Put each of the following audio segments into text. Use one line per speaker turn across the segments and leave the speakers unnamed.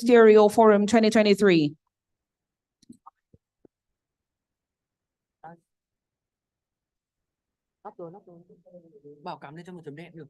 Ministerial Forum 2023.
Bảo cảm lên cho một chấm đen được.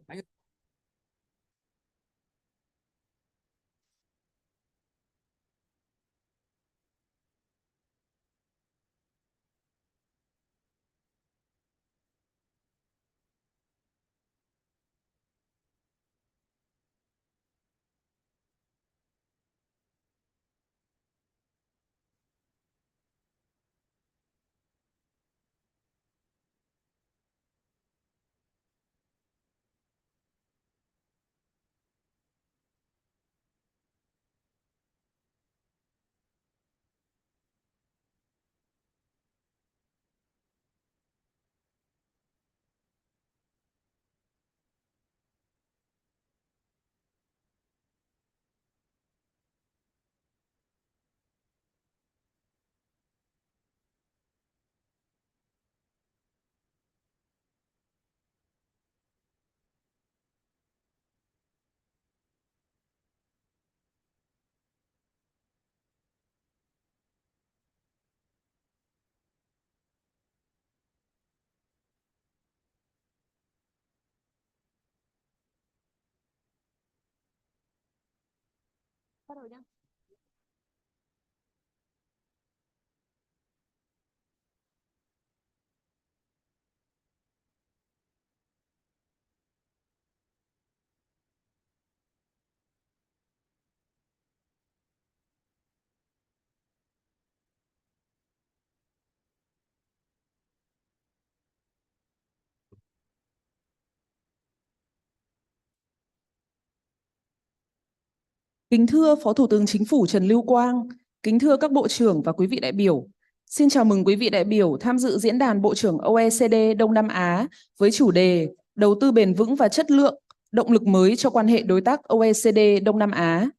Kính thưa Phó Thủ tướng Chính phủ Trần Lưu Quang, kính thưa các bộ trưởng và quý vị đại biểu, xin chào mừng quý vị đại biểu tham dự diễn đàn Bộ trưởng Oecd Đông Nam Á với chủ đề Đầu tư bền vững và chất lượng, động lực mới cho quan hệ đối tác Oecd Đông Nam Á.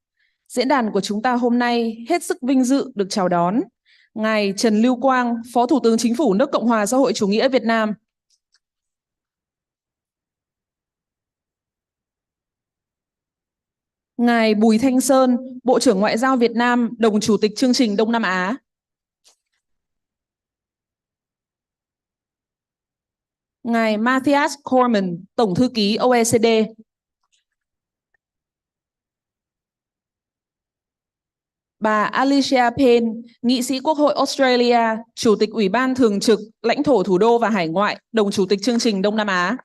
Diễn đàn của chúng ta hôm nay hết sức vinh dự được chào đón Ngài Trần Lưu Quang, Phó Thủ tướng Chính phủ nước Cộng hòa xã hội chủ nghĩa Việt Nam. Ngài Bùi Thanh Sơn, Bộ trưởng Ngoại giao Việt Nam, đồng chủ tịch chương trình Đông Nam Á. Ngài Matthias Cormann, Tổng thư ký Oecd. Bà Alicia Payne, nghị sĩ Quốc hội Australia, Chủ tịch Ủy ban Thường trực, Lãnh thổ Thủ đô và Hải ngoại, đồng chủ tịch chương trình Đông Nam Á.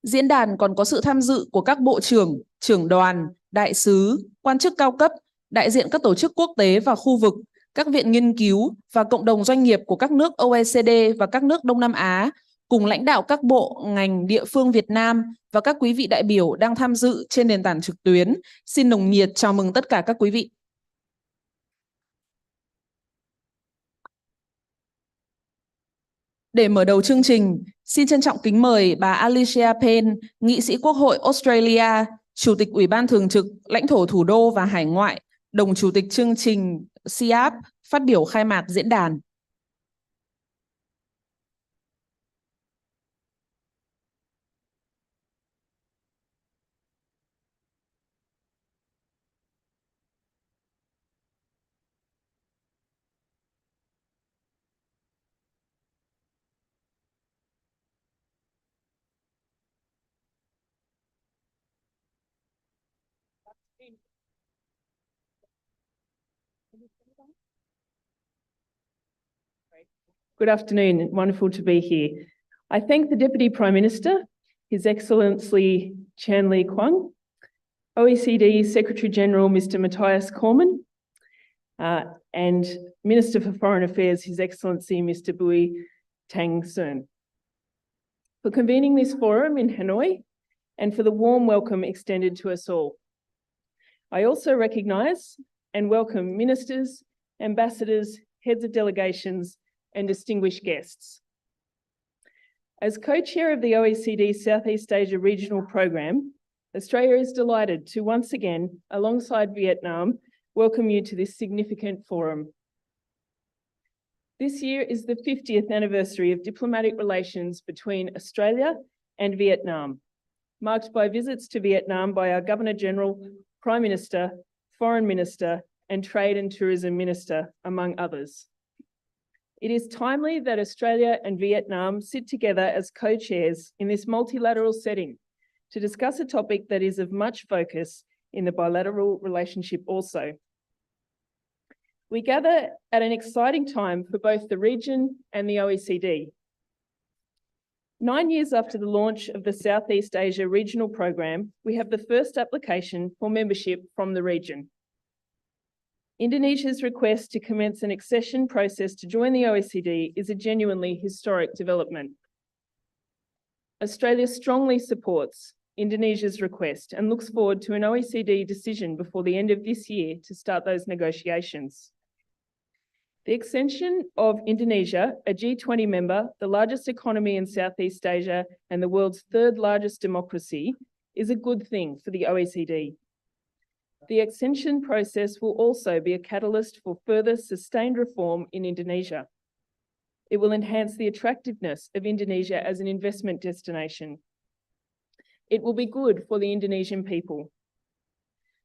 Diễn đàn còn có sự tham dự của các bộ trưởng, trưởng đoàn, đại sứ, quan chức cao cấp, đại diện các tổ chức quốc tế và khu vực, các viện nghiên cứu và cộng đồng doanh nghiệp của các nước OECD và các nước Đông Nam Á, cùng lãnh đạo các bộ, ngành, địa phương Việt Nam và các quý vị đại biểu đang tham dự trên nền tảng trực tuyến. Xin nồng nhiệt chào mừng tất cả các quý vị. Để mở đầu chương trình, xin trân trọng kính mời bà Alicia Payne, nghị sĩ Quốc hội Australia, Chủ tịch Ủy ban Thường trực, Lãnh thổ Thủ đô và Hải ngoại, đồng chủ tịch chương trình SIAP, phát biểu khai mạc diễn đàn.
Good afternoon, wonderful to be here. I thank the Deputy Prime Minister, His Excellency Chan Lee Kwang, OECD Secretary General Mr Matthias Cormann, and Minister for Foreign Affairs, His Excellency Mr Bui Thanh Son, for convening this forum in Hanoi and for the warm welcome extended to us all. I also recognise and welcome ministers, ambassadors, heads of delegations, and distinguished guests. As co-chair of the OECD Southeast Asia Regional Programme, Australia is delighted to once again, alongside Vietnam, welcome you to this significant forum. This year is the 50th anniversary of diplomatic relations between Australia and Vietnam. marked by visits to Vietnam by our Governor-General, Prime Minister, Foreign Minister, and Trade and Tourism Minister, among others. It is timely that Australia and Vietnam sit together as co-chairs in this multilateral setting to discuss a topic that is of much focus in the bilateral relationship also. We gather at an exciting time for both the region and the OECD. 9 years after the launch of the Southeast Asia Regional Program, we have the first application for membership from the region. Indonesia's request to commence an accession process to join the OECD is a genuinely historic development. Australia strongly supports Indonesia's request and looks forward to an OECD decision before the end of this year to start those negotiations. The extension of Indonesia, a G20 member, the largest economy in Southeast Asia and the world's third largest democracy, is a good thing for the OECD. The extension process will also be a catalyst for further sustained reform in Indonesia. It will enhance the attractiveness of Indonesia as an investment destination. It will be good for the Indonesian people.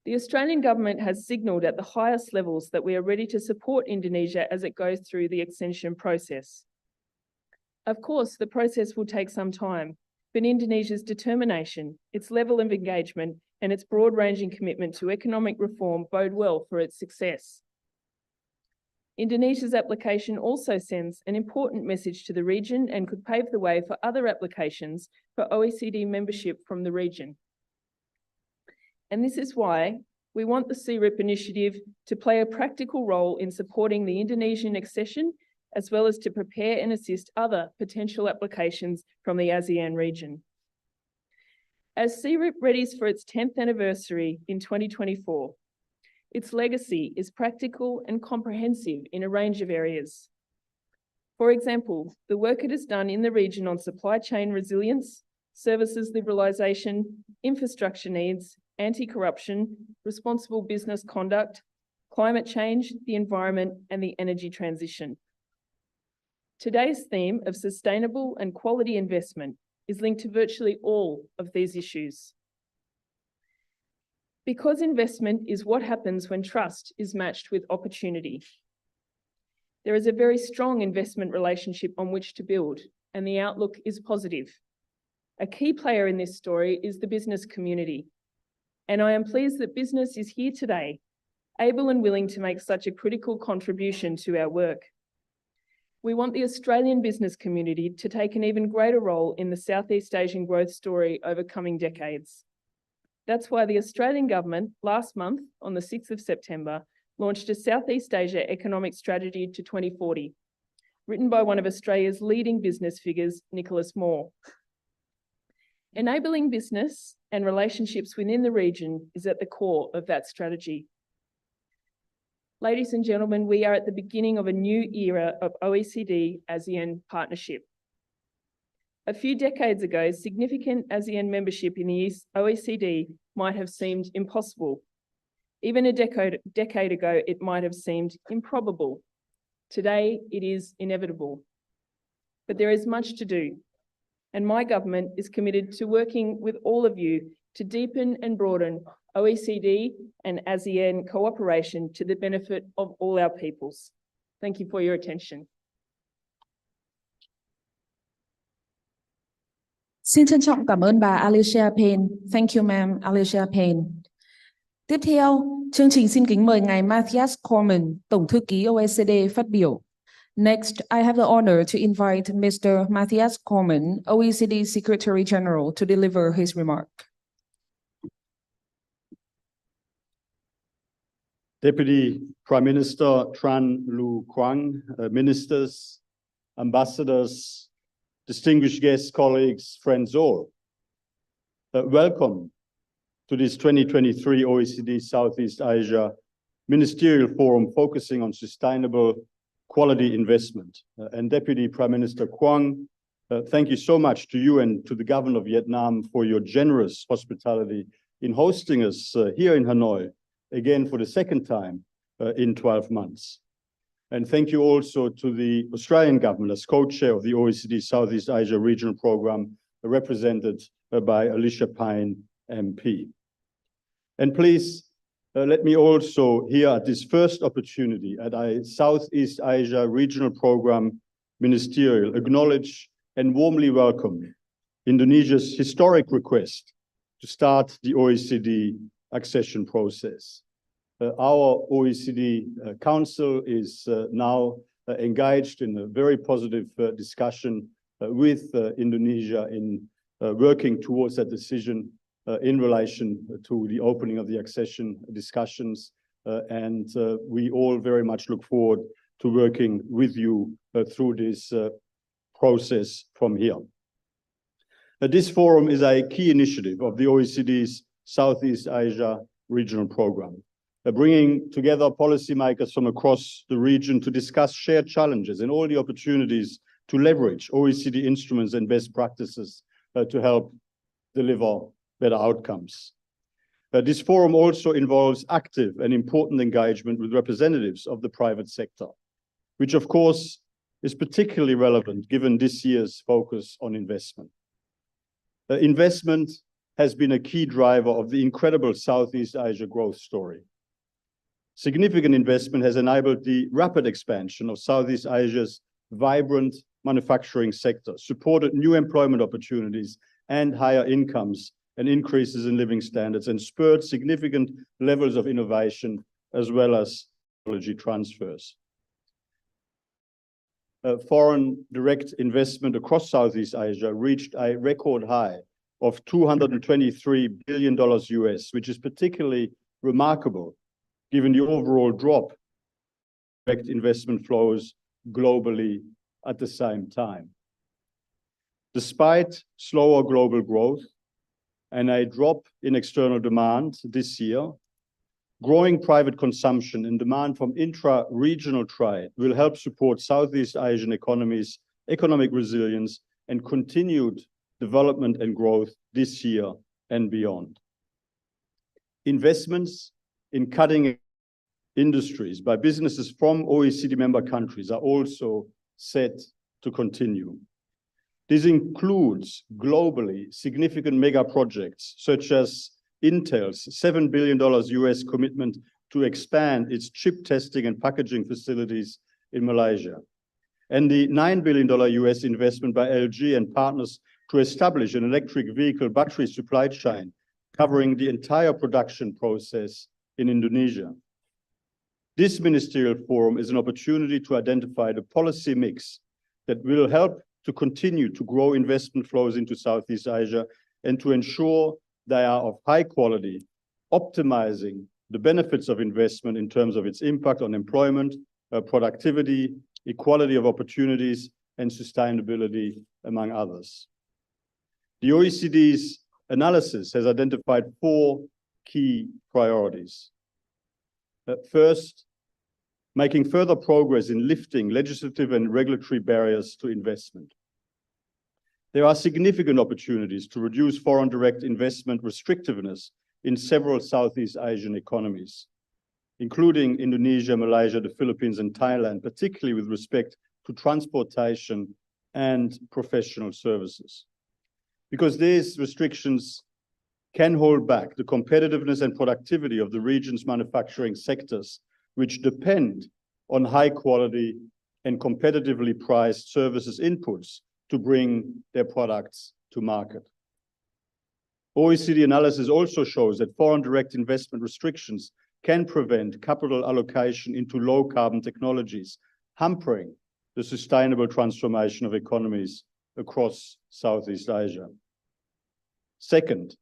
The Australian government has signalled at the highest levels that we are ready to support Indonesia as it goes through the extension process. Of course, the process will take some time, but Indonesia's determination, its level of engagement, and its broad-ranging commitment to economic reform bode well for its success. Indonesia's application also sends an important message to the region and could pave the way for other applications for OECD membership from the region. And this is why we want the CRIP initiative to play a practical role in supporting the Indonesian accession, as well as to prepare and assist other potential applications from the ASEAN region. As CRIP readies for its 10th anniversary in 2024, its legacy is practical and comprehensive in a range of areas. For example, the work it has done in the region on supply chain resilience, services liberalisation, infrastructure needs, anti-corruption, responsible business conduct, climate change, the environment, and the energy transition. Today's theme of sustainable and quality investment is linked to virtually all of these issues. Because investment is what happens when trust is matched with opportunity. There is a very strong investment relationship on which to build, and the outlook is positive. A key player in this story is the business community, and I am pleased that business is here today, able and willing to make such a critical contribution to our work. We want the Australian business community to take an even greater role in the Southeast Asian growth story over coming decades. That's why the Australian government last month, on the 6th of September, launched a Southeast Asia Economic Strategy to 2040, written by one of Australia's leading business figures, Nicholas Moore. Enabling business and relationships within the region is at the core of that strategy. Ladies and gentlemen, we are at the beginning of a new era of OECD-ASEAN partnership. A few decades ago, significant ASEAN membership in the OECD might have seemed impossible. Even a decade ago, it might have seemed improbable. Today, it is inevitable. But there is much to do, and my government is committed to working with all of you to deepen and broaden OECD and ASEAN cooperation to the benefit of all our peoples. Thank you for your attention.
Xin trân trọng cảm ơn bà Alicia Payne. Thank you, ma'am, Alicia Payne. Tiếp theo, chương trình xin kính mời ngài Matthias Cormann, Tổng thư ký OECD phát biểu. Next, I have the honor to invite Mr. Matthias Cormann, OECD Secretary General, to deliver his remark.
Deputy Prime Minister Tran Lu Quang, ministers, ambassadors, distinguished guests, colleagues, friends all, welcome to this 2023 OECD Southeast Asia Ministerial Forum focusing on sustainable quality investment. And Deputy Prime Minister Quang, thank you so much to you and to the government of Vietnam for your generous hospitality in hosting us here in Hanoi, again for the second time in 12 months. And thank you also to the Australian government as co-chair of the OECD Southeast Asia Regional Programme represented by Alicia Pine, MP. And please, let me also here at this first opportunity at a Southeast Asia Regional Program Ministerial acknowledge and warmly welcome Indonesia's historic request to start the OECD accession process. Our OECD Council is now engaged in a very positive discussion with Indonesia in working towards that decision in relation to the opening of the accession discussions. And we all very much look forward to working with you through this process from here. This forum is a key initiative of the OECD's Southeast Asia Regional Program, bringing together policymakers from across the region to discuss shared challenges and all the opportunities to leverage OECD instruments and best practices to help deliver better outcomes. This forum also involves active and important engagement with representatives of the private sector, which of course is particularly relevant given this year's focus on investment. Investment has been a key driver of the incredible Southeast Asia growth story. Significant investment has enabled the rapid expansion of Southeast Asia's vibrant manufacturing sector, supported new employment opportunities and higher incomes and increases in living standards, and spurred significant levels of innovation as well as technology transfers. Foreign direct investment across Southeast Asia reached a record high of $223 billion US, which is particularly remarkable given the overall drop in direct investment flows globally at the same time. Despite slower global growth and a drop in external demand this year, growing private consumption and demand from intra-regional trade will help support Southeast Asian economies' economic resilience and continued development and growth this year and beyond. Investments in cutting industries by businesses from OECD member countries are also set to continue. This includes globally significant mega projects such as Intel's $7 billion US commitment to expand its chip testing and packaging facilities in Malaysia, and the $9 billion US investment by LG and partners to establish an electric vehicle battery supply chain covering the entire production process in Indonesia. This ministerial forum is an opportunity to identify the policy mix that will help to continue to grow investment flows into Southeast Asia and to ensure they are of high quality, optimizing the benefits of investment in terms of its impact on employment, productivity, equality of opportunities, and sustainability, among others. The OECD's analysis has identified 4 key priorities. First, making further progress in lifting legislative and regulatory barriers to investment. There are significant opportunities to reduce foreign direct investment restrictiveness in several Southeast Asian economies, including Indonesia, Malaysia, the Philippines, and Thailand, particularly with respect to transportation and professional services. Because these restrictions can hold back the competitiveness and productivity of the region's manufacturing sectors, which depend on high quality and competitively priced services inputs to bring their products to market. OECD analysis also shows that foreign direct investment restrictions can prevent capital allocation into low carbon technologies, hampering the sustainable transformation of economies across Southeast Asia. Second,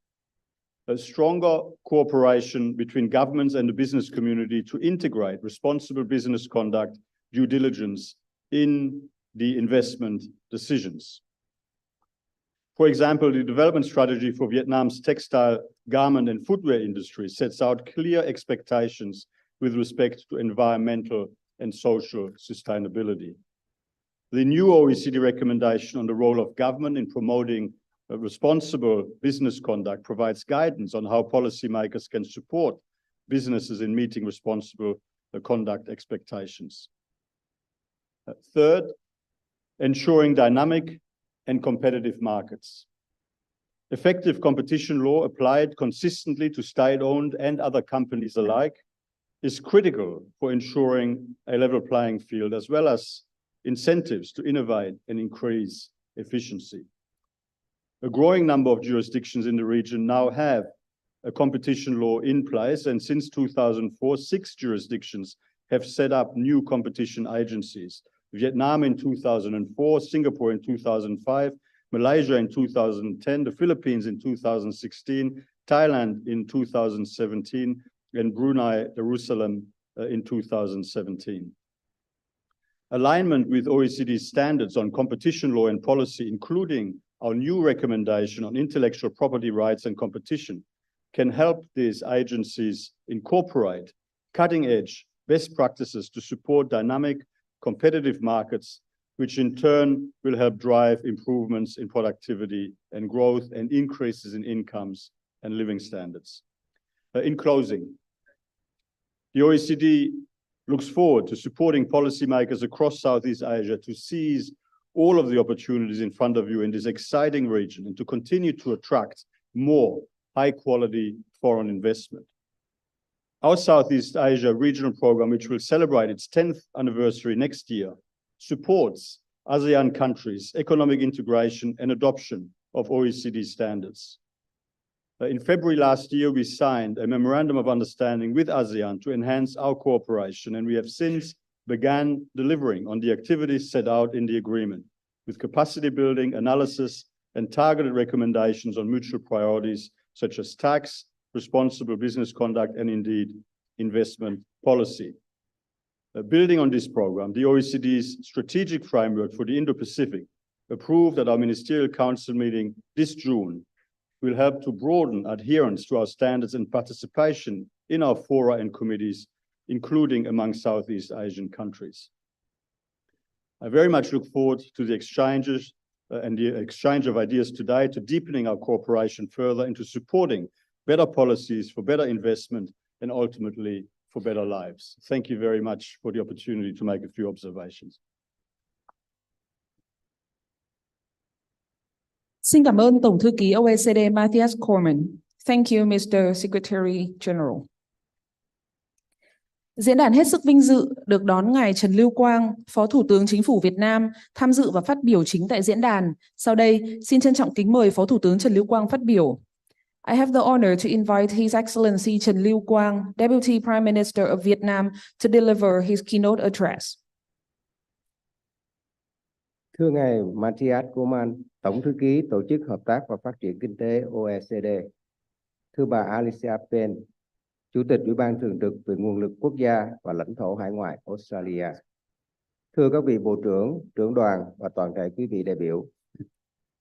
a stronger cooperation between governments and the business community to integrate responsible business conduct, due diligence in the investment decisions. For example, the development strategy for Vietnam's textile, garment, and footwear industry sets out clear expectations with respect to environmental and social sustainability. The new OECD recommendation on the role of government in promoting responsible business conduct provides guidance on how policymakers can support businesses in meeting responsible conduct expectations. Third, ensuring dynamic and competitive markets. Effective competition law applied consistently to state-owned and other companies alike is critical for ensuring a level playing field, as well as incentives to innovate and increase efficiency. A growing number of jurisdictions in the region now have a competition law in place, and since 2004, 6 jurisdictions have set up new competition agencies. Vietnam in 2004, Singapore in 2005, Malaysia in 2010, the Philippines in 2016, Thailand in 2017, and Brunei Darussalam in 2017. Alignment with OECD standards on competition law and policy, including our new recommendation on intellectual property rights and competition, can help these agencies incorporate cutting-edge best practices to support dynamic, competitive markets, which in turn will help drive improvements in productivity and growth and increases in incomes and living standards. In closing, the OECD looks forward to supporting policymakers across Southeast Asia to seize all of the opportunities in front of you in this exciting region and to continue to attract more high-quality foreign investment. Our Southeast Asia regional program, which will celebrate its 10th anniversary next year, supports ASEAN countries' economic integration and adoption of OECD standards. In February last year, we signed a memorandum of understanding with ASEAN to enhance our cooperation, and we have since began delivering on the activities set out in the agreement, with capacity building, analysis, and targeted recommendations on mutual priorities such as tax, responsible business conduct, and indeed investment policy. Building on this program, the OECD's strategic framework for the Indo-Pacific, approved at our Ministerial Council meeting this June, will help to broaden adherence to our standards and participation in our fora and committees, including among Southeast Asian countries. I very much look forward to the exchanges and the exchange of ideas today, to deepening our cooperation further into supporting better policies for better investment and ultimately for better lives. Thank you very much for the opportunity to make a few observations.
Xin cảm ơn Tổng thư ký OECD Matthias Cormann. Thank you, Mr. Secretary General. Diễn đàn hết sức vinh dự được đón ngài Trần Lưu Quang, Phó Thủ tướng Chính phủ Việt Nam, tham dự và phát biểu chính tại diễn đàn. Sau đây, xin trân trọng kính mời Phó Thủ tướng Trần Lưu Quang phát biểu. I have the honor to invite His Excellency Trần Lưu Quang, Deputy Prime Minister of Vietnam, to deliver his keynote address.
Thưa ngài Matthias Cormann, Tổng thư ký Tổ chức Hợp tác và Phát triển Kinh tế OECD. Thưa bà Alicia Penn, Chủ tịch Ủy ban Thường trực về Nguồn lực Quốc gia và Lãnh thổ Hải ngoại Australia. Thưa các vị Bộ trưởng, Trưởng đoàn và toàn thể quý vị đại biểu.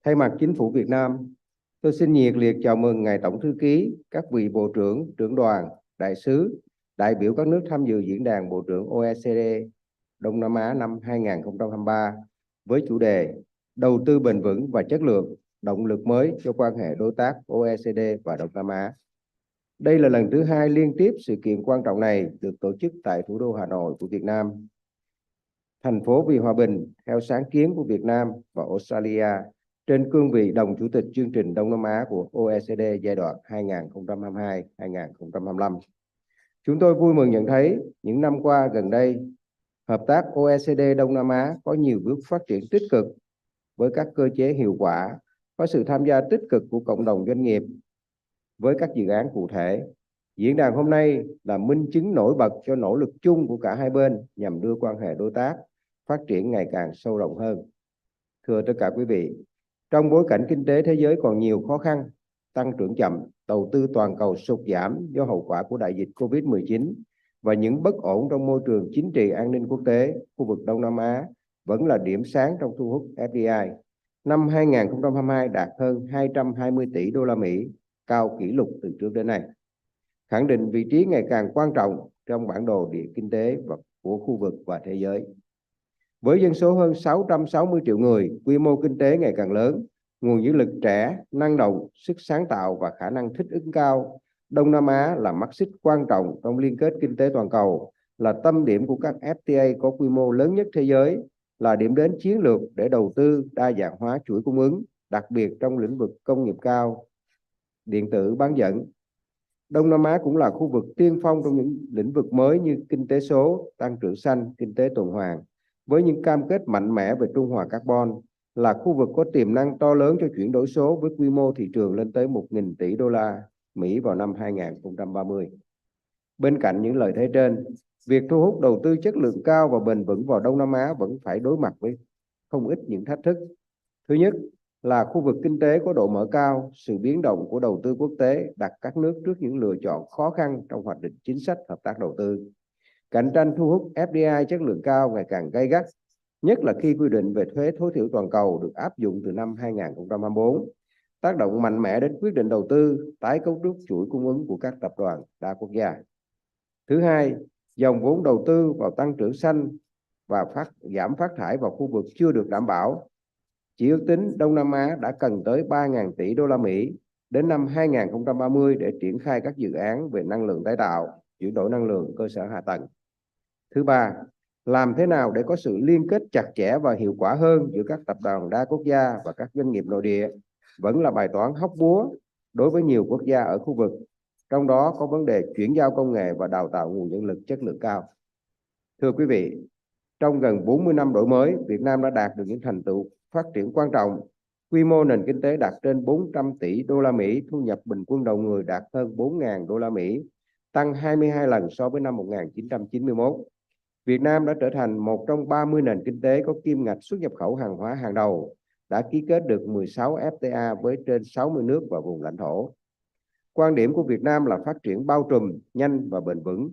Thay mặt Chính phủ Việt Nam, tôi xin nhiệt liệt chào mừng ngài Tổng thư ký, các vị Bộ trưởng, Trưởng đoàn, Đại sứ, đại biểu các nước tham dự diễn đàn Bộ trưởng OECD Đông Nam Á năm 2023 với chủ đề Đầu tư bền vững và chất lượng, động lực mới cho quan hệ đối tác OECD và Đông Nam Á. Đây là lần thứ 2 liên tiếp sự kiện quan trọng này được tổ chức tại thủ đô Hà Nội của Việt Nam. Thành phố vì hòa bình, theo sáng kiến của Việt Nam và Australia, trên cương vị đồng chủ tịch chương trình Đông Nam Á của OECD giai đoạn 2022-2025. Chúng tôi vui mừng nhận thấy những năm qua gần đây, hợp tác OECD Đông Nam Á có nhiều bước phát triển tích cực với các cơ chế hiệu quả, có sự tham gia tích cực của cộng đồng doanh nghiệp với các dự án cụ thể. Diễn đàn hôm nay là minh chứng nổi bật cho nỗ lực chung của cả hai bên nhằm đưa quan hệ đối tác phát triển ngày càng sâu rộng hơn. Thưa tất cả quý vị, trong bối cảnh kinh tế thế giới còn nhiều khó khăn, tăng trưởng chậm, đầu tư toàn cầu sụt giảm do hậu quả của đại dịch COVID-19 và những bất ổn trong môi trường chính trị an ninh quốc tế, khu vực Đông Nam Á vẫn là điểm sáng trong thu hút FDI. Năm 2022 đạt hơn 220 tỷ đô la Mỹ, cao kỷ lục từ trước đến nay, khẳng định vị trí ngày càng quan trọng trong bản đồ địa kinh tế của khu vực và thế giới. Với dân số hơn 660 triệu người, quy mô kinh tế ngày càng lớn, nguồn nhân lực trẻ, năng động, sức sáng tạo và khả năng thích ứng cao, Đông Nam Á là mắt xích quan trọng trong liên kết kinh tế toàn cầu, là tâm điểm của các FTA có quy mô lớn nhất thế giới, là điểm đến chiến lược để đầu tư đa dạng hóa chuỗi cung ứng, đặc biệt trong lĩnh vực công nghiệp cao, điện tử, bán dẫn. Đông Nam Á cũng là khu vực tiên phong trong những lĩnh vực mới như kinh tế số, tăng trưởng xanh, kinh tế tuần hoàn, với những cam kết mạnh mẽ về trung hòa carbon, là khu vực có tiềm năng to lớn cho chuyển đổi số với quy mô thị trường lên tới 1.000 tỷ đô la Mỹ vào năm 2030. Bên cạnh những lợi thế trên, việc thu hút đầu tư chất lượng cao và bền vững vào Đông Nam Á vẫn phải đối mặt với không ít những thách thức. Thứ nhất là khu vực kinh tế có độ mở cao, sự biến động của đầu tư quốc tế đặt các nước trước những lựa chọn khó khăn trong hoạch định chính sách hợp tác đầu tư. Cạnh tranh thu hút FDI chất lượng cao ngày càng gay gắt, nhất là khi quy định về thuế tối thiểu toàn cầu được áp dụng từ năm 2024, tác động mạnh mẽ đến quyết định đầu tư, tái cấu trúc chuỗi cung ứng của các tập đoàn đa quốc gia. Thứ hai, dòng vốn đầu tư vào tăng trưởng xanh và giảm phát thải vào khu vực chưa được đảm bảo. Chỉ ước tính Đông Nam Á đã cần tới 3.000 tỷ đô la Mỹ đến năm 2030 để triển khai các dự án về năng lượng tái tạo, chuyển đổi năng lượng, cơ sở hạ tầng. Thứ ba, làm thế nào để có sự liên kết chặt chẽ và hiệu quả hơn giữa các tập đoàn đa quốc gia và các doanh nghiệp nội địa vẫn là bài toán hóc búa đối với nhiều quốc gia ở khu vực, trong đó có vấn đề chuyển giao công nghệ và đào tạo nguồn nhân lực chất lượng cao. Thưa quý vị, trong gần 40 năm đổi mới, Việt Nam đã đạt được những thành tựu phát triển quan trọng. Quy mô nền kinh tế đạt trên 400 tỷ đô la Mỹ, thu nhập bình quân đầu người đạt hơn 4.000 đô la Mỹ, tăng 22 lần so với năm 1991. Việt Nam đã trở thành một trong 30 nền kinh tế có kim ngạch xuất nhập khẩu hàng hóa hàng đầu, đã ký kết được 16 FTA với trên 60 nước và vùng lãnh thổ. Quan điểm của Việt Nam là phát triển bao trùm, nhanh và bền vững,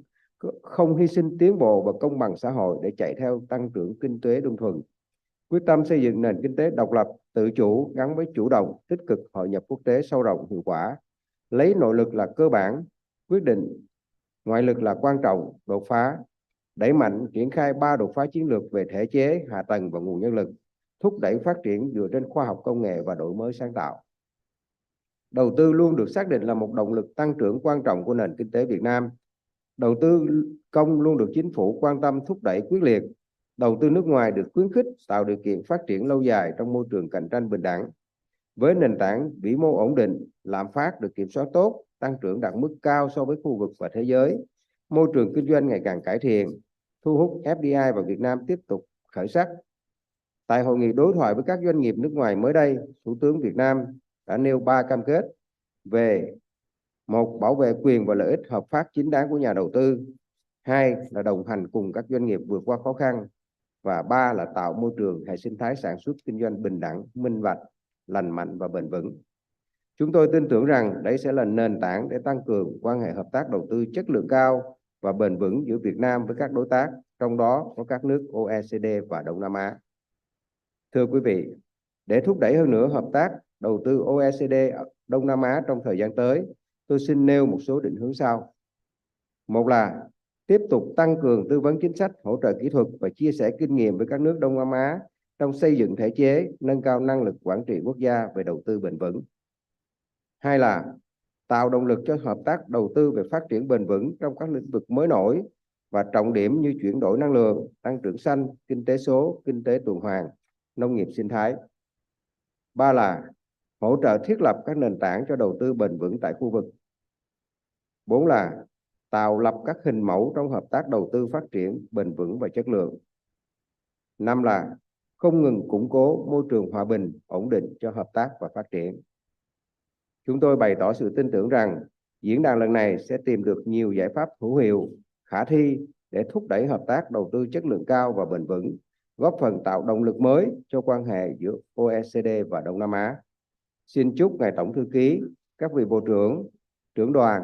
không hy sinh tiến bộ và công bằng xã hội để chạy theo tăng trưởng kinh tế đơn thuần. Quyết tâm xây dựng nền kinh tế độc lập, tự chủ gắn với chủ động, tích cực hội nhập quốc tế sâu rộng hiệu quả, lấy nội lực là cơ bản, quyết định ngoại lực là quan trọng, đột phá, đẩy mạnh triển khai 3 đột phá chiến lược về thể chế, hạ tầng và nguồn nhân lực, thúc đẩy phát triển dựa trên khoa học công nghệ và đổi mới sáng tạo. Đầu tư luôn được xác định là một động lực tăng trưởng quan trọng của nền kinh tế Việt Nam. Đầu tư công luôn được chính phủ quan tâm thúc đẩy quyết liệt. Đầu tư nước ngoài được khuyến khích, tạo điều kiện phát triển lâu dài trong môi trường cạnh tranh bình đẳng. Với nền tảng vĩ mô ổn định, lạm phát được kiểm soát tốt, tăng trưởng đạt mức cao so với khu vực và thế giới, môi trường kinh doanh ngày càng cải thiện, thu hút FDI vào Việt Nam tiếp tục khởi sắc. Tại hội nghị đối thoại với các doanh nghiệp nước ngoài mới đây, Thủ tướng Việt Nam đã nêu 3 cam kết về: 1. Bảo vệ quyền và lợi ích hợp pháp chính đáng của nhà đầu tư. 2. Là đồng hành cùng các doanh nghiệp vượt qua khó khăn. Và 3. Là tạo môi trường hệ sinh thái sản xuất kinh doanh bình đẳng, minh bạch, lành mạnh và bền vững. Chúng tôi tin tưởng rằng đây sẽ là nền tảng để tăng cường quan hệ hợp tác đầu tư chất lượng cao và bền vững giữa Việt Nam với các đối tác, trong đó có các nước OECD và Đông Nam Á. Thưa quý vị, để thúc đẩy hơn nữa hợp tác đầu tư OECD Đông Nam Á trong thời gian tới, tôi xin nêu một số định hướng sau. Một là tiếp tục tăng cường tư vấn chính sách, hỗ trợ kỹ thuật và chia sẻ kinh nghiệm với các nước Đông Nam Á trong xây dựng thể chế, nâng cao năng lực quản trị quốc gia về đầu tư bền vững. Hai là tạo động lực cho hợp tác đầu tư về phát triển bền vững trong các lĩnh vực mới nổi và trọng điểm như chuyển đổi năng lượng, tăng trưởng xanh, kinh tế số, kinh tế tuần hoàn, nông nghiệp sinh thái. Ba là hỗ trợ thiết lập các nền tảng cho đầu tư bền vững tại khu vực. 4 là tạo lập các hình mẫu trong hợp tác đầu tư phát triển bền vững và chất lượng. 5 là không ngừng củng cố môi trường hòa bình, ổn định cho hợp tác và phát triển. Chúng tôi bày tỏ sự tin tưởng rằng diễn đàn lần này sẽ tìm được nhiều giải pháp hữu hiệu, khả thi để thúc đẩy hợp tác đầu tư chất lượng cao và bền vững, góp phần tạo động lực mới cho quan hệ giữa OECD và Đông Nam Á. Xin chúc Ngài Tổng Thư ký, các vị Bộ trưởng, trưởng đoàn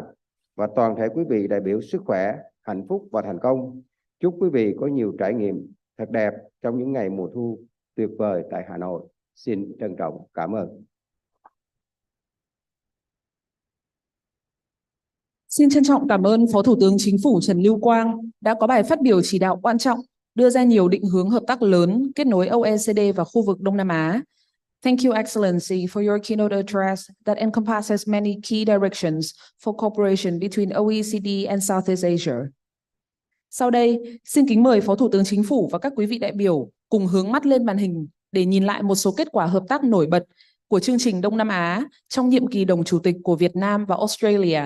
và toàn thể quý vị đại biểu sức khỏe, hạnh phúc và thành công. Chúc quý vị có nhiều trải nghiệm thật đẹp trong những ngày mùa thu tuyệt vời tại Hà Nội. Xin trân trọng cảm ơn.
Xin trân trọng cảm ơn Phó Thủ tướng Chính phủ Trần Lưu Quang đã có bài phát biểu chỉ đạo quan trọng, đưa ra nhiều định hướng hợp tác lớn kết nối OECD và khu vực Đông Nam Á. Thank you, Excellency, for your keynote address that encompasses many key directions for cooperation between OECD and Southeast Asia. Sau đây, xin kính mời Phó Thủ tướng Chính phủ và các quý vị đại biểu cùng hướng mắt lên màn hình để nhìn lại một số kết quả hợp tác nổi bật của chương trình Đông Nam Á trong nhiệm kỳ đồng chủ tịch của Việt Nam và Australia.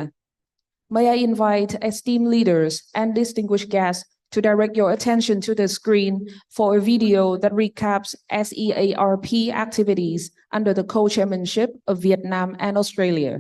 May I invite esteemed leaders and distinguished guests to direct your attention to the screen for a video that recaps SEARP activities under the co-chairmanship of Vietnam and Australia.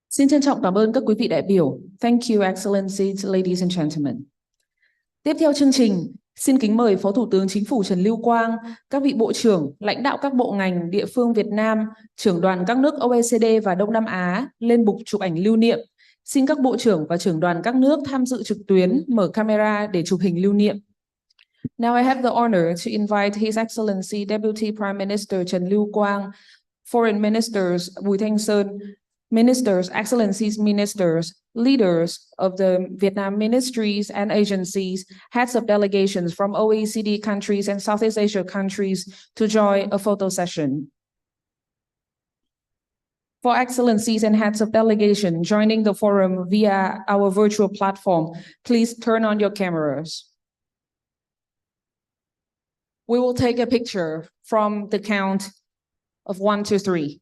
Xin trân trọng cảm ơn các quý vị đại biểu. Thank you, Excellencies, ladies and gentlemen. Tiếp theo chương trình, xin kính mời Phó Thủ tướng Chính phủ Trần Lưu Quang, các vị Bộ trưởng, lãnh đạo các bộ ngành, địa phương Việt Nam, trưởng đoàn các nước OECD và Đông Nam Á lên bục chụp ảnh lưu niệm. Xin các Bộ trưởng và trưởng đoàn các nước tham dự trực tuyến mở camera để chụp hình lưu niệm. Now I have the honor to invite His Excellency Deputy Prime Minister Trần Lưu Quang, Foreign Ministers Bùi Thanh Sơn, Ministers, Excellencies, Ministers, leaders of the Vietnam ministries and agencies, heads of delegations from OECD countries and Southeast Asia countries to join a photo session. For Excellencies and heads of delegation joining the forum via our virtual platform, please turn on your cameras. We will take a picture from the count of 1 to 3.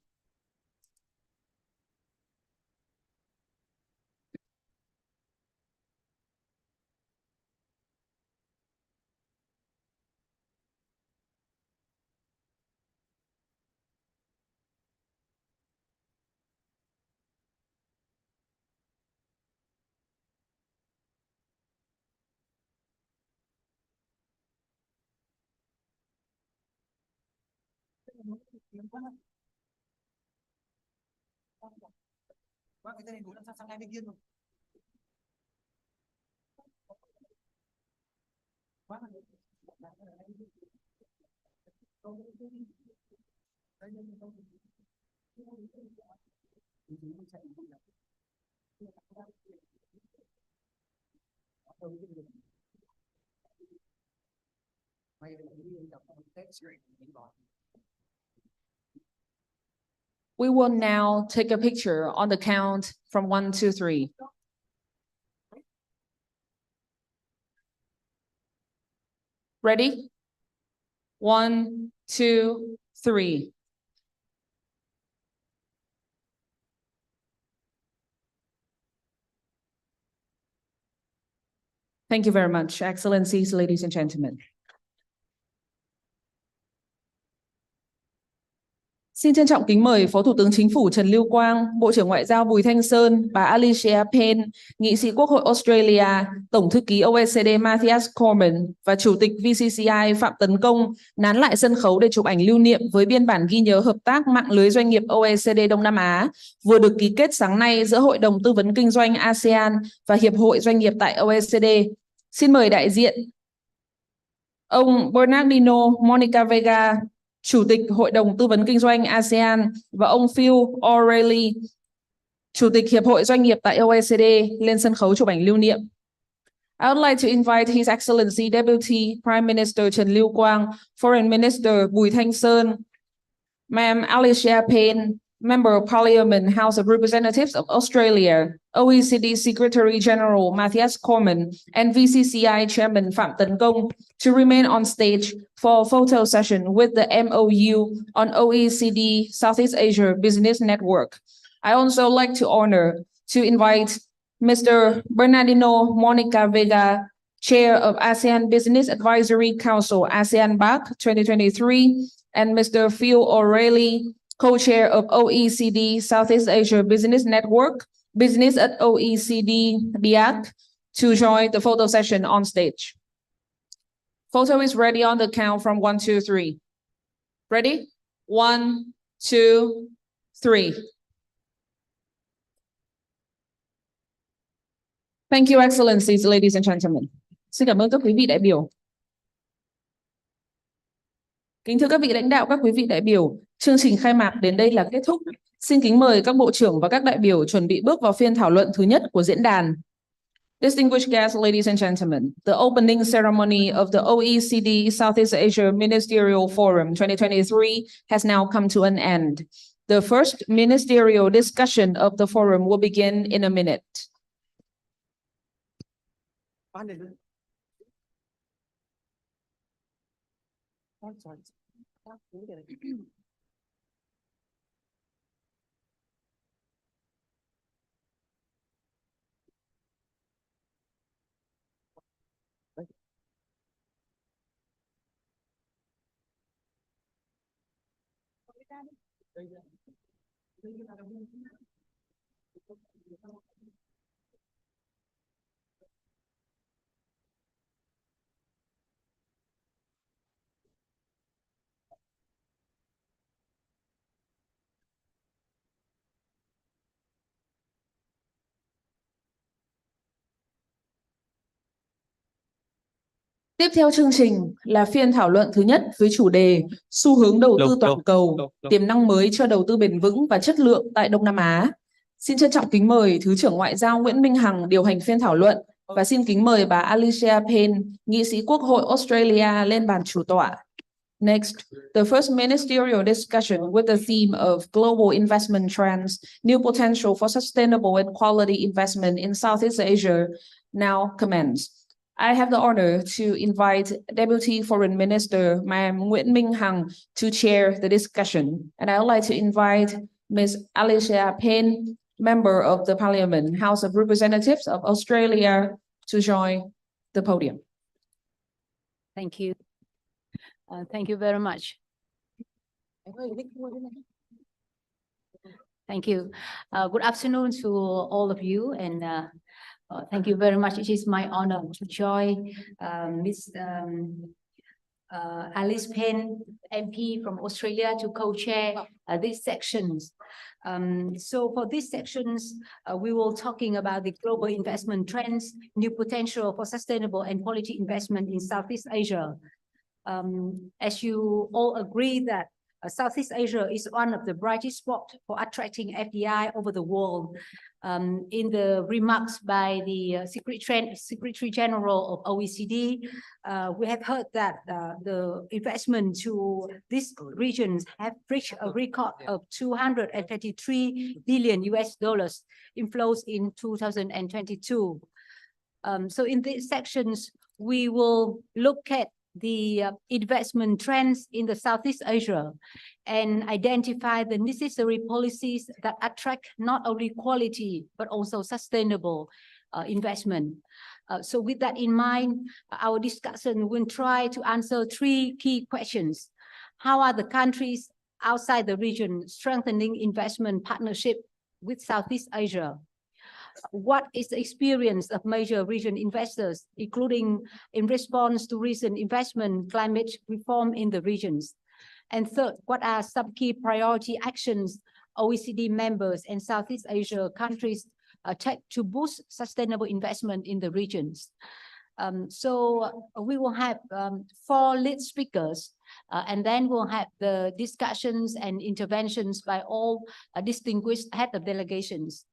Cái này đối làm sao sang hai bên kia rồi.
We will now take a picture on the count from 1 to 3. Ready? 1, 2, 3. Thank you very much, Excellencies, ladies and gentlemen. Xin trân trọng kính mời Phó Thủ tướng Chính phủ Trần Lưu Quang, Bộ trưởng Ngoại giao Bùi Thanh Sơn, bà Alicia Payne, Nghị sĩ Quốc hội Australia, Tổng thư ký OECD Matthias Cormann và Chủ tịch VCCI Phạm Tấn Công nán lại sân khấu để chụp ảnh lưu niệm với biên bản ghi nhớ hợp tác mạng lưới doanh nghiệp OECD Đông Nam Á vừa được ký kết sáng nay giữa Hội đồng Tư vấn Kinh doanh ASEAN và Hiệp hội Doanh nghiệp tại OECD. Xin mời đại diện ông Bernardino Monica Vega, Chủ tịch Hội đồng Tư vấn Kinh doanh ASEAN và ông Phil O'Reilly, Chủ tịch Hiệp hội Doanh nghiệp tại OECD lên sân khấu chụp ảnh lưu niệm. I would like to invite His Excellency Deputy Prime Minister Trần Lưu Quang, Foreign Minister Bùi Thanh Sơn, Ma'am Alicia Payne, Member of Parliament, House of Representatives of Australia, OECD Secretary General Matthias Cormann, and VCCI Chairman Phạm Tấn Công to remain on stage for a photo session with the MOU on OECD Southeast Asia Business Network. I also like to invite Mr. Bernardino Monica Vega, Chair of ASEAN Business Advisory Council, ASEAN BAC 2023, and Mr. Phil O'Reilly, Co-Chair of OECD Southeast Asia Business Network, Business at OECD BIAC, to join the photo session on stage. Photo is ready on the count from 1, 2, 3. Ready? 1, 2, 3. Thank you, Excellencies, ladies and gentlemen. Xin cảm ơn các quý vị đại biểu. Kính thưa các vị lãnh đạo, các quý vị đại biểu, chương trình khai mạc đến đây là kết thúc. Xin kính mời các bộ trưởng và các đại biểu chuẩn bị bước vào phiên thảo luận thứ nhất của diễn đàn. Distinguished guests, ladies and gentlemen, the opening ceremony of the OECD Southeast Asia Ministerial Forum 2023 has now come to an end. The first ministerial discussion of the forum will begin in a minute. Tiếp theo chương trình là phiên thảo luận thứ nhất với chủ đề xu hướng đầu tư toàn cầu, tiềm năng mới cho đầu tư bền vững và chất lượng tại Đông Nam Á. Xin trân trọng kính mời Thứ trưởng Ngoại giao Nguyễn Minh Hằng điều hành phiên thảo luận và xin kính mời bà Alicia Payne, nghị sĩ Quốc hội Australia lên bàn chủ tọa. Next, the first ministerial discussion with the theme of global investment trends, new potential for sustainable and quality investment in Southeast Asia now commences. I have the honor to invite Deputy Foreign Minister, Ma'am Nguyễn Minh Hằng, to chair the discussion. And I would like to invite Ms. Alicia Payne, Member of the Parliament, House of Representatives of Australia, to join the podium.
Thank you. Thank you very much. Thank you. Good afternoon to all of you, and thank you very much. It is my honor to join Ms. Alice Payne, MP from Australia, to co-chair these sections. So for these sections, we will talking about the global investment trends, new potential for sustainable and quality investment in Southeast Asia. As you all agree that Southeast Asia is one of the brightest spots for attracting FDI over the world. In the remarks by the Secretary General of OECD, we have heard that the investment to these regions have reached a record of $233 billion inflows in 2022. So in these sections, we will look at the investment trends in the Southeast Asia and identify the necessary policies that attract not only quality, but also sustainable investment. So with that in mind, our discussion will try to answer three key questions. How are the countries outside the region, strengthening investment partnership with Southeast Asia. What is the experience of major region investors, including in response to recent investment climate reform in the regions? And third, what are some key priority actions OECD members and Southeast Asia countries take to boost sustainable investment in the regions? So we will have 4 lead speakers, and then we'll have the discussions and interventions by all distinguished head of delegations.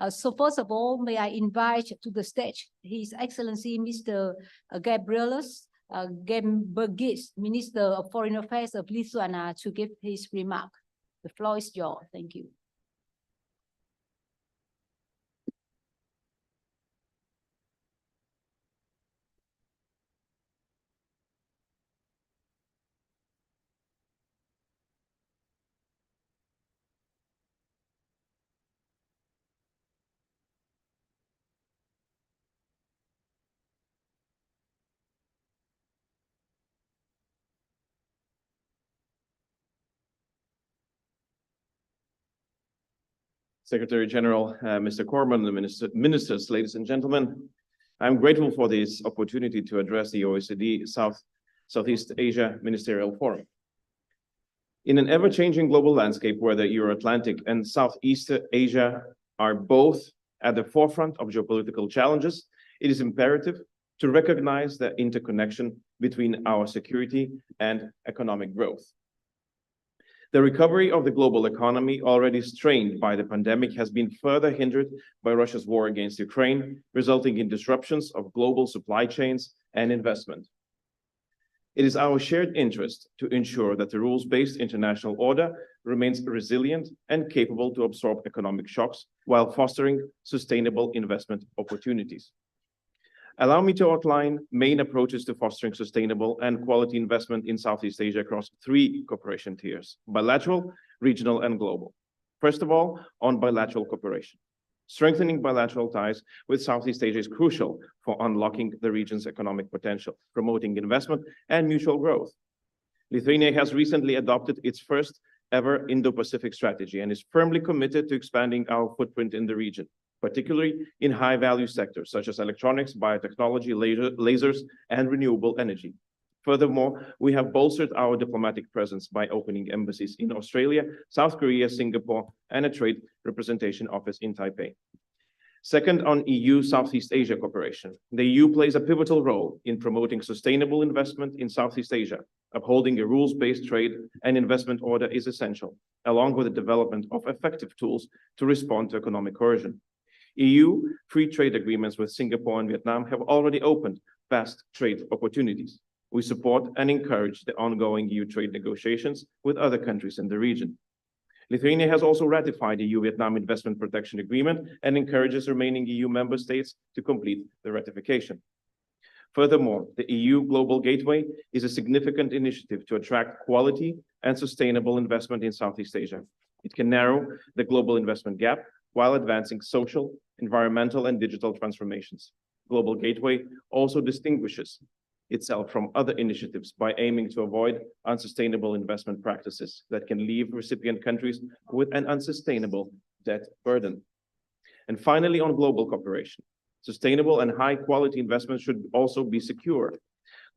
So first of all, may I invite to the stage His Excellency Mr. Gabrielus Landsbergis, Minister of Foreign Affairs of Lithuania, to give his remark. The floor is yours. Thank you.
Secretary General, Mr. Corman, the ministers, ladies and gentlemen, I'm grateful for this opportunity to address the OECD Southeast Asia Ministerial Forum. In an ever-changing global landscape where the Euro-Atlantic and Southeast Asia are both at the forefront of geopolitical challenges, it is imperative to recognize the interconnection between our security and economic growth. The recovery of the global economy, already strained by the pandemic, has been further hindered by Russia's war against Ukraine, resulting in disruptions of global supply chains and investment. It is our shared interest to ensure that the rules-based international order remains resilient and capable to absorb economic shocks while fostering sustainable investment opportunities. Allow me to outline main approaches to fostering sustainable and quality investment in Southeast Asia across 3 cooperation tiers: bilateral, regional, and global. First of all, on bilateral cooperation. Strengthening bilateral ties with Southeast Asia is crucial for unlocking the region's economic potential, promoting investment and mutual growth. Lithuania has recently adopted its first ever Indo-Pacific strategy and is firmly committed to expanding our footprint in the region, particularly in high-value sectors such as electronics, biotechnology, lasers, and renewable energy. Furthermore, we have bolstered our diplomatic presence by opening embassies in Australia, South Korea, Singapore, and a trade representation office in Taipei. Second, on EU-Southeast Asia cooperation. The EU plays a pivotal role in promoting sustainable investment in Southeast Asia. Upholding a rules-based trade and investment order is essential, along with the development of effective tools to respond to economic coercion. EU free trade agreements with Singapore and Vietnam have already opened vast trade opportunities. We support and encourage the ongoing EU trade negotiations with other countries in the region. Lithuania has also ratified the EU-Vietnam Investment Protection Agreement and encourages remaining EU member states to complete the ratification. Furthermore, the EU Global Gateway is a significant initiative to attract quality and sustainable investment in Southeast Asia. It can narrow the global investment gap while advancing social, environmental, and digital transformations. Global Gateway also distinguishes itself from other initiatives by aiming to avoid unsustainable investment practices that can leave recipient countries with an unsustainable debt burden. And finally, on global cooperation. Sustainable and high-quality investments should also be secure.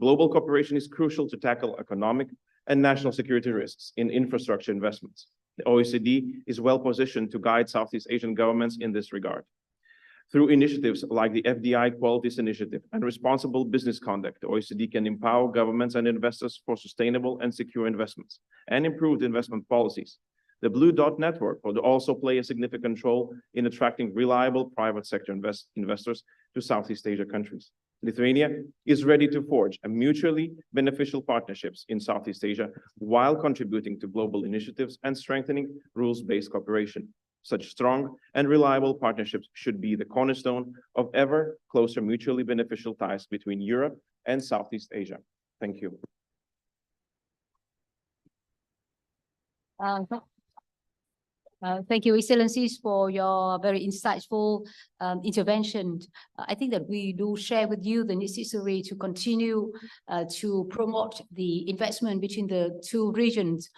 Global cooperation is crucial to tackle economic and national security risks in infrastructure investments. The OECD is well positioned to guide Southeast Asian governments in this regard. Through initiatives like the FDI Qualities Initiative and Responsible Business Conduct, the OECD can empower governments and investors for sustainable and secure investments and improved investment policies. The Blue Dot Network will also play a significant role in attracting reliable private sector investors to Southeast Asia countries. Lithuania is ready to forge a mutually beneficial partnerships in Southeast Asia while contributing to global initiatives and strengthening rules-based cooperation. Such strong and reliable partnerships should be the cornerstone of ever closer mutually beneficial ties between Europe and Southeast Asia. Thank you.
Thank you, Excellencies, for your very insightful intervention. I think that we do share with you the necessary to continue to promote the investment between the two regions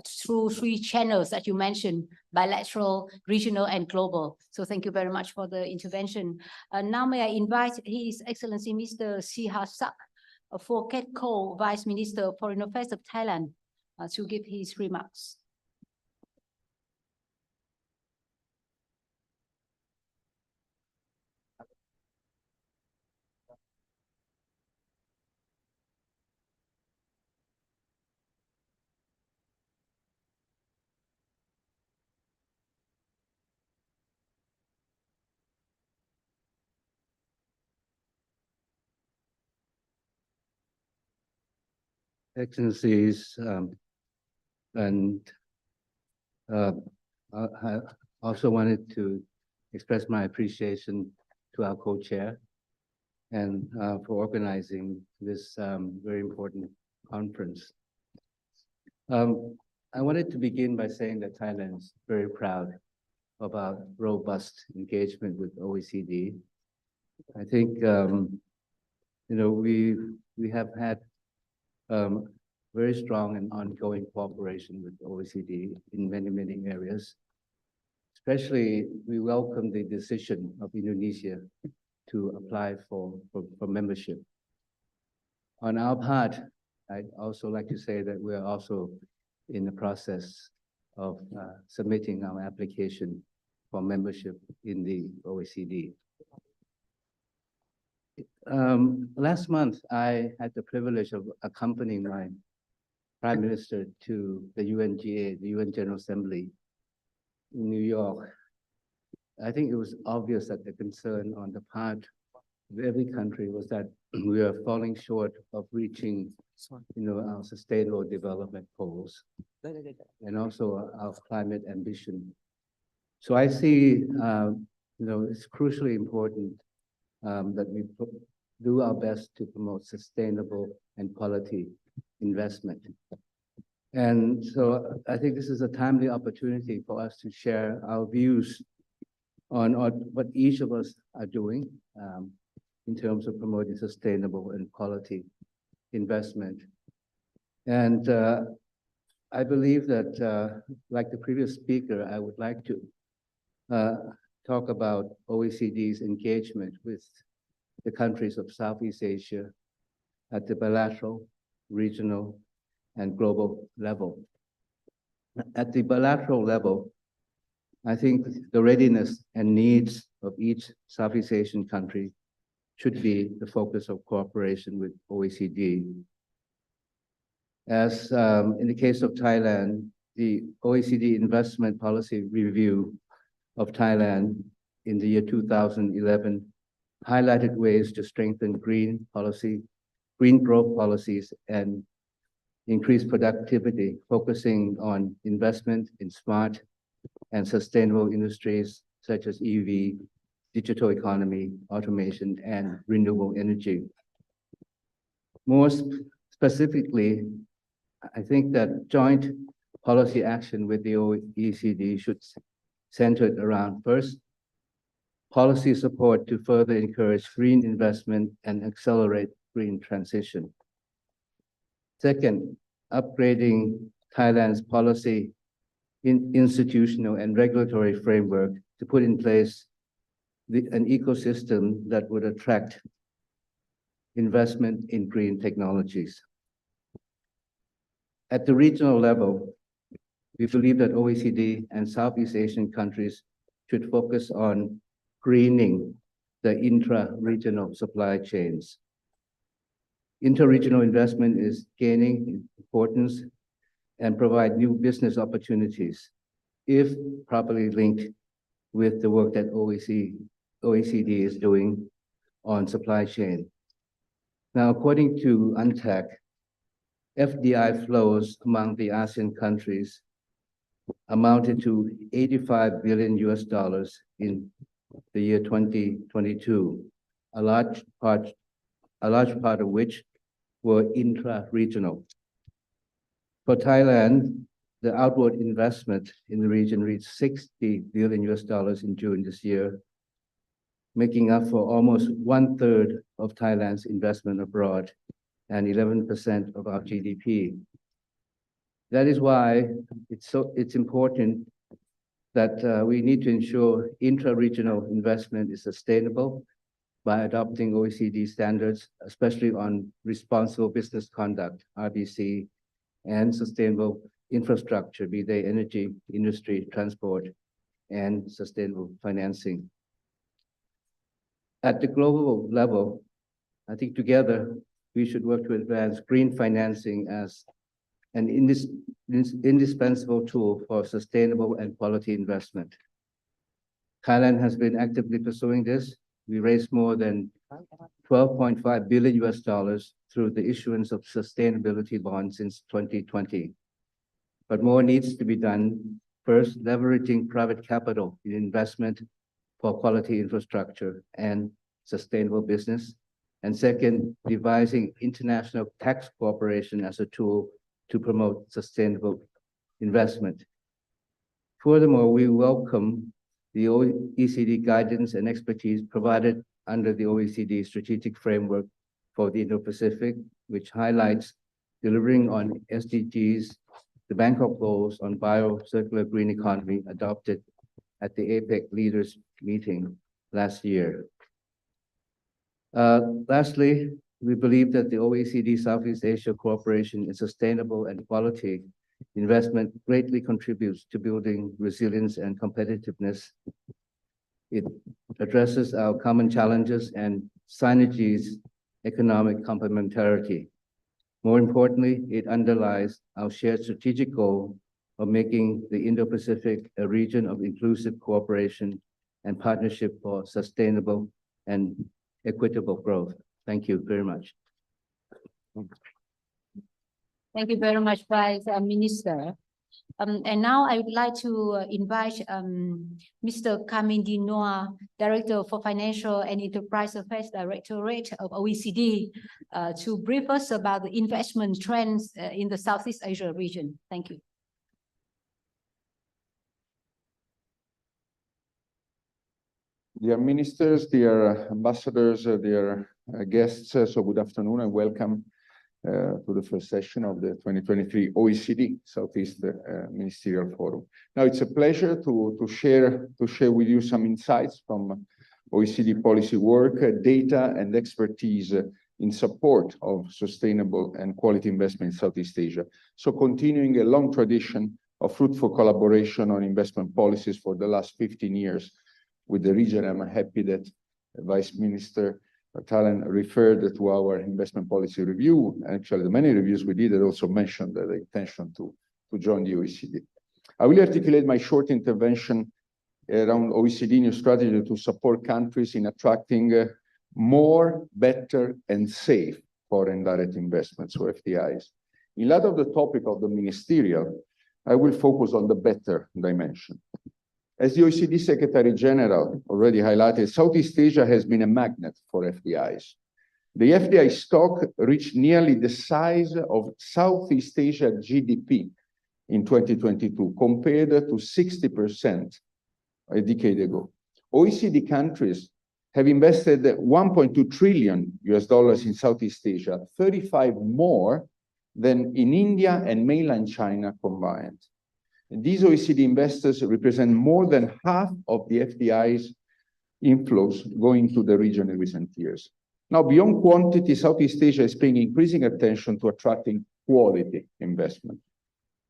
through 3 channels that you mentioned: bilateral, regional, and global. So thank you very much for the intervention. Now may I invite His Excellency Mr. Sihasak Phuket Ko, Vice Minister of Foreign Affairs of Thailand, to give his remarks.
Excellencies, and I also wanted to express my appreciation to our co-chair and for organizing this very important conference. I wanted to begin by saying that Thailand is very proud of our robust engagement with OECD. I think we have had very strong and ongoing cooperation with OECD in many areas. Especially, we welcome the decision of Indonesia to apply for membership. On our part, I'd also like to say that we're also in the process of submitting our application for membership in the OECD. Last month, I had the privilege of accompanying my Prime Minister to the UNGA, the UN General Assembly in New York. I think it was obvious that the concern on the part of every country was that we are falling short of reaching, our sustainable development goals and also our climate ambition. So I see, it's crucially important that we do our best to promote sustainable and quality investment. And so I think this is a timely opportunity for us to share our views on what each of us are doing in terms of promoting sustainable and quality investment. And I believe that, like the previous speaker, I would like to talk about OECD's engagement with the countries of Southeast Asia at the bilateral, regional, and global level. At the bilateral level, I think the readiness and needs of each Southeast Asian country should be the focus of cooperation with OECD. As in the case of Thailand, the OECD Investment Policy Review of Thailand in the year 2011 highlighted ways to strengthen green growth policies and increase productivity, focusing on investment in smart and sustainable industries such as EV, digital economy, automation, and renewable energy. More specifically, I think that joint policy action with the OECD should center around, first, policy support to further encourage green investment and accelerate green transition. Second, upgrading Thailand's policy, institutional and regulatory framework to put in place an ecosystem that would attract investment in green technologies. At the regional level, we believe that OECD and Southeast Asian countries should focus on greening the intra-regional supply chains. Inter-regional investment is gaining importance and provide new business opportunities if properly linked with the work that OECD is doing on supply chain. Now, according to UNTAC, FDI flows among the ASEAN countries amounted to $85 billion in the year 2022, a large part of which were intra-regional. For Thailand, the outward investment in the region reached $60 billion in June this year, making up for almost 1/3 of Thailand's investment abroad and 11% of our GDP. That is why it's important that we need to ensure intra-regional investment is sustainable by adopting OECD standards, especially on responsible business conduct, RBC, and sustainable infrastructure, be they energy, industry, transport, and sustainable financing. At the global level, I think together we should work to advance green financing as an indispensable tool for sustainable and quality investment. Thailand has been actively pursuing this. We raised more than $12.5 billion through the issuance of sustainability bonds since 2020. But more needs to be done. First, leveraging private capital in investment for quality infrastructure and sustainable business. And second, devising international tax cooperation as a tool to promote sustainable investment. Furthermore, we welcome the OECD guidance and expertise provided under the OECD strategic framework for the Indo-Pacific, which highlights delivering on SDGs, the Bangkok goals on bio-circular green economy adopted at the APEC leaders meeting last year. Lastly, we believe that the OECD Southeast Asia cooperation in sustainable and quality investment greatly contributes to building resilience and competitiveness. It addresses our common challenges and synergies economic complementarity. More importantly, it underlies our shared strategic goal of making the Indo-Pacific a region of inclusive cooperation and partnership for sustainable and equitable growth. Thank you very much.
Thank you very much, Vice Minister. And now I would like to invite Mr. Kamindi Noah, Director for Financial and Enterprise Affairs Directorate of OECD, to brief us about the investment trends in the Southeast Asia region. Thank you.
Dear ministers, dear ambassadors, dear guests, so good afternoon and welcome to the first session of the 2023 OECD Southeast Ministerial Forum. Now, it's a pleasure to share with you some insights from OECD policy work, data, and expertise in support of sustainable and quality investment in Southeast Asia. So continuing a long tradition of fruitful collaboration on investment policies for the last 15 years with the region. I'm happy that Vice Minister Thailand referred to our investment policy review. Actually, the many reviews we did also mentioned the intention to join the OECD. I will articulate my short intervention around OECD new strategy to support countries in attracting more, better, and safe foreign direct investments, or FDIs. In light of the topic of the Ministerial, I will focus on the better dimension. As the OECD Secretary General already highlighted, Southeast Asia has been a magnet for FDIs. The FDI stock reached nearly the size of Southeast Asia GDP in 2022, compared to 60% a decade ago. OECD countries have invested $1.2 trillion in Southeast Asia, 35 more than in India and mainland China combined. And these OECD investors represent more than half of the FDI's inflows going to the region in recent years. Now, beyond quantity, Southeast Asia is paying increasing attention to attracting quality investment.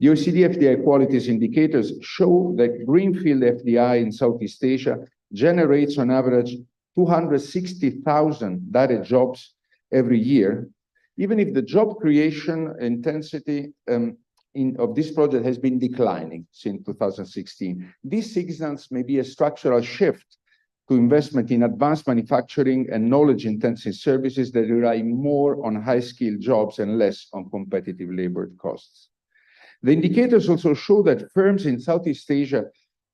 The OECD FDI qualities indicators show that greenfield FDI in Southeast Asia generates on average 260,000 direct jobs every year, even if the job creation intensity of this project has been declining since 2016. This signals maybe a structural shift to investment in advanced manufacturing and knowledge-intensive services that rely more on high-skilled jobs and less on competitive labor costs. The indicators also show that firms in Southeast Asia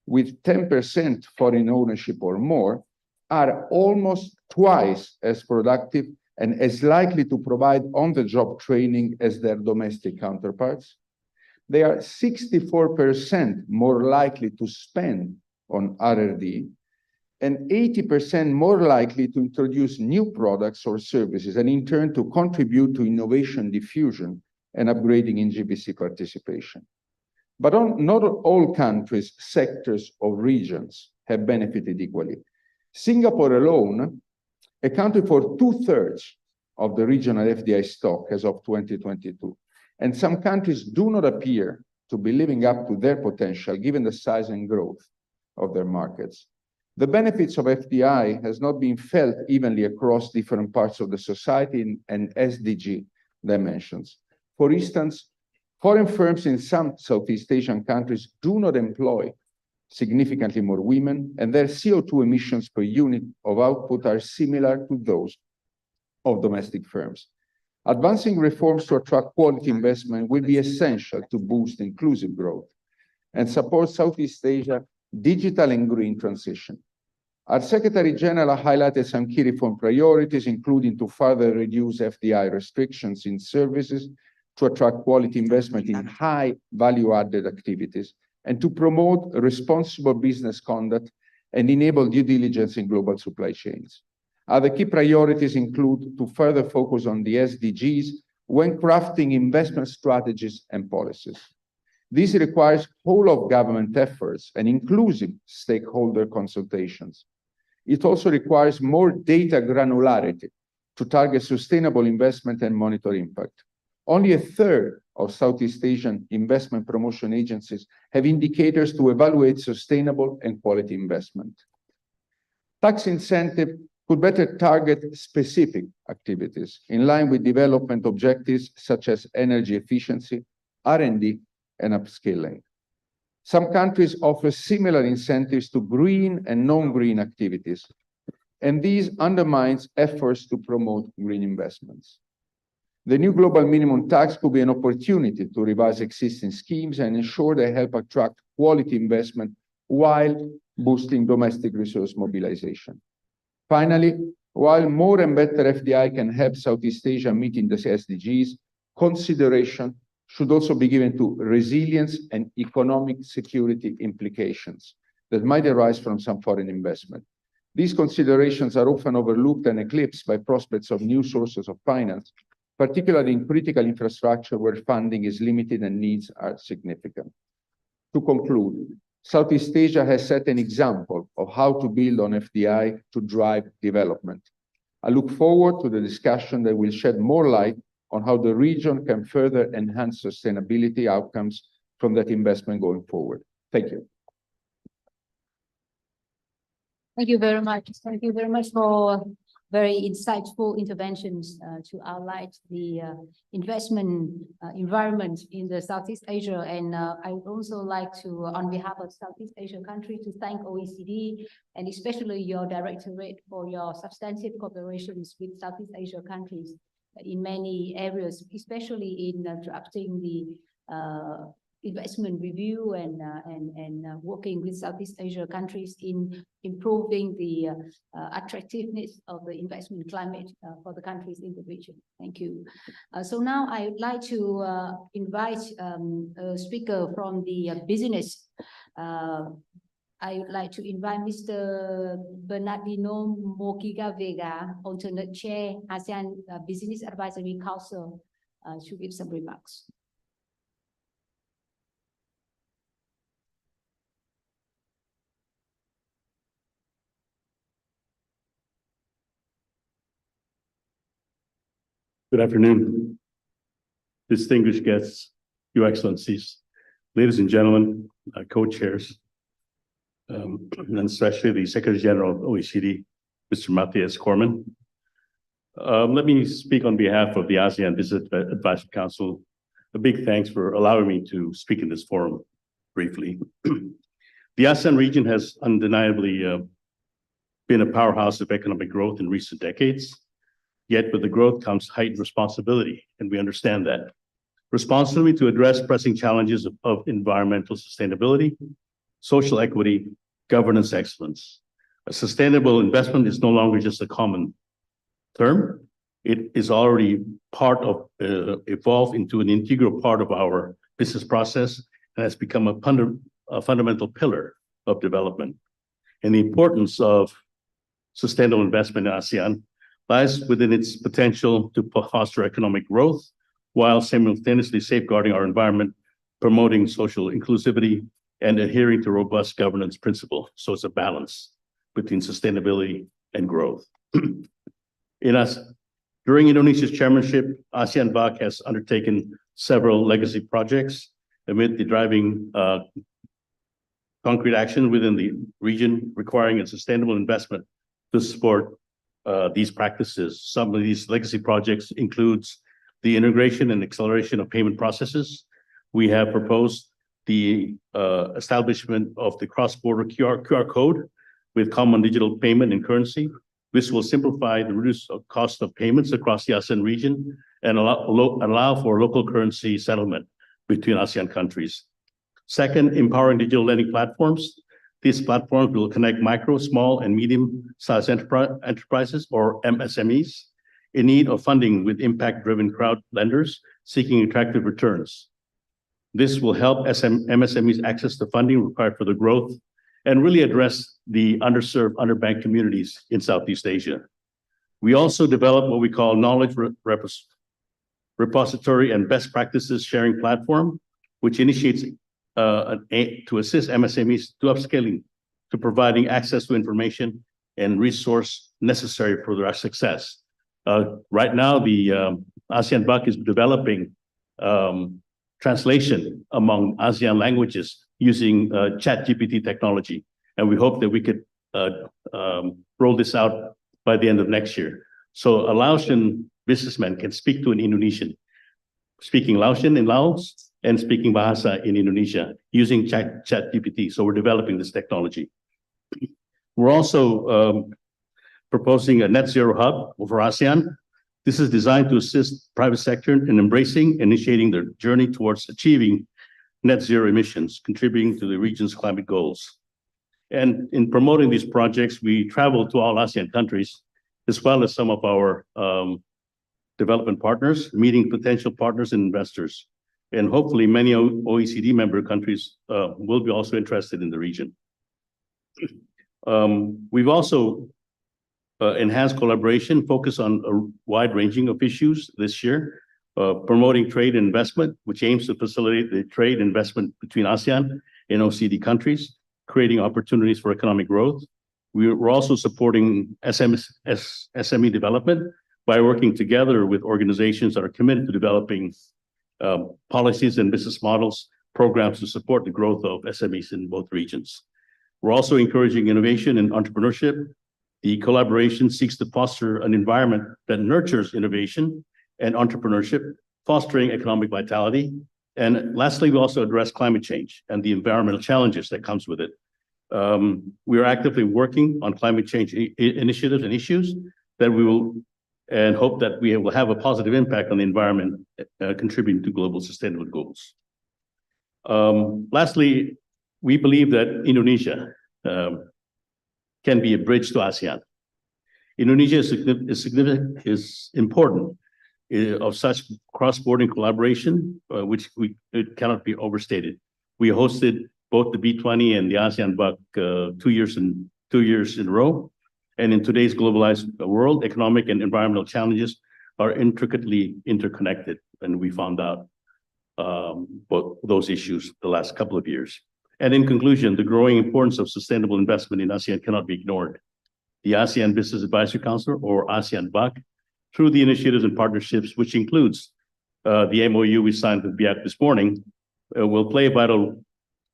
with 10% foreign ownership or more are almost twice as productive and as likely to provide on-the-job training as their domestic counterparts. they are 64% more likely to spend on R&D and 80% more likely to introduce new products or services, and in turn to contribute to innovation diffusion and upgrading in GBC participation. But not all countries, sectors, or regions have benefited equally. Singapore alone accounted for 2/3 of the regional FDI stock as of 2022. And some countries do not appear to be living up to their potential given the size and growth of their markets. The benefits of FDI has not been felt evenly across different parts of the society and SDG dimensions. For instance, foreign firms in some Southeast Asian countries do not employ significantly more women, and their CO2 emissions per unit of output are similar to those of domestic firms. Advancing reforms to attract quality investment will be essential to boost inclusive growth and support Southeast Asia digital and green transition. Our Secretary General highlighted some key reform priorities, including to further reduce FDI restrictions in services, to attract quality investment in high value-added activities, and to promote responsible business conduct and enable due diligence in global supply chains. Other key priorities include to further focus on the SDGs when crafting investment strategies and policies. This requires whole-of-government efforts and inclusive stakeholder consultations. It also requires more data granularity to target sustainable investment and monitor impact. Only 1/3 of Southeast Asian investment promotion agencies have indicators to evaluate sustainable and quality investment. Tax incentive could better target specific activities in line with development objectives such as energy efficiency, R&D, and upskilling. Some countries offer similar incentives to green and non-green activities, and these undermines efforts to promote green investments. The new global minimum tax could be an opportunity to revise existing schemes and ensure they help attract quality investment while boosting domestic resource mobilization. Finally, while more and better FDI can help Southeast Asia meeting the SDGs, consideration should also be given to resilience and economic security implications that might arise from some foreign investment. These considerations are often overlooked and eclipsed by prospects of new sources of finance, particularly in critical infrastructure where funding is limited and needs are significant. To conclude, Southeast Asia has set an example of how to build on FDI to drive development. I look forward to the discussion that will shed more light on how the region can further enhance sustainability outcomes from that investment going forward. Thank you.
Thank you very much. Thank you very much for very insightful interventions to outline the investment environment in the Southeast Asia. And I would also like to, on behalf of Southeast Asia countries, to thank OECD and especially your directorate for your substantive cooperations with Southeast Asia countries in many areas, especially in drafting the investment review and working with Southeast Asia countries in improving the attractiveness of the investment climate for the countries in the region. Thank you. So now I would like to invite a speaker from the business. I would like to invite Mr. Bernardino Moquiga Vega, alternate chair, ASEAN Business Advisory Council, to give some remarks.
Good afternoon, distinguished guests, Your Excellencies, ladies and gentlemen, co-chairs, and especially the Secretary General of OECD, Mr. Matthias Cormann. Let me speak on behalf of the ASEAN Business Advisory Council. A big thanks for allowing me to speak in this forum briefly. The ASEAN region has undeniably been a powerhouse of economic growth in recent decades. Yet with the growth comes heightened responsibility, and we understand that. Responsibility to address pressing challenges of environmental sustainability, social equity, governance excellence. A sustainable investment is no longer just a common term. It is already part of, evolved into an integral part of our business process and has become a fundamental pillar of development. And the importance of sustainable investment in ASEAN lies within its potential to foster economic growth while simultaneously safeguarding our environment, promoting social inclusivity, and adhering to robust governance principles. So it's a balance between sustainability and growth. During Indonesia's chairmanship, ASEAN BAC has undertaken several legacy projects amid the driving concrete action within the region requiring a sustainable investment to support these practices. Some of these legacy projects includes the integration and acceleration of payment processes. We have proposed the establishment of the cross-border QR code with common digital payment and currency. This will simplify the reduced cost of payments across the ASEAN region and allow for local currency settlement between ASEAN countries. Second, empowering digital lending platforms. These platforms will connect micro, small, and medium-sized enterprises, or MSMEs, in need of funding with impact-driven crowd lenders seeking attractive returns. This will help MSMEs access the funding required for the growth and really address the underserved, underbanked communities in Southeast Asia. We also develop what we call knowledge repository and best practices sharing platform, which initiates to assist MSMEs to upscaling, to providing access to information and resource necessary for their success. Right now, the ASEAN BAC is developing translation among ASEAN languages using ChatGPT technology. And we hope that we could roll this out by the end of next year. So a Laotian businessman can speak to an Indonesian, speaking Laotian in Laos and speaking Bahasa in Indonesia using ChatGPT. So we're developing this technology. We're also proposing a net zero hub for ASEAN. This is designed to assist private sector in embracing, initiating their journey towards achieving net zero emissions, contributing to the region's climate goals. And in promoting these projects, we travel to all ASEAN countries, as well as some of our development partners, meeting potential partners and investors. And hopefully many OECD member countries will be also interested in the region. We've also enhanced collaboration, focus on a wide ranging of issues this year, promoting trade and investment, which aims to facilitate the trade investment between ASEAN and OECD countries, creating opportunities for economic growth. We're also supporting SME development by working together with organizations that are committed to developing policies and business models, programs to support the growth of SMEs in both regions. We're also encouraging innovation and entrepreneurship. The collaboration seeks to foster an environment that nurtures innovation and entrepreneurship, fostering economic vitality. And lastly, we also address climate change and the environmental challenges that comes with it. We are actively working on climate change initiatives and issues that we will and hope that we will have a positive impact on the environment, contributing to global sustainable goals. Lastly, we believe that Indonesia can be a bridge to ASEAN. Indonesia is important of such cross-border collaboration, which it cannot be overstated. We hosted both the B20 and the ASEAN BAC 2 years in a row. And in today's globalized world, economic and environmental challenges are intricately interconnected. And we found out both those issues the last couple of years. And in conclusion, the growing importance of sustainable investment in ASEAN cannot be ignored. The ASEAN Business Advisory Council, or ASEAN BAC, through the initiatives and partnerships, which includes the MOU we signed with BIAC this morning, will play a vital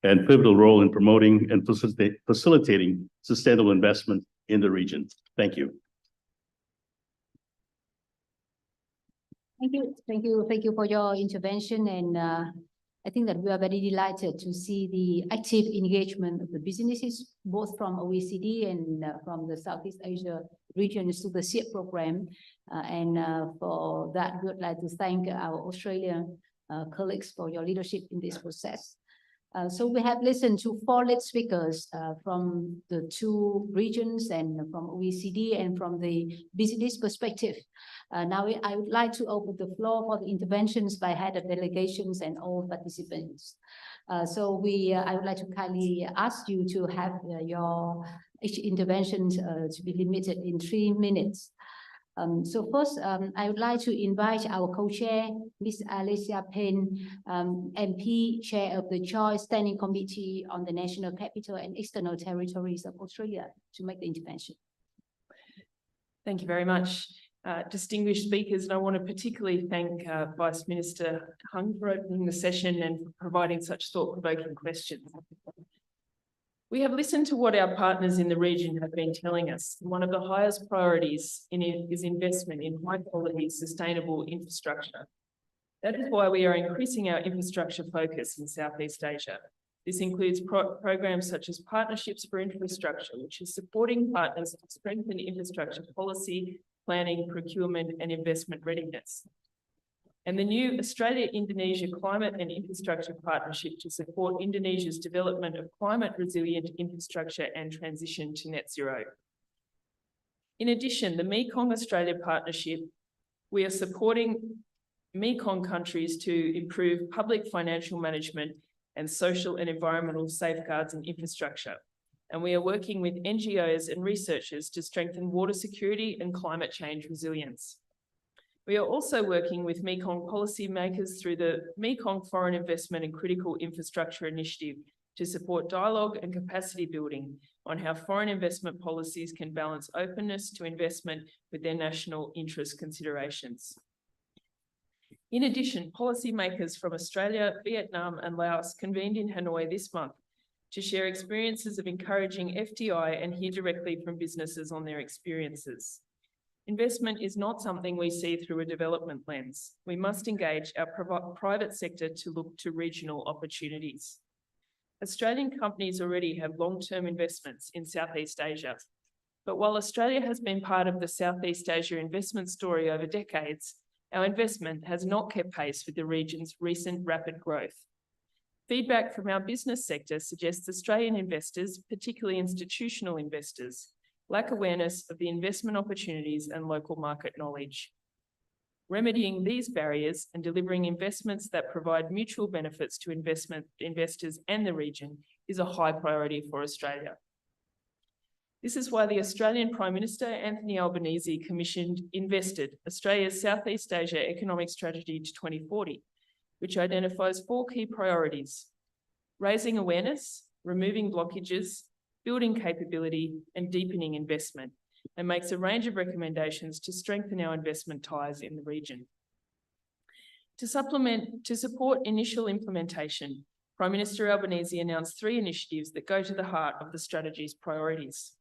and pivotal role in promoting and facilitating sustainable investment in the region. Thank you.
Thank you for your intervention. And I think that we are very delighted to see the active engagement of the businesses, both from OECD and from the Southeast Asia region to the SEED program. And for that, we would like to thank our Australian colleagues for your leadership in this process. So we have listened to 4 late speakers from the 2 regions and from OECD and from the business perspective. Now I would like to open the floor for the interventions by head of delegations and all participants. I would like to kindly ask you to have each intervention to be limited in 3 minutes. So first, I would like to invite our co-chair, Ms. Alicia Penn, MP, Chair of the Joint Standing Committee on the National Capital and External Territories of Australia, to make the intervention.
Thank you very much, distinguished speakers, and I want to particularly thank Vice Minister Hung for opening the session and for providing such thought-provoking questions. We have listened to what our partners in the region have been telling us. One of the highest priorities is investment in high-quality, sustainable infrastructure. That is why we are increasing our infrastructure focus in Southeast Asia. This includes programs such as Partnerships for Infrastructure, which is supporting partners to strengthen infrastructure policy, planning, procurement, and investment readiness. And the new Australia-Indonesia Climate and Infrastructure Partnership to support Indonesia's development of climate-resilient infrastructure and transition to net zero. In addition, the Mekong Australia Partnership, we are supporting Mekong countries to improve public financial management and social and environmental safeguards and infrastructure. And we are working with NGOs and researchers to strengthen water security and climate change resilience. We are also working with Mekong policymakers through the Mekong Foreign Investment and Critical Infrastructure Initiative to support dialogue and capacity building on how foreign investment policies can balance openness to investment with their national interest considerations. In addition, policymakers from Australia, Vietnam, and Laos convened in Hanoi this month to share experiences of encouraging FDI and hear directly from businesses on their experiences. Investment is not something we see through a development lens. We must engage our private sector to look to regional opportunities. Australian companies already have long-term investments in Southeast Asia. But while Australia has been part of the Southeast Asia investment story over decades, our investment has not kept pace with the region's recent rapid growth. Feedback from our business sector suggests Australian investors, particularly institutional investors, lack awareness of the investment opportunities and local market knowledge. Remedying these barriers and delivering investments that provide mutual benefits to investors and the region is a high priority for Australia. This is why the Australian Prime Minister, Anthony Albanese, commissioned Invested, Australia's Southeast Asia Economic Strategy to 2040, which identifies 4 key priorities: raising awareness, removing blockages, building capability, and deepening investment, and makes a range of recommendations to strengthen our investment ties in the region. To support initial implementation, Prime Minister Albanese announced 3 initiatives that go to the heart of the strategy's priorities.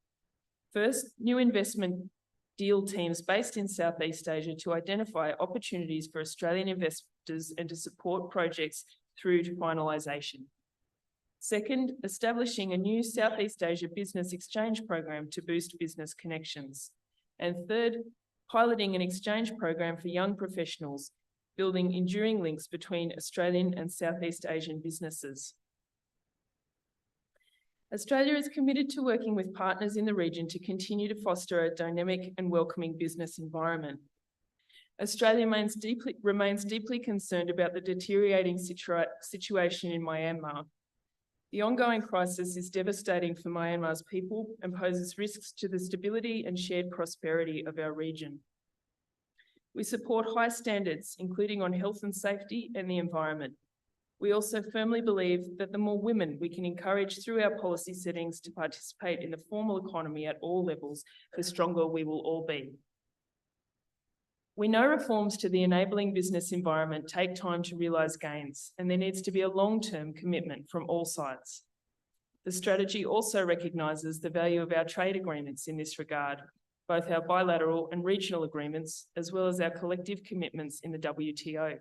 First, new investment deal teams based in Southeast Asia to identify opportunities for Australian investors and to support projects through to finalisation. Second, establishing a new Southeast Asia business exchange program to boost business connections. And third, piloting an exchange program for young professionals, building enduring links between Australian and Southeast Asian businesses. Australia is committed to working with partners in the region to continue to foster a dynamic and welcoming business environment. Australia remains deeply concerned about the deteriorating situation in Myanmar. The ongoing crisis is devastating for Myanmar's people and poses risks to the stability and shared prosperity of our region. We support high standards, including on health and safety and the environment. We also firmly believe that the more women we can encourage through our policy settings to participate in the formal economy at all levels, the stronger we will all be. We know reforms to the enabling business environment take time to realise gains, and there needs to be a long-term commitment from all sides. The strategy also recognises the value of our trade agreements in this regard, both our bilateral and regional agreements, as well as our collective commitments in the WTO.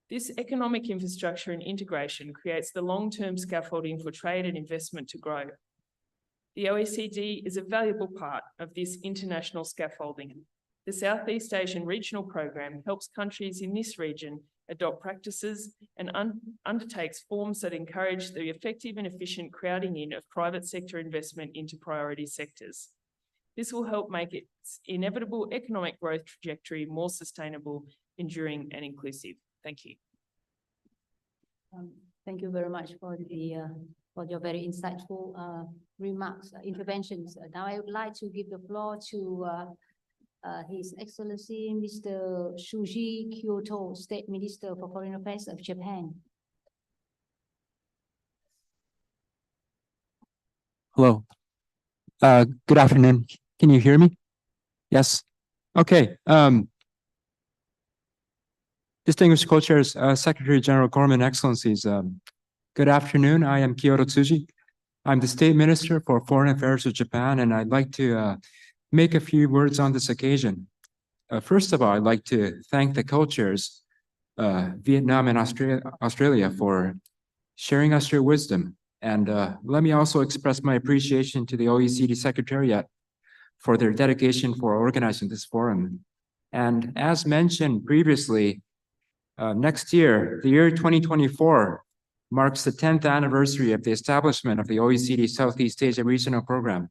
This economic infrastructure and integration creates the long-term scaffolding for trade and investment to grow. The OECD is a valuable part of this international scaffolding. The Southeast Asian Regional Program helps countries in this region adopt practices, and undertakes forms that encourage the effective and efficient crowding in of private sector investment into priority sectors. This will help make its inevitable economic growth trajectory more sustainable, enduring, and inclusive. Thank you.
Thank you very much for your very insightful remarks, interventions. Now I would like to give the floor to His Excellency Mr. Shuji Kyoto, State Minister for Foreign Affairs of Japan.
Hello. Good afternoon. Can you hear me? Yes. Okay. Distinguished co-chairs, Secretary General Gorman, Excellencies, good afternoon. I am Kyoto Tsuji. I'm the State Minister for Foreign Affairs of Japan, and I'd like to make a few words on this occasion. First of all, I'd like to thank the co-chairs, Vietnam and Australia, for sharing us your wisdom. And let me also express my appreciation to the OECD Secretariat for their dedication for organizing this forum. And as mentioned previously, next year, the year 2024, marks the 10th anniversary of the establishment of the OECD Southeast Asia Regional Program.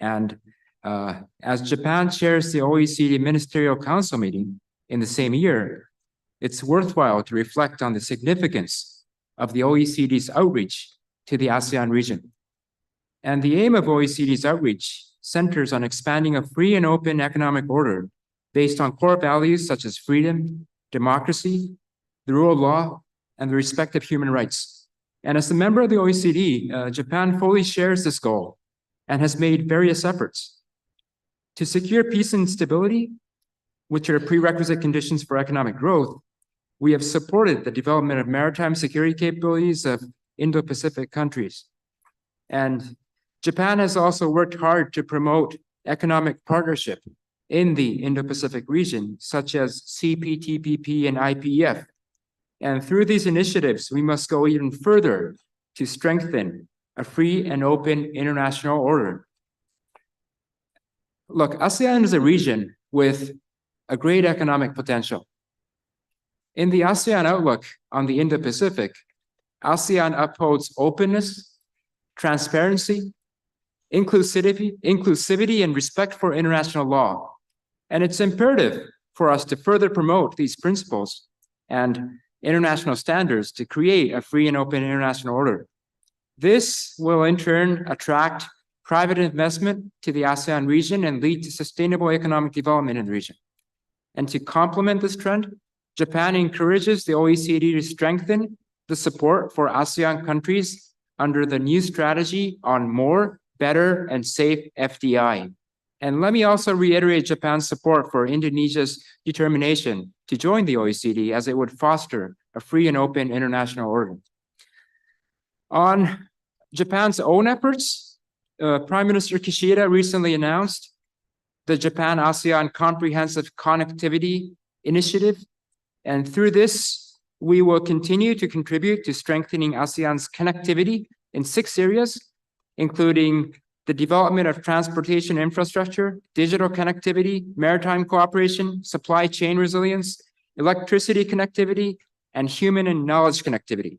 And as Japan chairs the OECD Ministerial Council meeting in the same year, it's worthwhile to reflect on the significance of the OECD's outreach to the ASEAN region. And the aim of OECD's outreach centers on expanding a free and open economic order based on core values such as freedom, democracy, the rule of law, and the respect of human rights. And as a member of the OECD, Japan fully shares this goal and has made various efforts to secure peace and stability, which are prerequisite conditions for economic growth. We have supported the development of maritime security capabilities of Indo-Pacific countries. And Japan has also worked hard to promote economic partnership in the Indo-Pacific region, such as CPTPP and IPEF. And through these initiatives, we must go even further to strengthen a free and open international order. Look, ASEAN is a region with a great economic potential. In the ASEAN Outlook on the Indo-Pacific, ASEAN upholds openness, transparency, inclusivity, and respect for international law. And it's imperative for us to further promote these principles and international standards to create a free and open international order. This will in turn attract private investment to the ASEAN region and lead to sustainable economic development in the region. And to complement this trend, Japan encourages the OECD to strengthen the support for ASEAN countries under the new strategy on more, better, and safe FDI. And let me also reiterate Japan's support for Indonesia's determination to join the OECD, as it would foster a free and open international order. On Japan's own efforts, Prime Minister Kishida recently announced the Japan-ASEAN Comprehensive Connectivity Initiative. And through this, we will continue to contribute to strengthening ASEAN's connectivity in 6 areas, including the development of transportation infrastructure, digital connectivity, maritime cooperation, supply chain resilience, electricity connectivity, and human and knowledge connectivity.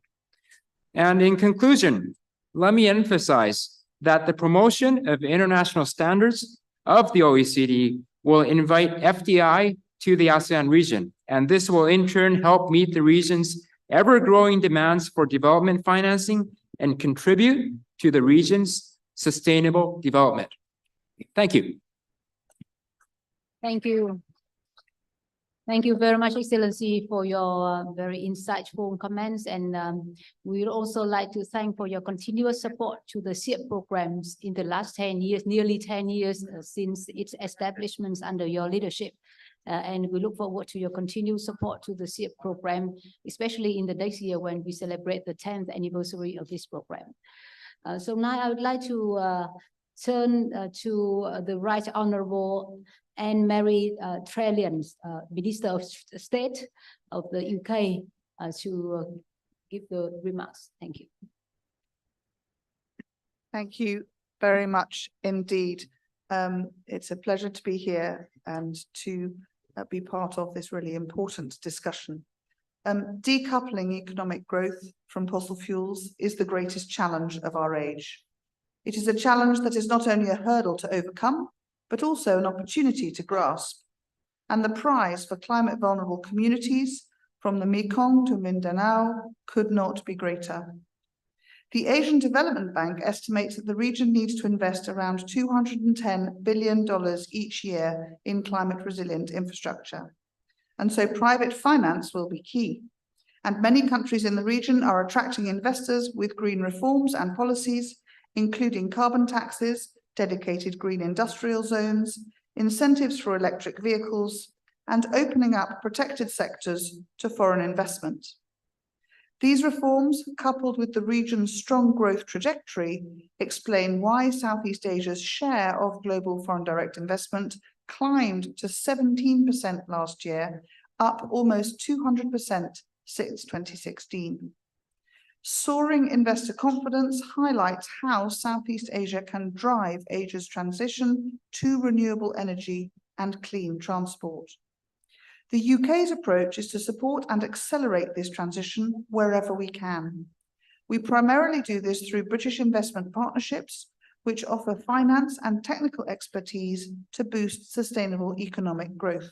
And in conclusion, let me emphasize that the promotion of international standards of the OECD will invite FDI to the ASEAN region, and this will in turn help meet the region's ever-growing demands for development financing and contribute to the region's sustainable development. Thank you.
Thank you. Thank you very much, Excellency, for your very insightful comments. And we would also like to thank for your continuous support to the CIP programs in the last 10 years, nearly 10 years since its establishment under your leadership. And we look forward to your continued support to the CIP program, especially in the next year when we celebrate the 10th anniversary of this program. So now I would like to turn to the Right Honourable Anne-Marie Trellians, Minister of State of the UK, to give the remarks. Thank you.
Thank you very much indeed. It's a pleasure to be here and to be part of this really important discussion. Decoupling economic growth from fossil fuels is the greatest challenge of our age. It is a challenge that is not only a hurdle to overcome, but also an opportunity to grasp. And the prize for climate vulnerable communities from the Mekong to Mindanao could not be greater. The Asian Development Bank estimates that the region needs to invest around $210 billion each year in climate resilient infrastructure. And so private finance will be key. And many countries in the region are attracting investors with green reforms and policies, including carbon taxes, dedicated green industrial zones, incentives for electric vehicles, and opening up protected sectors to foreign investment. These reforms, coupled with the region's strong growth trajectory, explain why Southeast Asia's share of global foreign direct investment climbed to 17% last year, up almost 200% since 2016. Soaring investor confidence highlights how Southeast Asia can drive Asia's transition to renewable energy and clean transport. The UK's approach is to support and accelerate this transition wherever we can. We primarily do this through British investment partnerships, which offer finance and technical expertise to boost sustainable economic growth.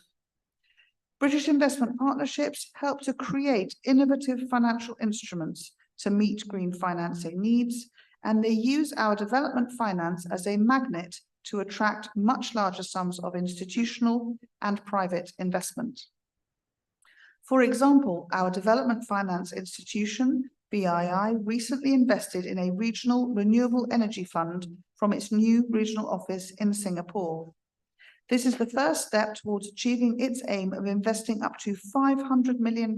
British investment partnerships help to create innovative financial instruments to meet green financing needs, and they use our development finance as a magnet to attract much larger sums of institutional and private investment. For example, our development finance institution, BII, recently invested in a regional renewable energy fund from its new regional office in Singapore. This is the first step towards achieving its aim of investing up to £500 million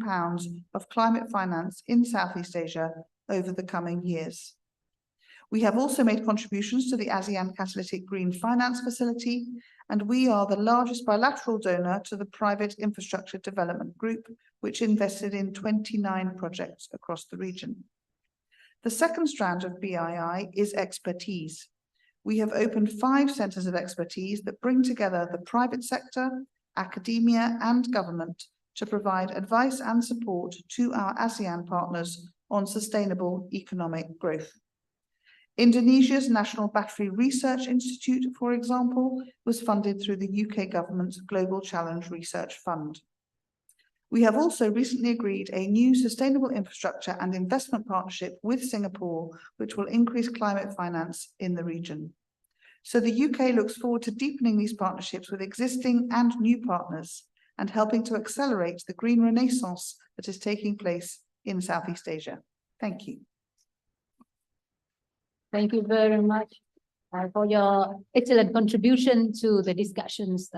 of climate finance in Southeast Asia over the coming years. We have also made contributions to the ASEAN Catalytic Green Finance Facility, and we are the largest bilateral donor to the Private Infrastructure Development Group, which invested in 29 projects across the region. The second strand of BII is expertise. We have opened 5 centres of expertise that bring together the private sector, academia, and government to provide advice and support to our ASEAN partners on sustainable economic growth. Indonesia's National Battery Research Institute, for example, was funded through the UK government's Global Challenge Research Fund. We have also recently agreed a new sustainable infrastructure and investment partnership with Singapore, which will increase climate finance in the region. So the UK looks forward to deepening these partnerships with existing and new partners and helping to accelerate the green renaissance that is taking place in Southeast Asia. Thank you.
Thank you very much for your excellent contribution to the discussions,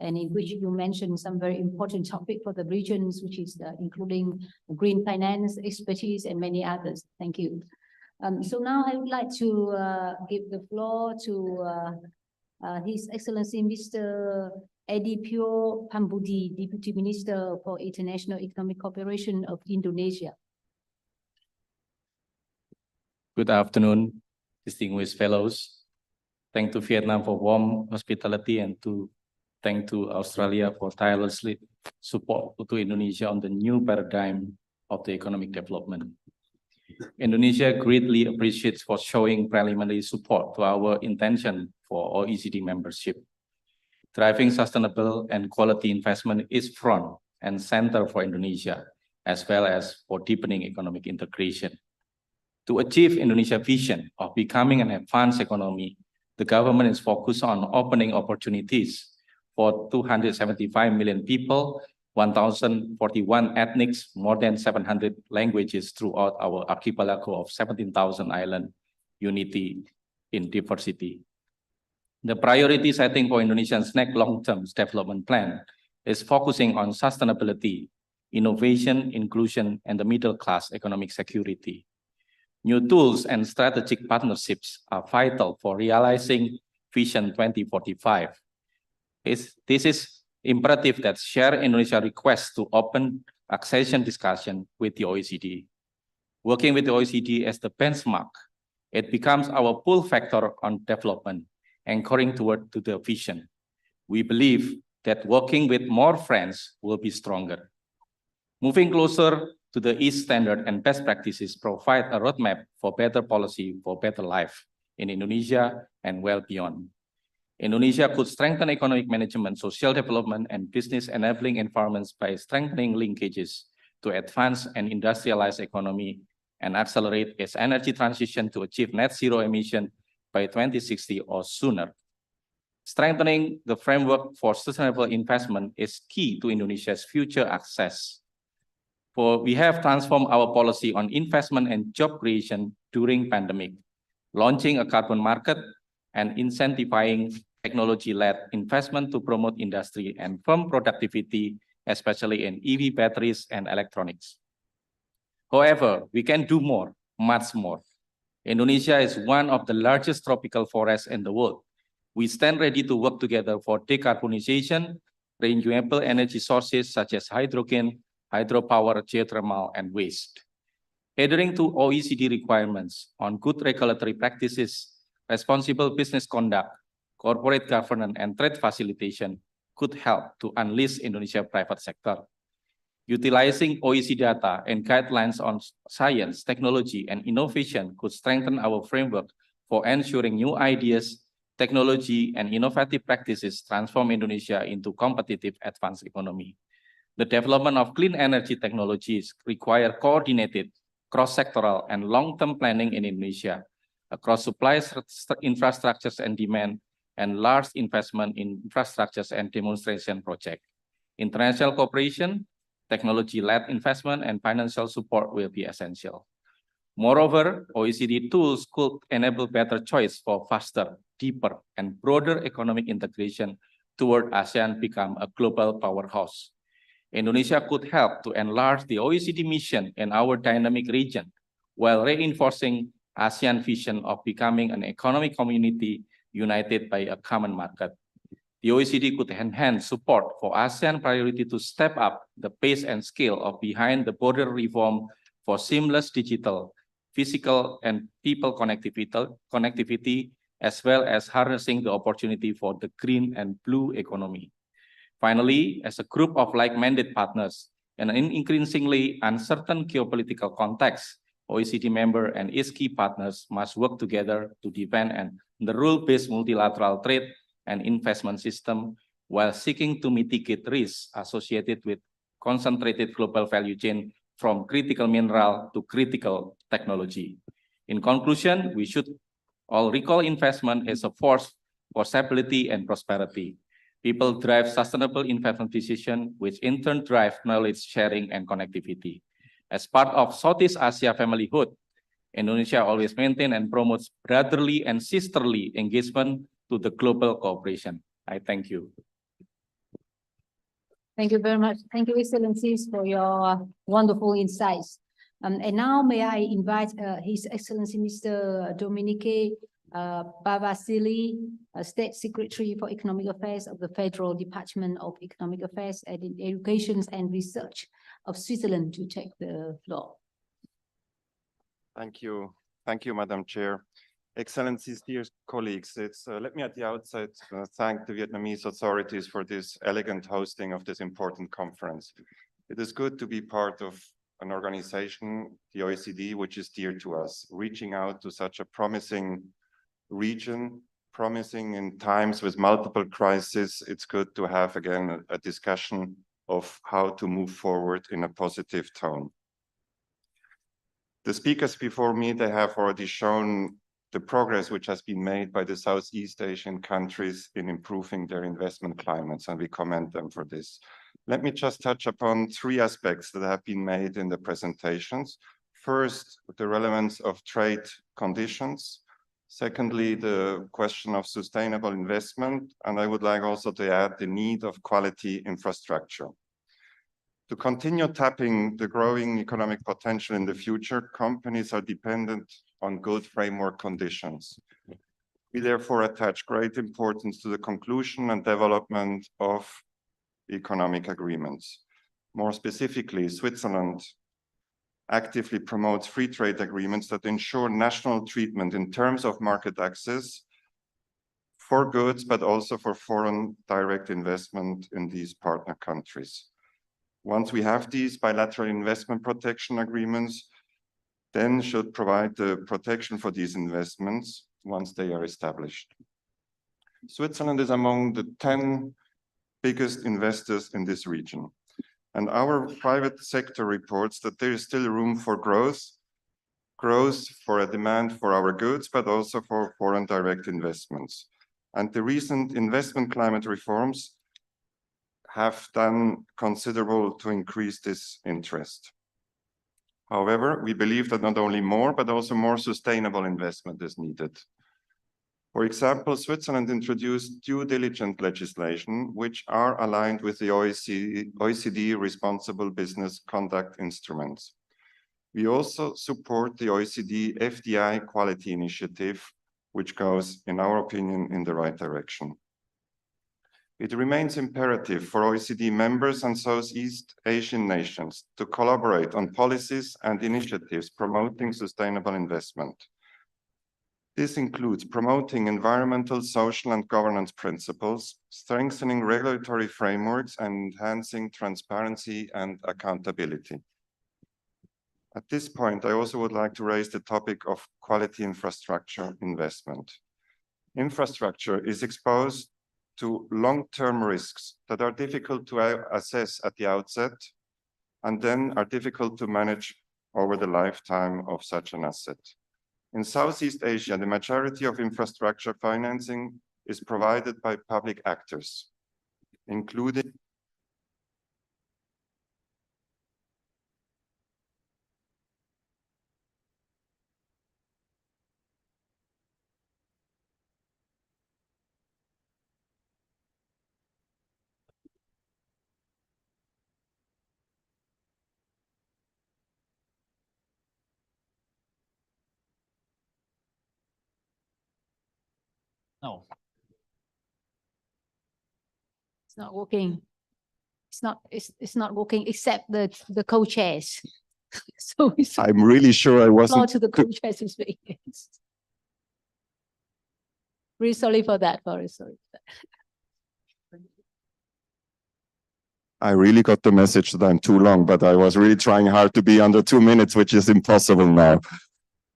and in which you mentioned some very important topic for the regions, which is including green finance, expertise, and many others. Thank you. So now I would like to give the floor to His Excellency Mr. Adipyo Pambudi, Deputy Minister for International Economic Cooperation of Indonesia.
Good afternoon, distinguished fellows. Thank to Vietnam for warm hospitality, and thank to Australia for tirelessly support to Indonesia on the new paradigm of the economic development. Indonesia greatly appreciates for showing preliminary support to our intention for OECD membership. Driving sustainable and quality investment is front and center for Indonesia, as well as for deepening economic integration. To achieve Indonesia's vision of becoming an advanced economy, the government is focused on opening opportunities for 275 million people, 1,041 ethnics, more than 700 languages throughout our archipelago of 17,000 islands, unity in diversity. The priority setting for Indonesia's next long-term development plan is focusing on sustainability, innovation, inclusion, and the middle-class economic security. New tools and strategic partnerships are vital for realizing Vision 2045. This is imperative that share Indonesia requests to open accession discussion with the OECD. Working with the OECD as the benchmark, it becomes our pull factor on development, anchoring toward to the vision. We believe that working with more friends will be stronger. Moving closer to the East standard and best practices provide a roadmap for better policy for better life in Indonesia and well beyond. Indonesia could strengthen economic management, social development, and business enabling environments by strengthening linkages to advance and industrialize economy and accelerate its energy transition to achieve net zero emission by 2060 or sooner. Strengthening the framework for sustainable investment is key to Indonesia's future access. For we have transformed our policy on investment and job creation during pandemic, launching a carbon market and incentivizing technology-led investment to promote industry and firm productivity, especially in EV batteries and electronics. However, we can do more, much more. Indonesia is one of the largest tropical forests in the world. We stand ready to work together for decarbonization, renewable energy sources such as hydrogen, hydropower, geothermal, and waste. Adhering to OECD requirements on good regulatory practices, responsible business conduct, corporate governance, and trade facilitation could help to unleash Indonesia private sector. Utilizing OECD data and guidelines on science, technology, and innovation could strengthen our framework for ensuring new ideas, technology, and innovative practices transform Indonesia into competitive advanced economy. The development of clean energy technologies require coordinated, cross-sectoral, and long-term planning in Indonesia across supply infrastructures and demand, and large investment in infrastructures and demonstration projects. International cooperation, technology-led investment, and financial support will be essential. Moreover, OECD tools could enable better choice for faster, deeper, and broader economic integration toward ASEAN become a global powerhouse. Indonesia could help to enlarge the OECD mission in our dynamic region while reinforcing ASEAN vision of becoming an economic community united by a common market. The OECD could enhance support for ASEAN priority to step up the pace and scale of behind-the-border reform for seamless digital, physical, and people connectivity, as well as harnessing the opportunity for the green and blue economy. Finally, as a group of like-minded partners in an increasingly uncertain geopolitical context, OECD member and its key partners must work together to defend the rule-based multilateral trade and investment system while seeking to mitigate risks associated with concentrated global value chain from critical mineral to critical technology. In conclusion, we should all recall investment as a force for stability and prosperity. People drive sustainable investment decisions, which in turn drive knowledge sharing and connectivity. As part of Southeast Asia familyhood, Indonesia always maintains and promotes brotherly and sisterly engagement to the global cooperation. I thank you.
Thank you very much. Thank you, Excellencies, for your wonderful insights. And now may I invite His Excellency Mr. Dominique Bavasili, State Secretary for Economic Affairs of the Federal Department of Economic Affairs and Education and Research of Switzerland, to take the floor.
Thank you. Thank you, Madam Chair. Excellencies, dear colleagues, let me at the outset thank the Vietnamese authorities for this elegant hosting of this important conference. It is good to be part of an organization, the OECD, which is dear to us, reaching out to such a promising region, promising in times with multiple crises. It's good to have again a discussion of how to move forward in a positive tone. The speakers before me, they have already shown the progress which has been made by the Southeast Asian countries in improving their investment climates, and we commend them for this. Let me just touch upon three aspects that have been made in the presentations. First, the relevance of trade conditions. Secondly, the question of sustainable investment. And I would like also to add the need of quality infrastructure. To continue tapping the growing economic potential in the future, companies are dependent on good framework conditions. We therefore attach great importance to the conclusion and development of economic agreements. More specifically, Switzerland actively promotes free trade agreements that ensure national treatment in terms of market access for goods, but also for foreign direct investment in these partner countries. Once we have these bilateral investment protection agreements, then should provide the protection for these investments once they are established. Switzerland is among the 10 biggest investors in this region. And our private sector reports that there is still room for growth for a demand for our goods, but also for foreign direct investments. And the recent investment climate reforms have done considerable to increase this interest. However, we believe that not only more, but also more sustainable investment is needed. For example, Switzerland introduced due diligence legislation, which are aligned with the OECD responsible business conduct instruments. We also support the OECD FDI quality initiative, which goes, in our opinion, in the right direction. It remains imperative for OECD members and Southeast Asian nations to collaborate on policies and initiatives promoting sustainable investment. This includes promoting environmental, social, and governance principles, strengthening regulatory frameworks, and enhancing transparency and accountability. At this point, I also would like to raise the topic of quality infrastructure investment. Infrastructure is exposed to long-term risks that are difficult to assess at the outset and then are difficult to manage over the lifetime of such an asset. In Southeast Asia, the majority of infrastructure financing is provided by public actors, including
No. It's not working. It's not working except the co-chairs. So
I'm really sure I wasn't.
floor to the co-chairs to speak. Really sorry for that. Very sorry for that.
I really got the message that I'm too long, but I was really trying hard to be under 2 minutes, which is impossible now.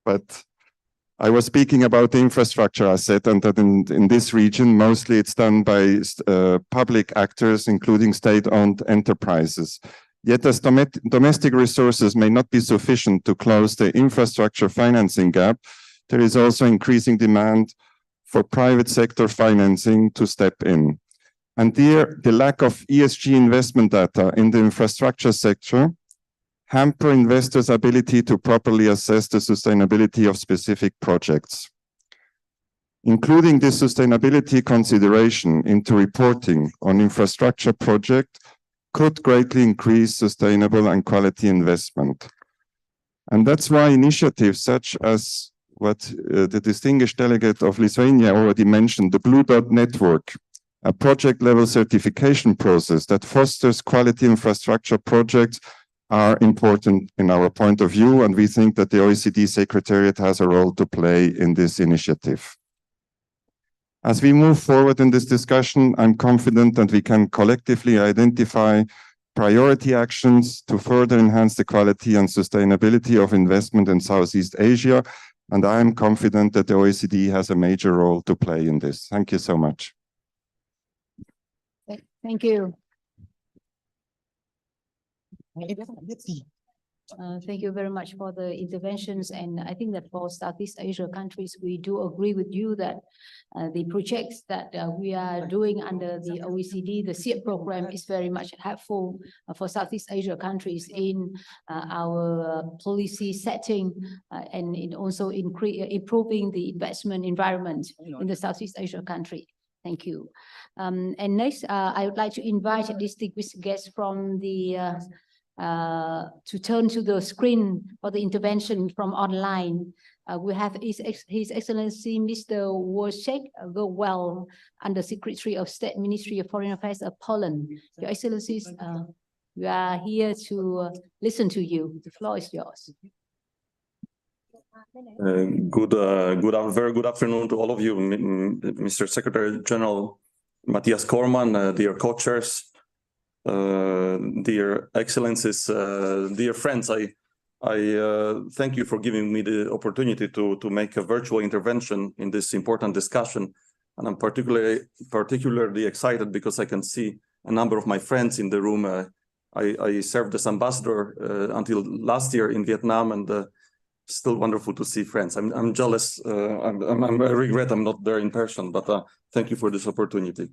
But I was speaking about the infrastructure asset, and that in this region, mostly it's done by public actors, including state-owned enterprises. Yet as domestic resources may not be sufficient to close the infrastructure financing gap, there is also increasing demand for private sector financing to step in. And there, the lack of ESG investment data in the infrastructure sector hamper investors' ability to properly assess the sustainability of specific projects. Including this sustainability consideration into reporting on infrastructure projects could greatly increase sustainable and quality investment. And that's why initiatives such as what the distinguished delegate of Lithuania already mentioned, the Blue Dot Network, a project-level certification process that fosters quality infrastructure projects, are important in our point of view, and we think that the OECD Secretariat has a role to play in this initiative. As we move forward in this discussion, I'm confident that we can collectively identify priority actions to further enhance the quality and sustainability of investment in Southeast Asia, and I am confident that the OECD has a major role to play in this. Thank you so much.
Thank you. Thank you very much for the interventions. And I think that for Southeast Asia countries, we do agree with you that the projects that we are doing under the OECD, the SEEP program, is very much helpful for Southeast Asia countries in our policy setting and in also improving the investment environment in the Southeast Asia country. Thank you. And next, I would like to invite a distinguished guest from the to turn to the screen for the intervention from online. We have His Excellency Mr. Oecd Well, Under Secretary of State, Ministry of Foreign Affairs of Poland. Your Excellencies, we are here to listen to you. The floor is yours.
Very good afternoon to all of you, Mr. Secretary General Matthias Cormann, dear co-chairs, dear Excellencies, dear friends, I thank you for giving me the opportunity to make a virtual intervention in this important discussion. And I'm particularly excited because I can see a number of my friends in the room. I served as ambassador until last year in Vietnam, and still wonderful to see friends. I'm jealous. I regret I'm not there in person, but thank you for this opportunity.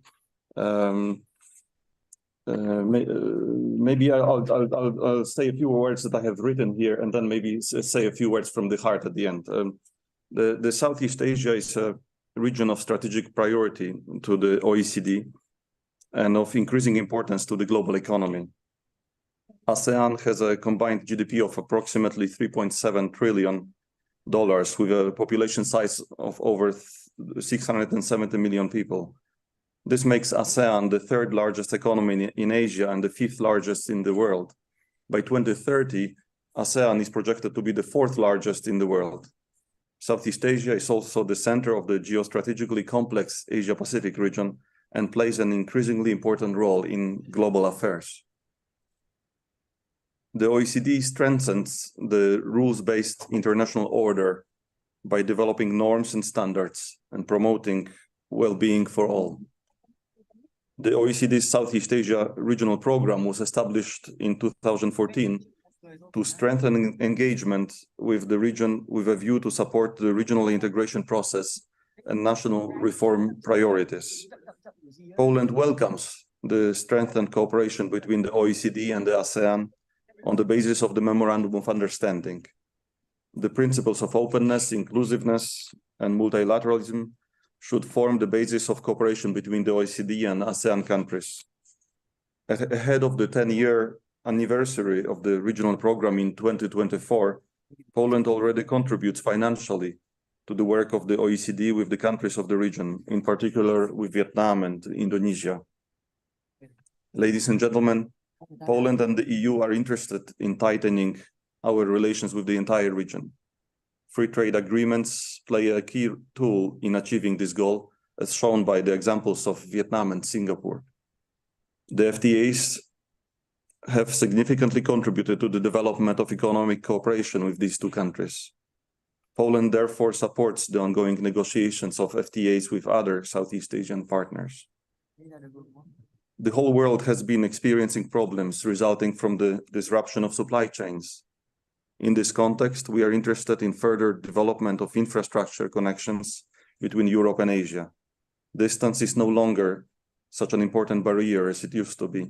Maybe I'll say a few words that I have written here, and then maybe say a few words from the heart at the end. The Southeast Asia is a region of strategic priority to the OECD and of increasing importance to the global economy. ASEAN has a combined GDP of approximately $3.7 trillion with a population size of over 670 million people. This makes ASEAN the third largest economy in Asia and the fifth largest in the world. By 2030, ASEAN is projected to be the fourth largest in the world. Southeast Asia is also the center of the geostrategically complex Asia-Pacific region and plays an increasingly important role in global affairs. The OECD strengthens the rules-based international order by developing norms and standards and promoting well-being for all. The OECD's Southeast Asia Regional Program was established in 2014 to strengthen engagement with the region with a view to support the regional integration process and national reform priorities. Poland welcomes the strengthened cooperation between the OECD and the ASEAN on the basis of the Memorandum of Understanding. The principles of openness, inclusiveness, and multilateralism should form the basis of cooperation between the OECD and ASEAN countries. Ahead of the 10-year anniversary of the regional program in 2024, Poland already contributes financially to the work of the OECD with the countries of the region, in particular with Vietnam and Indonesia. Ladies and gentlemen, Poland and the EU are interested in tightening our relations with the entire region. Free trade agreements play a key tool in achieving this goal, as shown by the examples of Vietnam and Singapore. The FTAs have significantly contributed to the development of economic cooperation with these two countries. Poland therefore supports the ongoing negotiations of FTAs with other Southeast Asian partners. The whole world has been experiencing problems resulting from the disruption of supply chains. In this context, we are interested in further development of infrastructure connections between Europe and Asia. Distance is no longer such an important barrier as it used to be,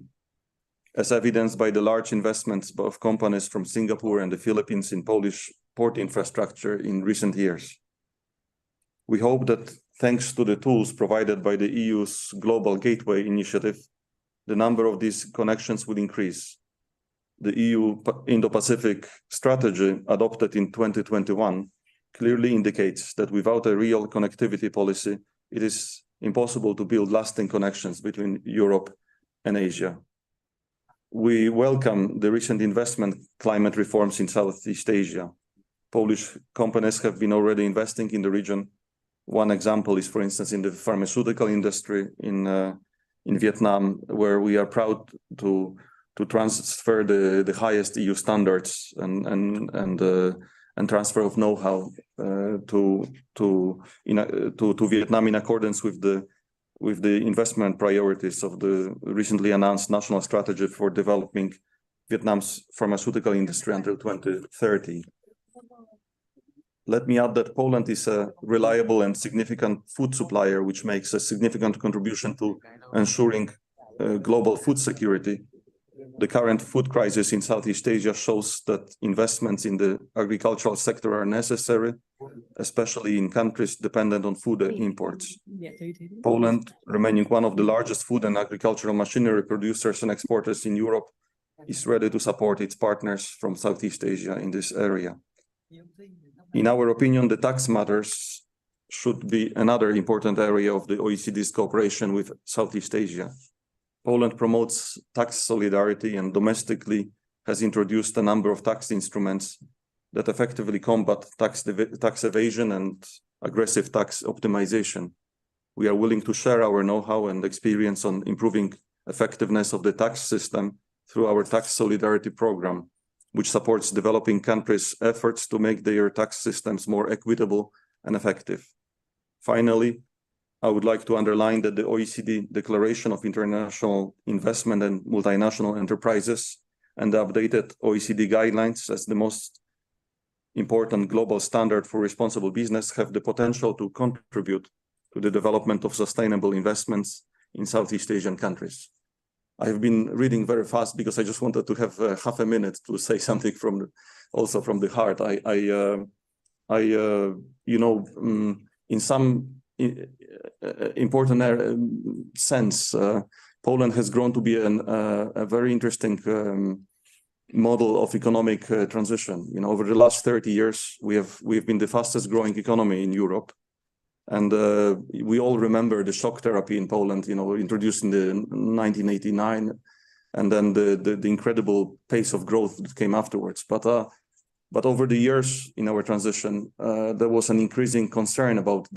as evidenced by the large investments of companies from Singapore and the Philippines in Polish port infrastructure in recent years. We hope that thanks to the tools provided by the EU's Global Gateway initiative, the number of these connections will increase. The EU Indo-Pacific strategy adopted in 2021 clearly indicates that without a real connectivity policy, it is impossible to build lasting connections between Europe and Asia. We welcome the recent investment climate reforms in Southeast Asia. Polish companies have been already investing in the region. One example is, for instance, in the pharmaceutical industry in Vietnam, where we are proud to transfer the highest EU standards and transfer of know-how to Vietnam in accordance with the investment priorities of the recently announced national strategy for developing Vietnam's pharmaceutical industry until 2030. Let me add that Poland is a reliable and significant food supplier, which makes a significant contribution to ensuring global food security. The current food crisis in Southeast Asia shows that investments in the agricultural sector are necessary, especially in countries dependent on food imports. Poland, remaining one of the largest food and agricultural machinery producers and exporters in Europe, is ready to support its partners from Southeast Asia in this area. In our opinion, the tax matters should be another important area of the OECD's cooperation with Southeast Asia. Poland promotes tax solidarity and domestically has introduced a number of tax instruments that effectively combat tax evasion and aggressive tax optimization. We are willing to share our know-how and experience on improving effectiveness of the tax system through our tax solidarity program, which supports developing countries' efforts to make their tax systems more equitable and effective. Finally, I would like to underline that the OECD Declaration of International Investment and Multinational Enterprises and the updated OECD guidelines as the most important global standard for responsible business have the potential to contribute to the development of sustainable investments in Southeast Asian countries. I have been reading very fast because I just wanted to have half a minute to say something also from the heart. In some important sense, Poland has grown to be a very interesting model of economic transition. Over the last 30 years, we've been the fastest growing economy in Europe. And we all remember the shock therapy in Poland, introduced in 1989, and then the incredible pace of growth that came afterwards. But over the years in our transition, there was an increasing concern about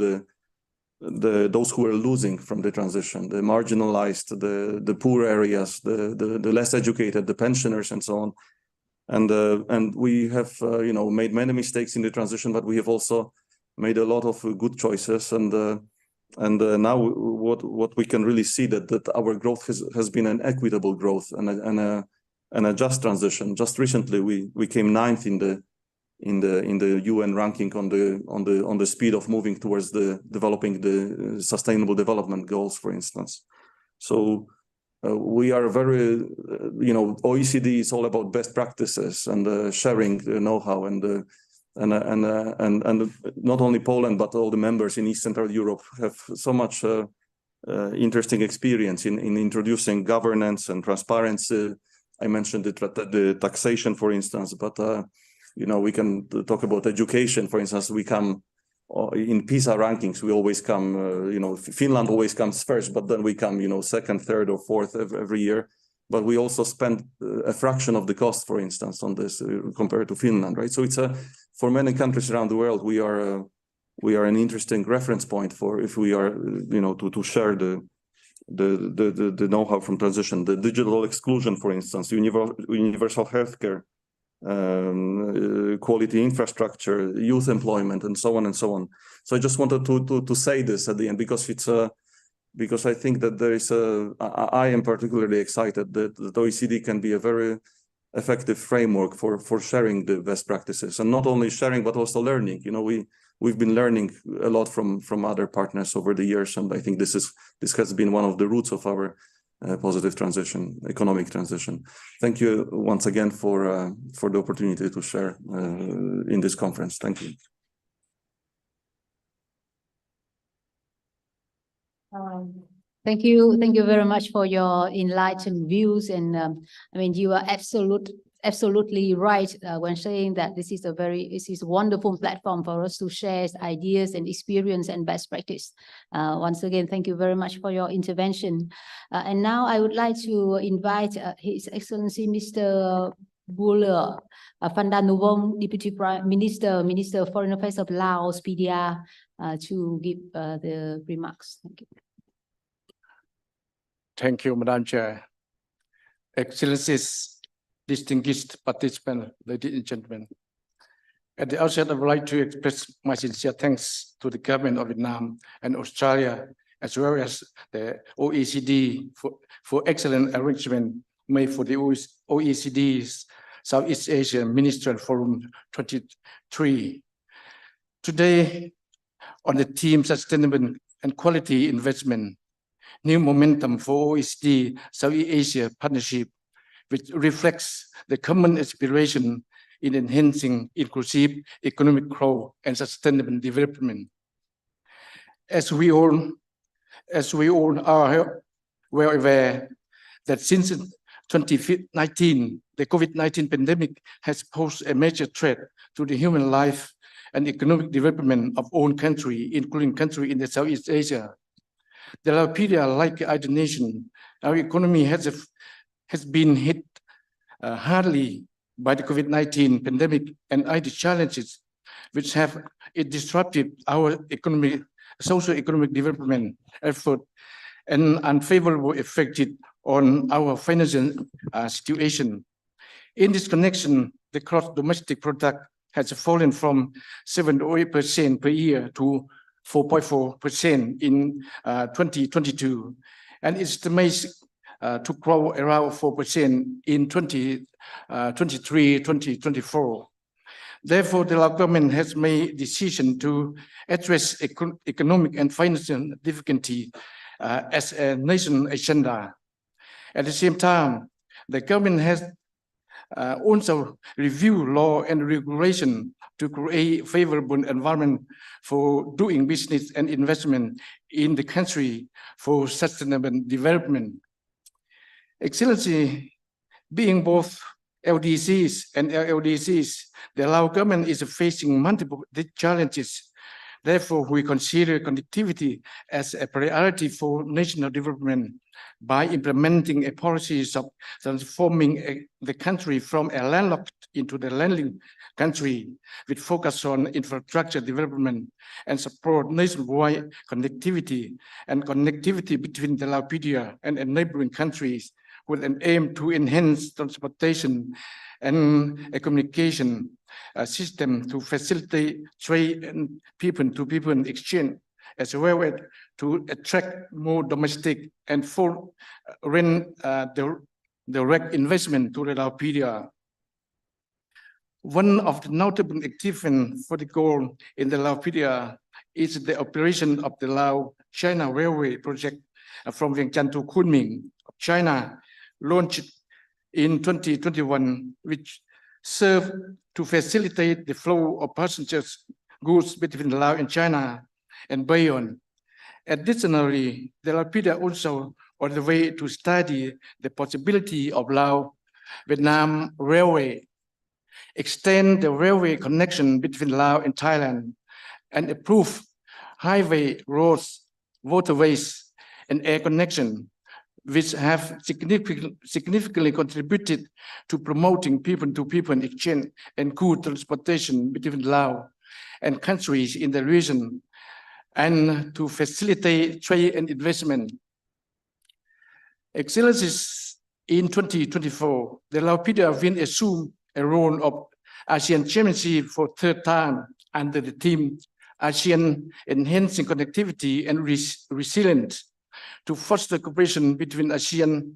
those who were losing from the transition, the marginalized, the poor areas, the less educated, the pensioners, and so on. And we have made many mistakes in the transition, but we have also made a lot of good choices. And now what we can really see that our growth has been an equitable growth and a just transition. Just recently, we came ninth in the UN ranking on the speed of moving towards developing the sustainable development goals, for instance. So we are very, OECD is all about best practices and sharing the know-how and not only Poland but all the members in East Central Europe have so much interesting experience in introducing governance and transparency. I mentioned the taxation, for instance, but we can talk about education. For instance, we come in PISA rankings. We always come. Finland always comes first, but then we come, second, third, or fourth every year. But we also spend a fraction of the cost, for instance, on this compared to Finland, right? So it's for many countries around the world, we are an interesting reference point for if we are, to share the know-how from transition, the digital exclusion, for instance, universal healthcare, quality infrastructure, youth employment, and so on and so on. So I just wanted to say this at the end because I think that I am particularly excited that the OECD can be a very effective framework for sharing the best practices, and not only sharing but also learning. We've been learning a lot from other partners over the years, and I think this has been one of the roots of our positive transition, economic transition. Thank you once again for the opportunity to share in this conference. Thank you.
Thank you very much for your enlightened views, and you are absolutely right when saying that this is a wonderful platform for us to share ideas and experience and best practice. Once again, thank you very much for your intervention. And now I would like to invite His Excellency Mr. Bula Phandanuvong, Deputy Prime Minister, Minister of Foreign Affairs of Laos, PDR, to give the remarks. Thank you.
Thank you, Madam Chair. Excellencies, distinguished participants, ladies and gentlemen. At the outset, I would like to express my sincere thanks to the government of Vietnam and Australia, as well as the OECD for excellent arrangement made for the OECD's Southeast Asia Ministerial Forum 23. Today, on the theme sustainable and quality investment, new momentum for OECD Southeast Asia partnership, which reflects the common aspiration in enhancing inclusive economic growth and sustainable development. As we all are well aware that since 2019, the COVID-19 pandemic has posed a major threat to the human life and economic development of all countries, including countries in the Southeast Asia. The Lapedia, like other nations, our economy has been hit hardly by the COVID-19 pandemic and other challenges which have disrupted our socio-economic development effort and unfavorably affected on our financial situation. In this connection, the gross domestic product has fallen from 7.8% per year to 4.4% in 2022, and is estimated to grow around 4% in 2023-2024. Therefore, the government has made decision to address economic and financial difficulty as a national agenda. At the same time, the government has also reviewed law and regulation to create favorable environment for doing business and investment in the country for sustainable development. Excellency, being both LDCs and LLDCs, the Lao government is facing multiple challenges. Therefore, we consider connectivity as a priority for national development by implementing a policies of transforming the country from a landlocked into the landing country, with focus on infrastructure development and support nationwide connectivity and connectivity between the Laopedia and neighboring countries, with an aim to enhance transportation and a communication system to facilitate trade and people-to-people exchange, as well as to attract more domestic and foreign direct investment to the Laopedia. One of the notable achievements for the goal in the Laopedia is the operation of the Lao-China Railway project from Vientiane to Kunming, China, launched in 2021, which served to facilitate the flow of passengers goods between Laos and China and beyond. Additionally, the Laopedia also on the way to study the possibility of Lao-Vietnam Railway, extend the railway connection between Laos and Thailand, and improve highway, roads, waterways, and air connection, which have significantly contributed to promoting people-to-people exchange and good transportation between Laos and countries in the region, and to facilitate trade and investment. Excellencies, in 2024, the Laopedia will assume a role of ASEAN Chairmanship for third time under the theme ASEAN Enhancing Connectivity and Resilience, to foster cooperation between ASEAN,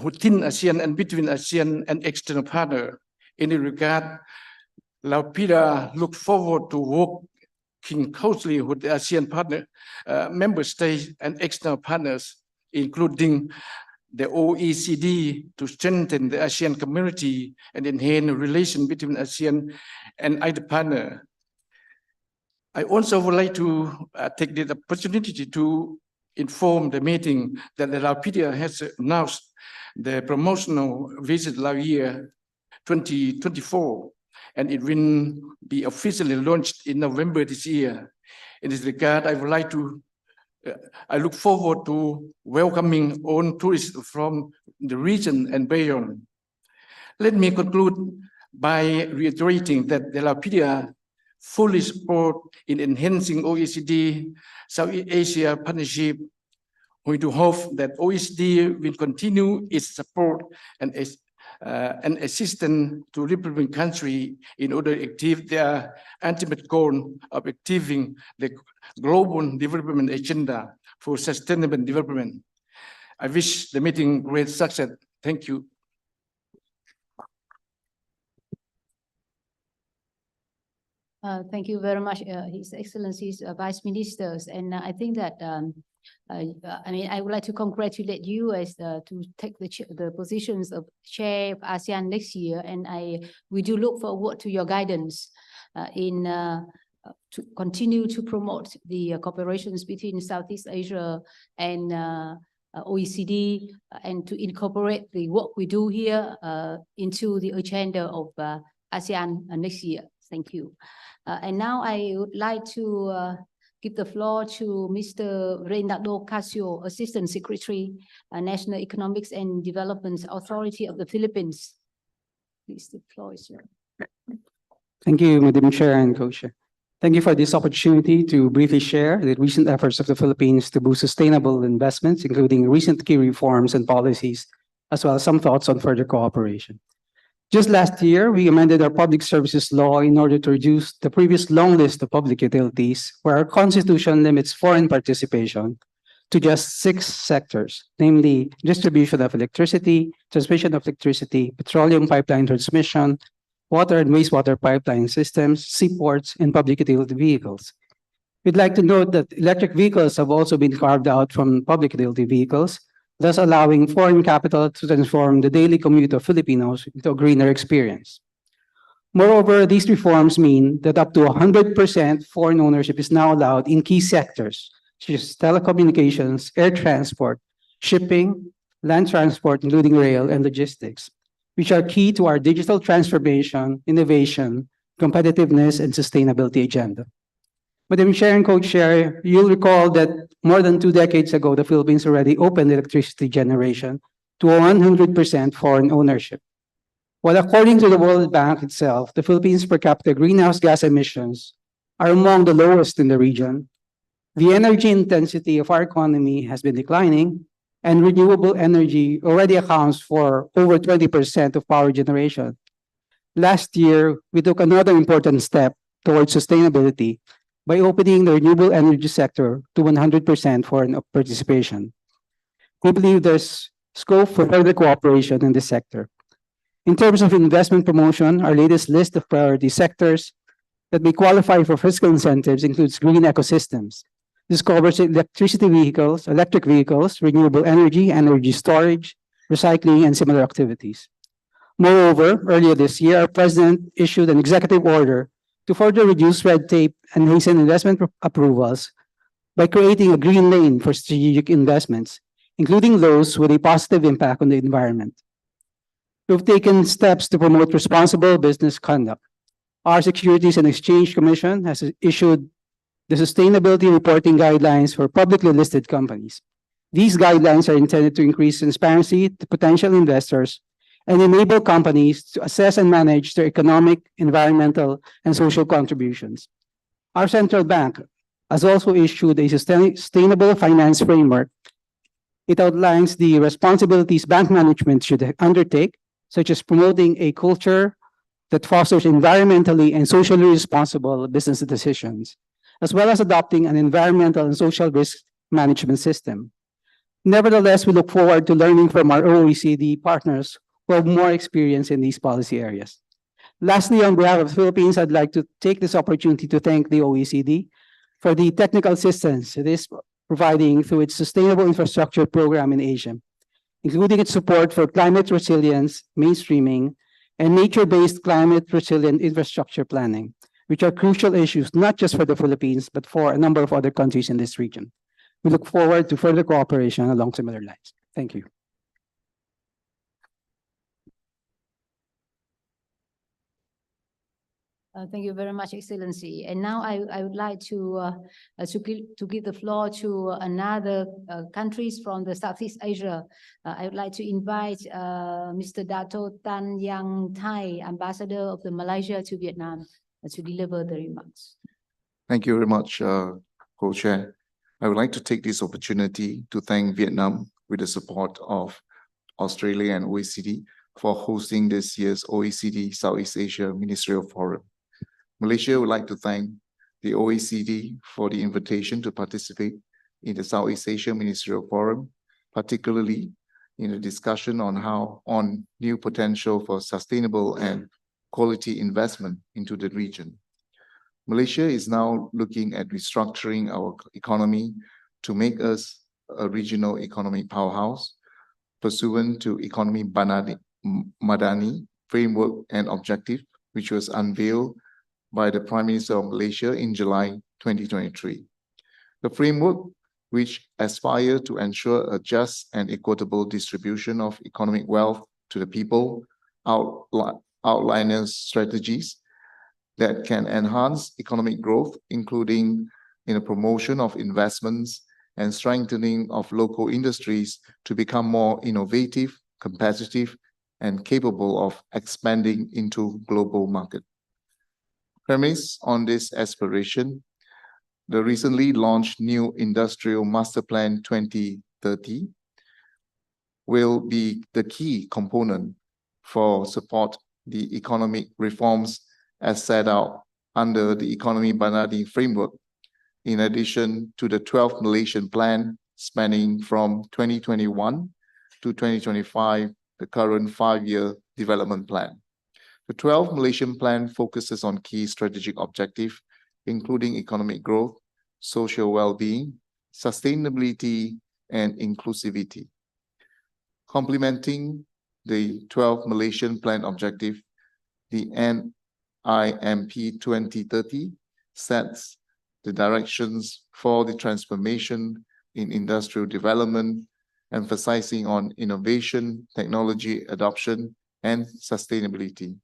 within ASEAN and between ASEAN and external partner. In this regard, Laopedia look forward to working closely with the ASEAN partner, member states and external partners, including the OECD, to strengthen the ASEAN community and enhance the relation between ASEAN and other partners. I also would like to take the opportunity to inform the meeting that the Laopedia has announced the promotional visit Lao year 2024, and it will be officially launched in November this year. In this regard, I would like to I look forward to welcoming all tourists from the region and beyond. Let me conclude by reiterating that the Laopedia fully support in enhancing OECD Southeast Asia partnership. We do hope that OECD will continue its support and assistance to developing countries in order to achieve their ultimate goal of achieving the global development agenda for sustainable development. I wish the meeting great success. Thank you.
Thank you very much, His Excellencies, Vice Ministers. And I think that, I mean, I would like to congratulate you as to take the positions of Chair of ASEAN next year. And we do look forward to your guidance to continue to promote the cooperations between Southeast Asia and OECD, and to incorporate the work we do here into the agenda of ASEAN next year. Thank you. And now I would like to give the floor to Mr. Reynaldo Casio, Assistant Secretary, National Economics and Development Authority of the Philippines. Please, the floor is yours.
Thank you, Madam Chair and Co-Chair. Thank you for this opportunity to briefly share the recent efforts of the Philippines to boost sustainable investments, including recent key reforms and policies, as well as some thoughts on further cooperation. Just last year, we amended our public services law in order to reduce the previous long list of public utilities, where our constitution limits foreign participation to just 6 sectors, namely distribution of electricity, transmission of electricity, petroleum pipeline transmission, water and wastewater pipeline systems, seaports, and public utility vehicles. We'd like to note that electric vehicles have also been carved out from public utility vehicles, thus allowing foreign capital to transform the daily commute of Filipinos into a greener experience. Moreover, these reforms mean that up to 100% foreign ownership is now allowed in key sectors, such as telecommunications, air transport, shipping, land transport, including rail and logistics, which are key to our digital transformation, innovation, competitiveness, and sustainability agenda. Madam Chair and Co-Chair, you'll recall that more than 2 decades ago, the Philippines already opened electricity generation to 100% foreign ownership. While according to the World Bank itself, the Philippines per capita greenhouse gas emissions are among the lowest in the region, the energy intensity of our economy has been declining, and renewable energy already accounts for over 20% of power generation. Last year, we took another important step towards sustainability by opening the renewable energy sector to 100% foreign participation. We believe there's scope for further cooperation in this sector. In terms of investment promotion, our latest list of priority sectors that may qualify for fiscal incentives includes green ecosystems. This covers electric vehicles, renewable energy, energy storage, recycling, and similar activities. Moreover, earlier this year, our President issued an executive order to further reduce red tape and hasten investment approvals by creating a green lane for strategic investments, including those with a positive impact on the environment. We've taken steps to promote responsible business conduct. Our Securities and Exchange Commission has issued the Sustainability Reporting Guidelines for publicly listed companies. These guidelines are intended to increase transparency to potential investors and enable companies to assess and manage their economic, environmental, and social contributions. Our central bank has also issued a sustainable finance framework. It outlines the responsibilities bank management should undertake, such as promoting a culture that fosters environmentally and socially responsible business decisions, as well as adopting an environmental and social risk management system. Nevertheless, we look forward to learning from our OECD partners who have more experience in these policy areas. Lastly, on behalf of the Philippines, I'd like to take this opportunity to thank the OECD for the technical assistance it is providing through its Sustainable Infrastructure Program in Asia, including its support for climate resilience, mainstreaming, and nature-based climate resilient infrastructure planning, which are crucial issues not just for the Philippines, but for a number of other countries in this region. We look forward to further cooperation along similar lines. Thank you.
Thank you very much, Excellency. And now I would like to give the floor to another countries from the Southeast Asia. I would like to invite Mr. Dato Tan Yang Thai, Ambassador of the Malaysia to Vietnam, to deliver the remarks.
Thank you very much, Co-Chair. I would like to take this opportunity to thank Vietnam with the support of Australia and OECD for hosting this year's OECD Southeast Asia Ministerial Forum. Malaysia would like to thank the OECD for the invitation to participate in the Southeast Asia Ministerial Forum, particularly in a discussion on new potential for sustainable and quality investment into the region. Malaysia is now looking at restructuring our economy to make us a regional economic powerhouse, pursuant to Economy Madani framework and objective, which was unveiled by the Prime Minister of Malaysia in July 2023. The framework, which aspires to ensure a just and equitable distribution of economic wealth to the people, outlines strategies that can enhance economic growth, including in the promotion of investments and strengthening of local industries to become more innovative, competitive, and capable of expanding into global market. Premise on this aspiration, the recently launched new Industrial Master Plan 2030 will be the key component for support the economic reforms as set out under the Economy Bandari framework, in addition to the 12th Malaysian Plan spanning from 2021 to 2025, the current 5-year development plan. The 12th Malaysian Plan focuses on key strategic objectives, including economic growth, social well-being, sustainability, and inclusivity. Complementing the 12th Malaysian Plan objective, the NIMP 2030 sets the directions for the transformation in industrial development, emphasizing on innovation, technology adoption, and sustainability.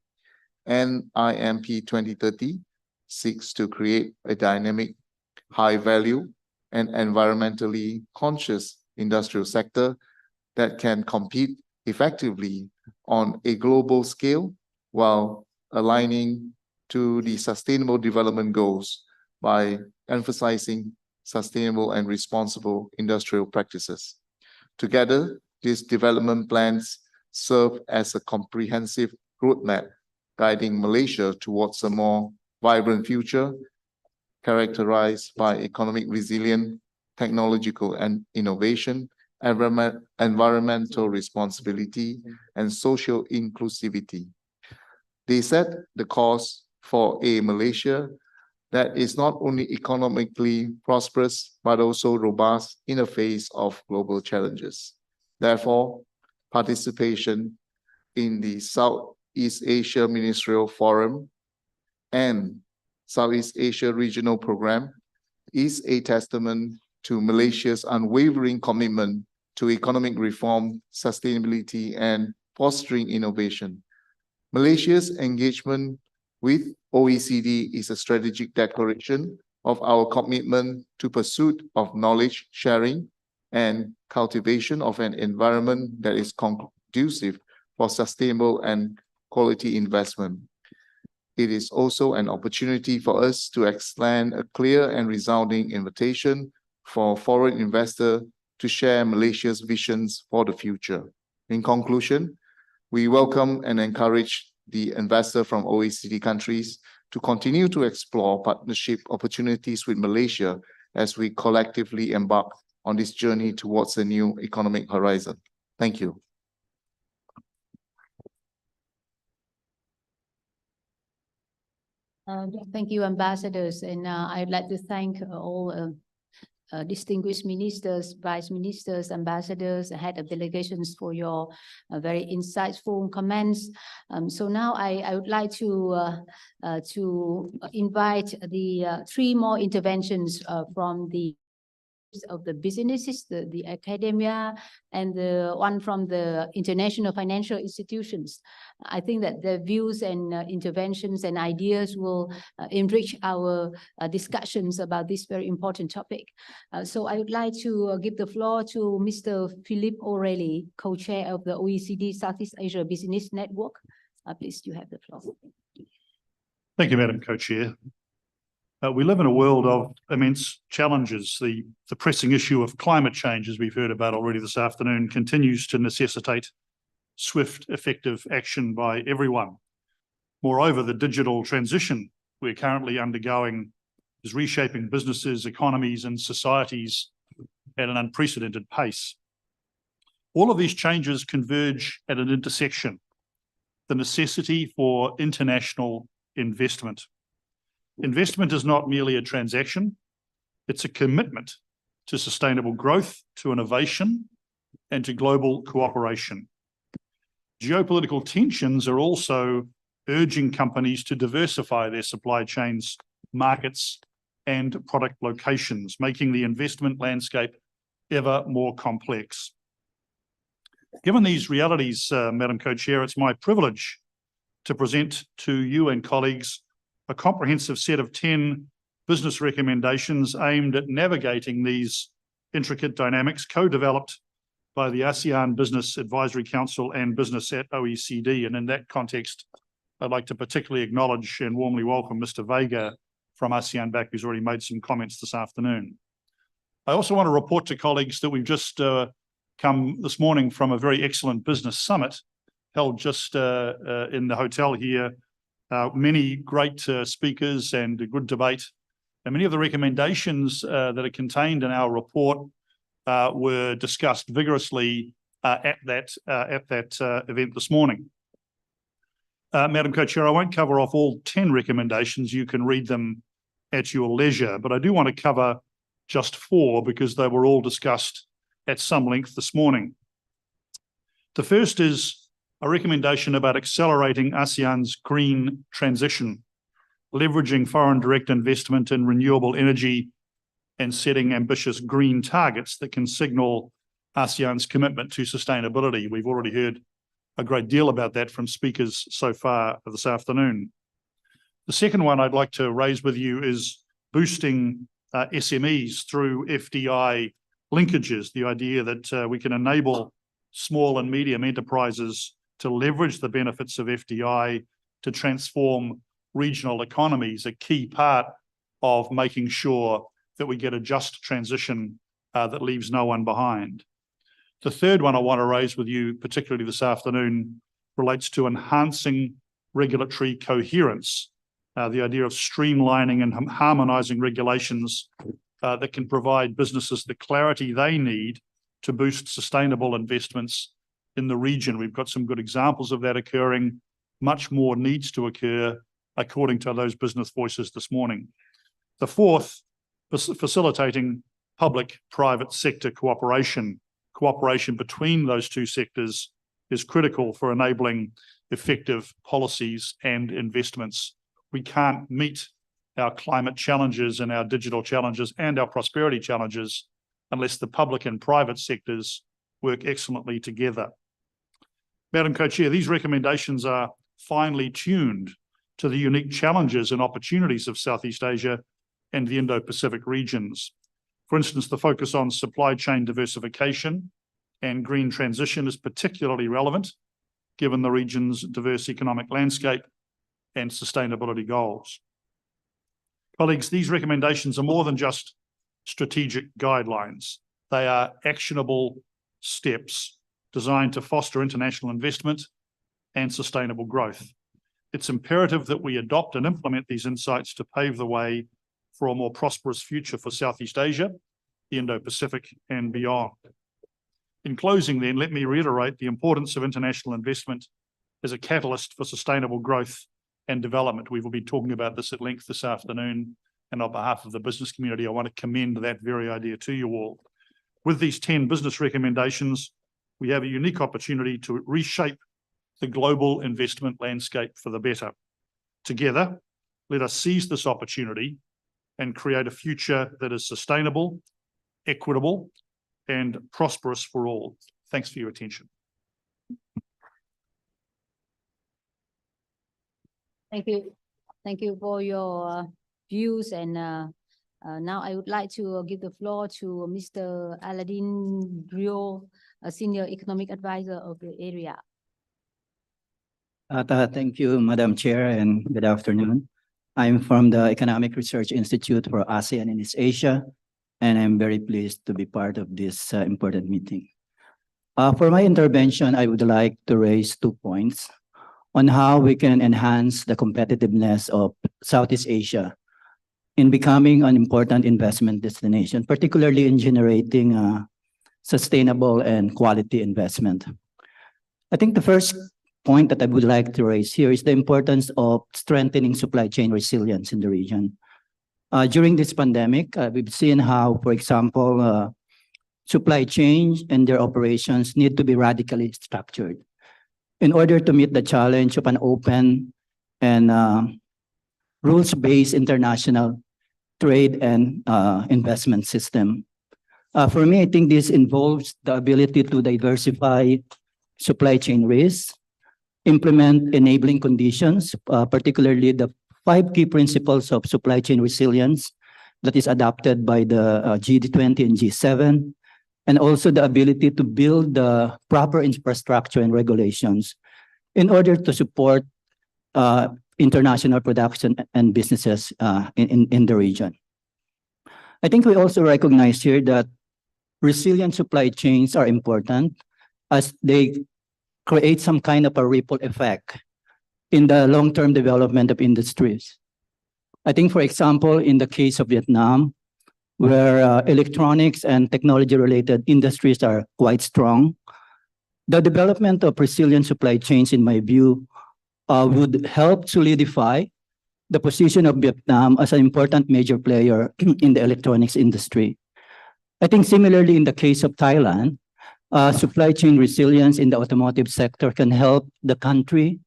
NIMP 2030 seeks to create a dynamic, high-value, and environmentally conscious industrial sector that can compete effectively on a global scale while aligning to the Sustainable Development Goals by emphasizing sustainable and responsible industrial practices. Together, these development plans serve as a comprehensive roadmap guiding Malaysia towards a more vibrant future characterized by economic resilience, technological and innovation, environmental responsibility, and social inclusivity. They set the course for a Malaysia that is not only economically prosperous, but also robust in the face of global challenges. Therefore, participation in the Southeast Asia Ministerial Forum and Southeast Asia Regional Program is a testament to Malaysia's unwavering commitment to economic reform, sustainability, and fostering innovation. Malaysia's engagement with OECD is a strategic declaration of our commitment to pursuit of knowledge sharing and cultivation of an environment that is conducive for sustainable and quality investment. It is also an opportunity for us to extend a clear and resounding invitation for foreign investors to share Malaysia's visions for the future. In conclusion, we welcome and encourage the investor from OECD countries to continue to explore partnership opportunities with Malaysia as we collectively embark on this journey towards a new economic horizon. Thank you.
Thank you, ambassadors, and I'd like to thank all distinguished ministers, vice ministers, ambassadors, head of delegations for your very insightful comments. So now I would like to invite the 3 more interventions from the businesses, the academia, and the one from the international financial institutions. I think that the views and interventions and ideas will enrich our discussions about this very important topic. So I would like to give the floor to Mr. Philip O'Reilly, co-chair of the OECD Southeast Asia Business Network. Please, you have the floor.
Thank you, Madam Co-Chair. We live in a world of immense challenges. The pressing issue of climate change, as we've heard about already this afternoon, continues to necessitate swift, effective action by everyone. Moreover, the digital transition we're currently undergoing is reshaping businesses, economies, and societies at an unprecedented pace. All of these changes converge at an intersection: the necessity for international investment. Investment is not merely a transaction, it's a commitment to sustainable growth, to innovation, and to global cooperation. Geopolitical tensions are also urging companies to diversify their supply chains, markets, and product locations, making the investment landscape ever more complex. Given these realities, Madam Co-Chair, it's my privilege to present to you and colleagues a comprehensive set of 10 business recommendations aimed at navigating these intricate dynamics, co-developed by the ASEAN Business Advisory Council and Business at OECD. And in that context, I'd like to particularly acknowledge and warmly welcome Mr. Vega from ASEAN back, who's already made some comments this afternoon. I also want to report to colleagues that we've just come this morning from a very excellent business summit held just in the hotel here. Many great speakers and a good debate. And many of the recommendations that are contained in our report were discussed vigorously at that event this morning. Madam Co-Chair, I won't cover off all 10 recommendations. You can read them at your leisure, but I do want to cover just 4 because they were all discussed at some length this morning. The first is a recommendation about accelerating ASEAN's green transition, leveraging foreign direct investment in renewable energy and setting ambitious green targets that can signal ASEAN's commitment to sustainability. We've already heard a great deal about that from speakers so far this afternoon. The second one I'd like to raise with you is boosting SMEs through FDI linkages, the idea that we can enable small and medium enterprises to leverage the benefits of FDI to transform regional economies, a key part of making sure that we get a just transition that leaves no one behind. The third one I want to raise with you, particularly this afternoon, relates to enhancing regulatory coherence, the idea of streamlining and harmonizing regulations that can provide businesses the clarity they need to boost sustainable investments in the region. We've got some good examples of that occurring. Much more needs to occur, according to those business voices this morning. The fourth, facilitating public-private sector cooperation. Cooperation between those two sectors is critical for enabling effective policies and investments. We can't meet our climate challenges and our digital challenges and our prosperity challenges unless the public and private sectors work excellently together. Madam Co-Chair, these recommendations are finely tuned to the unique challenges and opportunities of Southeast Asia and the Indo-Pacific regions. For instance, the focus on supply chain diversification and green transition is particularly relevant given the region's diverse economic landscape and sustainability goals. Colleagues, these recommendations are more than just strategic guidelines. They are actionable steps designed to foster international investment and sustainable growth. It's imperative that we adopt and implement these insights to pave the way for a more prosperous future for Southeast Asia, the Indo-Pacific, and beyond. In closing then, let me reiterate the importance of international investment as a catalyst for sustainable growth and development. We will be talking about this at length this afternoon, and on behalf of the business community, I want to commend that very idea to you all. With these 10 business recommendations, we have a unique opportunity to reshape the global investment landscape for the better. Together, let us seize this opportunity and create a future that is sustainable, equitable, and prosperous for all. Thanks for your attention.
Thank you. Thank you for your views. And now I would like to give the floor to Mr. Aladdin Rio, a Senior Economic Advisor of the area.
Thank you, Madam Chair, and good afternoon. I'm from the Economic Research Institute for ASEAN and East Asia, and I'm very pleased to be part of this important meeting. For my intervention, I would like to raise 2 points on how we can enhance the competitiveness of Southeast Asia in becoming an important investment destination, particularly in generating sustainable and quality investment. I think the first point that I would like to raise here is the importance of strengthening supply chain resilience in the region. During this pandemic, we've seen how, for example, supply chains and their operations need to be radically structured in order to meet the challenge of an open and rules-based international trade and investment system. For me, I think this involves the ability to diversify supply chain risks, implement enabling conditions, particularly the 5 key principles of supply chain resilience that is adopted by the G20 and G7, and also the ability to build the proper infrastructure and regulations in order to support international production and businesses in the region. I think we also recognize here that resilient supply chains are important as they create some kind of a ripple effect in the long-term development of industries. I think, for example, in the case of Vietnam, where electronics and technology-related industries are quite strong, the development of resilient supply chains, in my view, would help solidify the position of Vietnam as an important major player in the electronics industry. I think similarly in the case of Thailand, supply chain resilience in the automotive sector can help the country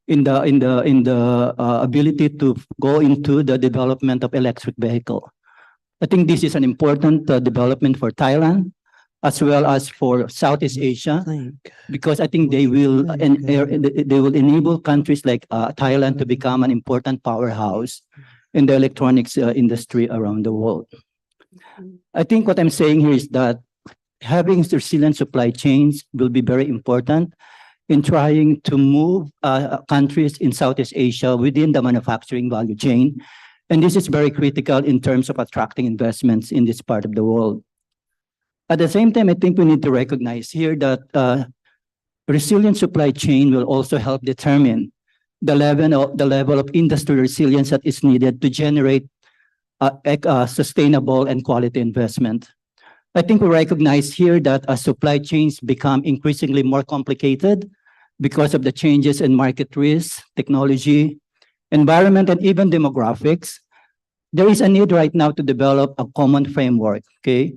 in the ability to go into the development of electric vehicle. I think this is an important development for Thailand as well as for Southeast Asia, because I think they will enable countries like Thailand to become an important powerhouse in the electronics industry around the world. I think what I'm saying here is that having resilient supply chains will be very important in trying to move countries in Southeast Asia within the manufacturing value chain. And this is very critical in terms of attracting investments in this part of the world. At the same time, I think we need to recognize here that resilient supply chain will also help determine the level of industry resilience that is needed to generate sustainable and quality investment. I think we recognize here that as supply chains become increasingly more complicated because of the changes in market risks, technology, environment, and even demographics, there is a need right now to develop a common framework, okay,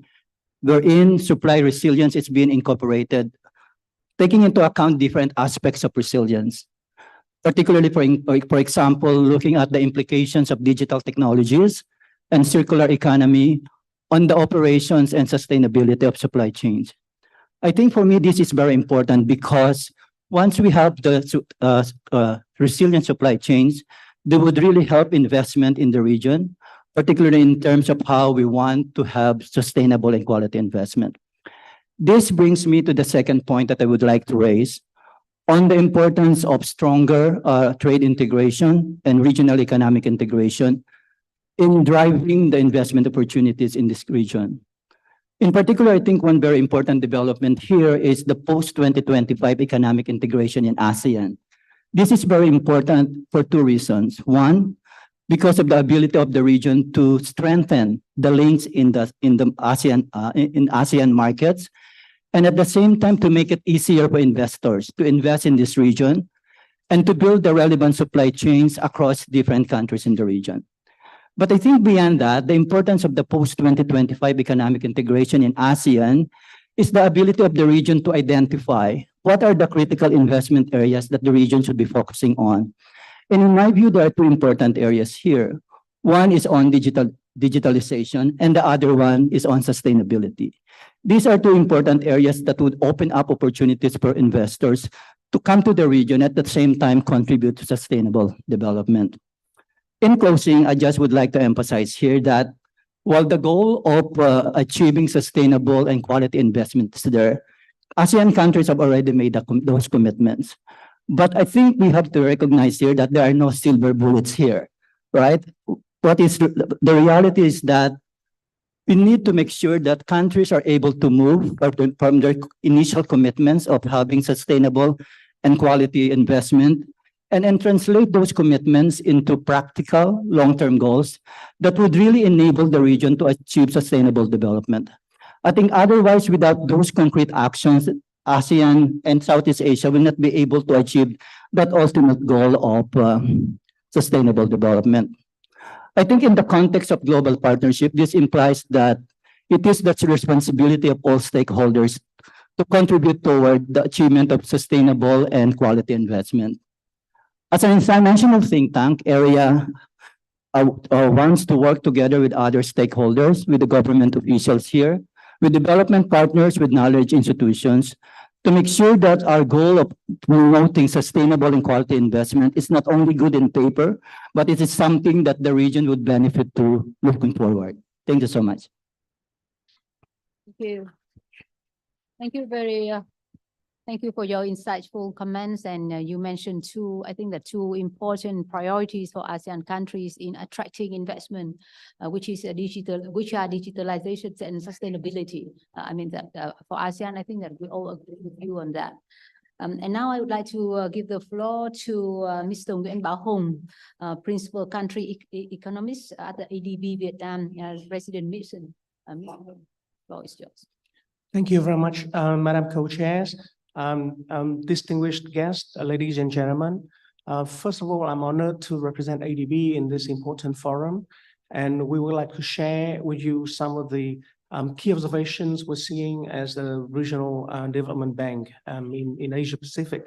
wherein supply resilience is being incorporated, taking into account different aspects of resilience, particularly, for example, looking at the implications of digital technologies and circular economy on the operations and sustainability of supply chains. I think for me, this is very important because once we have the resilient supply chains, they would really help investment in the region, particularly in terms of how we want to have sustainable and quality investment. This brings me to the second point that I would like to raise on the importance of stronger trade integration and regional economic integration in driving the investment opportunities in this region. In particular, I think one very important development here is the post-2025 economic integration in ASEAN. This is very important for two reasons. One, because of the ability of the region to strengthen the links in the ASEAN markets, and at the same time to make it easier for investors to invest in this region and to build the relevant supply chains across different countries in the region. But I think beyond that, the importance of the post-2025 economic integration in ASEAN is the ability of the region to identify what are the critical investment areas that the region should be focusing on. And in my view, there are two important areas here. One is on digitalization, and the other one is on sustainability. These are two important areas that would open up opportunities for investors to come to the region at the same time contribute to sustainable development. In closing, I just would like to emphasize here that while the goal of achieving sustainable and quality investment is there, ASEAN countries have already made those commitments. But I think we have to recognize here that there are no silver bullets here, right? The reality is that we need to make sure that countries are able to move from their initial commitments of having sustainable and quality investment and then translate those commitments into practical long-term goals that would really enable the region to achieve sustainable development. I think otherwise, without those concrete actions, ASEAN and Southeast Asia will not be able to achieve that ultimate goal of sustainable development. I think in the context of global partnership, this implies that it is the responsibility of all stakeholders to contribute toward the achievement of sustainable and quality investment. As an international think tank, AREA wants to work together with other stakeholders, with the government officials here, with development partners, with knowledge institutions, to make sure that our goal of promoting sustainable and quality investment is not only good in paper, but it is something that the region would benefit to looking forward. Thank you so much.
Thank you. Thank you very Thank you for your insightful comments. And you mentioned I think the two important priorities for ASEAN countries in attracting investment, which are digitalization and sustainability. I mean that for ASEAN, I think that we all agree with you on that. And now I would like to give the floor to Mr. Nguyễn Bảo Hùng, Principal Country Economist at the ADB Vietnam Resident Mission. The floor is yours.
Thank you very much, Madam Co-Chairs, distinguished guests, ladies and gentlemen. First of all, I'm honored to represent ADB in this important forum, and we would like to share with you some of the key observations we're seeing as a regional development bank in Asia Pacific.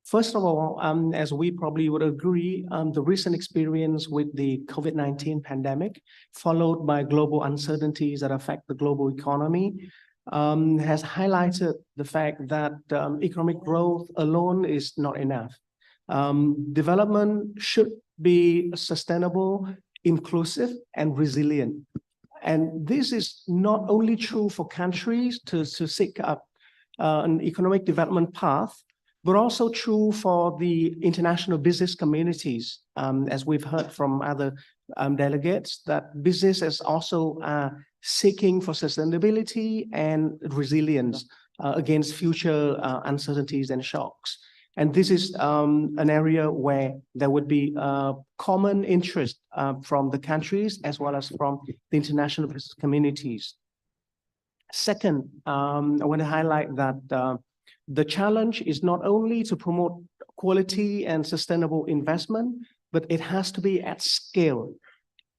First of all, as we probably would agree, the recent experience with the COVID-19 pandemic, followed by global uncertainties that affect the global economy, has highlighted the fact that economic growth alone is not enough. Development should be sustainable, inclusive, and resilient. And this is not only true for countries to seek up an economic development path, but also true for the international business communities, as we've heard from other delegates, that business is also seeking for sustainability and resilience against future uncertainties and shocks. And this is an area where there would be common interest from the countries as well as from the international business communities. Second, I want to highlight that the challenge is not only to promote quality and sustainable investment, but it has to be at scale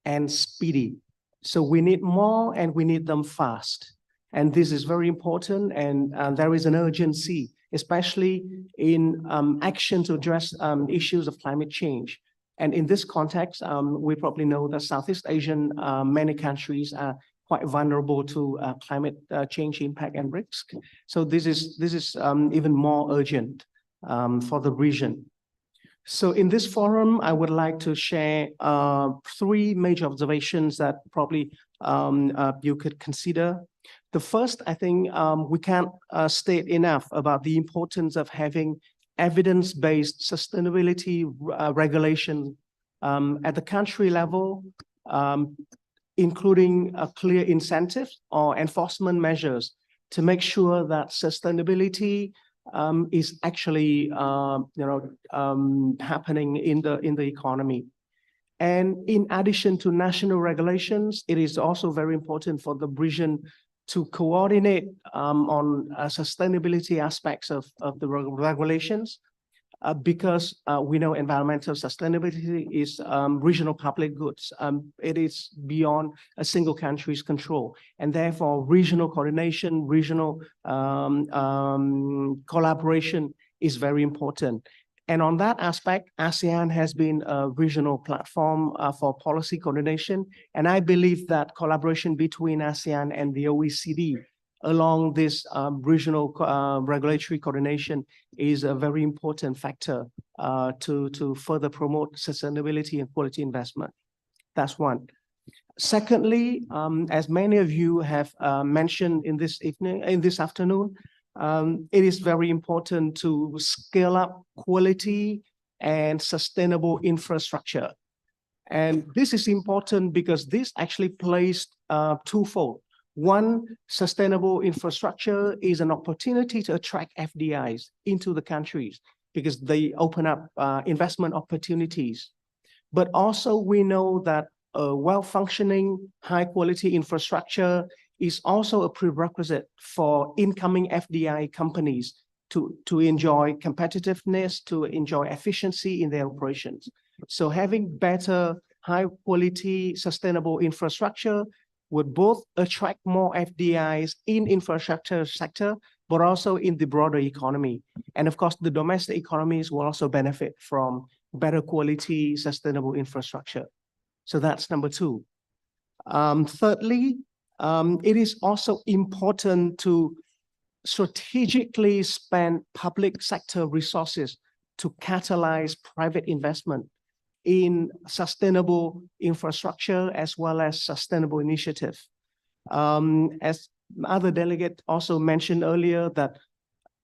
and speedy. So we need more and we need them fast. And this is very important, and there is an urgency, especially in action to address issues of climate change. And in this context, we probably know that Southeast Asian, many countries are quite vulnerable to climate change impact and risk. So this is even more urgent for the region. So in this forum, I would like to share three major observations that probably you could consider. The first, I think we can't state enough about the importance of having evidence-based sustainability regulation at the country level, including a clear incentives or enforcement measures to make sure that sustainability is actually happening in the economy. And in addition to national regulations, it is also very important for the region to coordinate on sustainability aspects of the regulations, because we know environmental sustainability is regional public goods. It is beyond a single country's control, and therefore regional coordination, regional collaboration is very important. And on that aspect, ASEAN has been a regional platform for policy coordination. And I believe that collaboration between ASEAN and the OECD along this regional regulatory coordination is a very important factor to further promote sustainability and quality investment. That's one. Secondly, as many of you have mentioned in this afternoon, it is very important to scale up quality and sustainable infrastructure. And this is important because this actually plays twofold. One, sustainable infrastructure is an opportunity to attract FDIs into the countries because they open up investment opportunities. But also we know that a well-functioning, high-quality infrastructure is also a prerequisite for incoming FDI companies to enjoy competitiveness, to enjoy efficiency in their operations. So having better, high-quality, sustainable infrastructure would both attract more FDIs in infrastructure sector, but also in the broader economy. And of course, the domestic economies will also benefit from better quality, sustainable infrastructure. So that's number two. Thirdly, it is also important to strategically spend public sector resources to catalyze private investment in sustainable infrastructure as well as sustainable initiative. As other delegate also mentioned earlier, that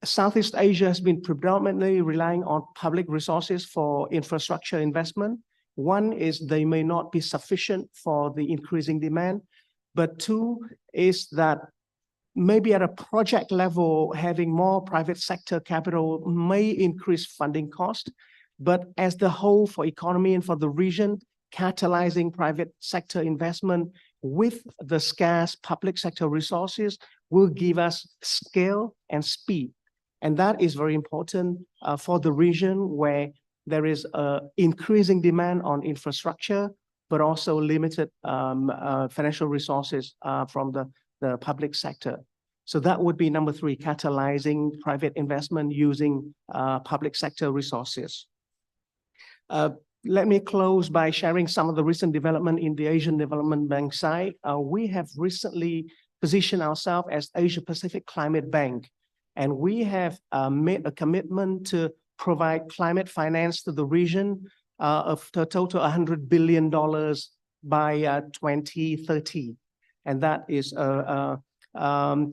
Southeast Asia has been predominantly relying on public resources for infrastructure investment. One is they may not be sufficient for the increasing demand, but two is that maybe at a project level, having more private sector capital may increase funding cost, but as the whole for economy and for the region, catalyzing private sector investment with the scarce public sector resources will give us scale and speed. And that is very important for the region where there is increasing demand on infrastructure, but also limited financial resources from the public sector. So that would be number 3, catalyzing private investment using public sector resources. Let me close by sharing some of the recent development in the Asian Development Bank side. We have recently positioned ourselves as Asia Pacific Climate Bank, and we have made a commitment to provide climate finance to the region of a total $100 billion by 2030. And that is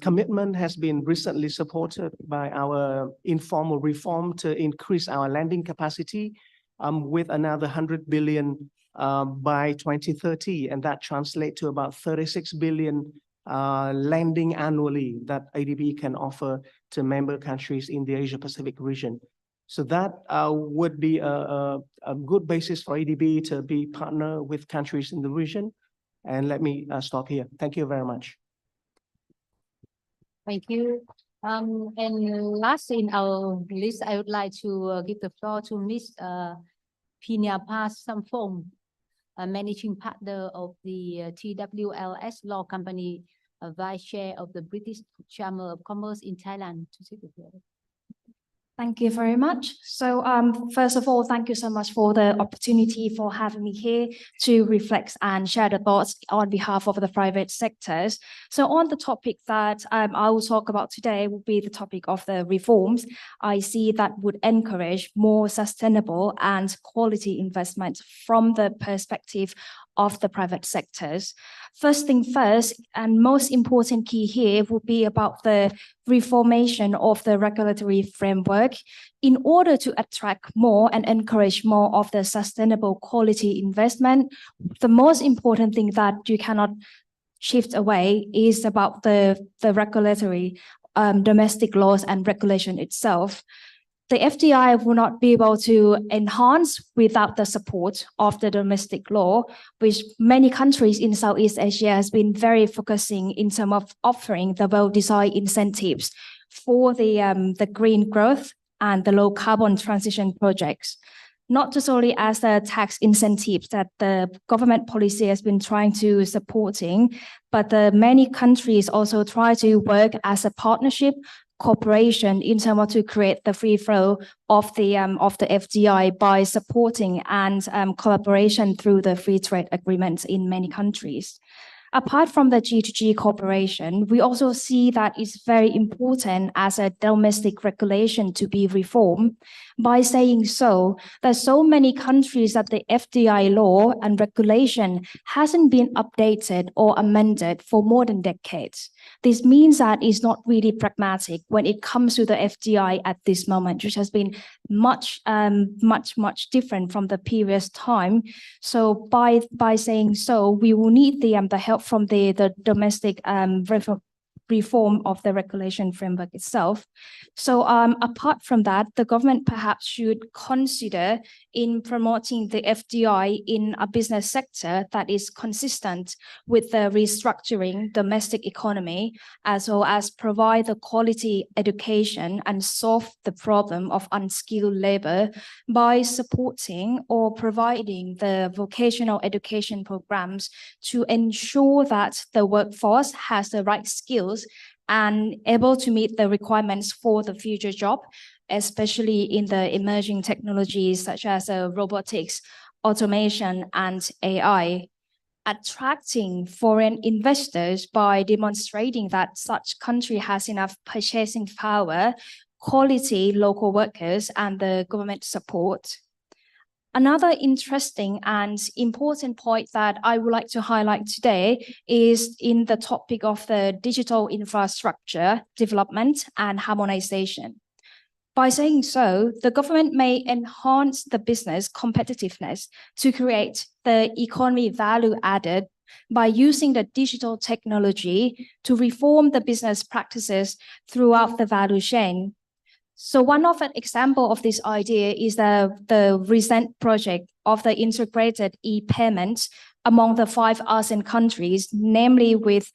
commitment has been recently supported by our informal reform to increase our lending capacity with another 100 billion by 2030. And that translates to about 36 billion lending annually that ADB can offer to member countries in the Asia Pacific region. So that would be a good basis for ADB to be partner with countries in the region. And let me stop here. Thank you very much.
Thank you. And last in our list, I would like to give the floor to Ms. Pinyapa Samphong, Managing Partner of the TWLS Law Company, Vice Chair of the British Chamber of Commerce in Thailand. To take the floor.
Thank you very much. So first of all, thank you so much for the opportunity for having me here to reflect and share the thoughts on behalf of the private sectors. So on the topic that I will talk about today will be the topic of the reforms I see that would encourage more sustainable and quality investment from the perspective of the private sectors. First thing first, and most important key here will be about the reformation of the regulatory framework in order to attract more and encourage more of the sustainable quality investment. The most important thing that you cannot shift away is about the regulatory domestic laws and regulation itself. The FDI will not be able to enhance without the support of the domestic law, which many countries in Southeast Asia has been very focusing in terms of offering the well-designed incentives for the green growth and the low carbon transition projects. Not just only as the tax incentives that the government policy has been trying to supporting, but the many countries also try to work as a partnership cooperation in terms of to create the free flow of the FDI by supporting and collaboration through the free trade agreements in many countries. Apart from the G2G cooperation, we also see that it's very important as a domestic regulation to be reformed. By saying so, there's so many countries that the FDI law and regulation hasn't been updated or amended for more than decades. This means that it's not really pragmatic when it comes to the FDI at this moment, which has been much different from the previous time. So by saying so, we will need the help from the domestic reform of the regulation framework itself. So apart from that, the government perhaps should consider in promoting the FDI in a business sector that is consistent with the restructuring domestic economy, as well as provide the quality education and solve the problem of unskilled labor by supporting or providing the vocational education programs to ensure that the workforce has the right skills and able to meet the requirements for the future job, especially in the emerging technologies such as robotics, automation, and AI. Attracting foreign investors by demonstrating that such country has enough purchasing power, quality local workers, and the government support. Another interesting and important point that I would like to highlight today is in the topic of the digital infrastructure development and harmonization. By saying so, the government may enhance the business competitiveness to create the economy value added by using the digital technology to reform the business practices throughout the value chain. So one of an example of this idea is the recent project of the integrated e-payments among the 5 ASEAN countries, namely with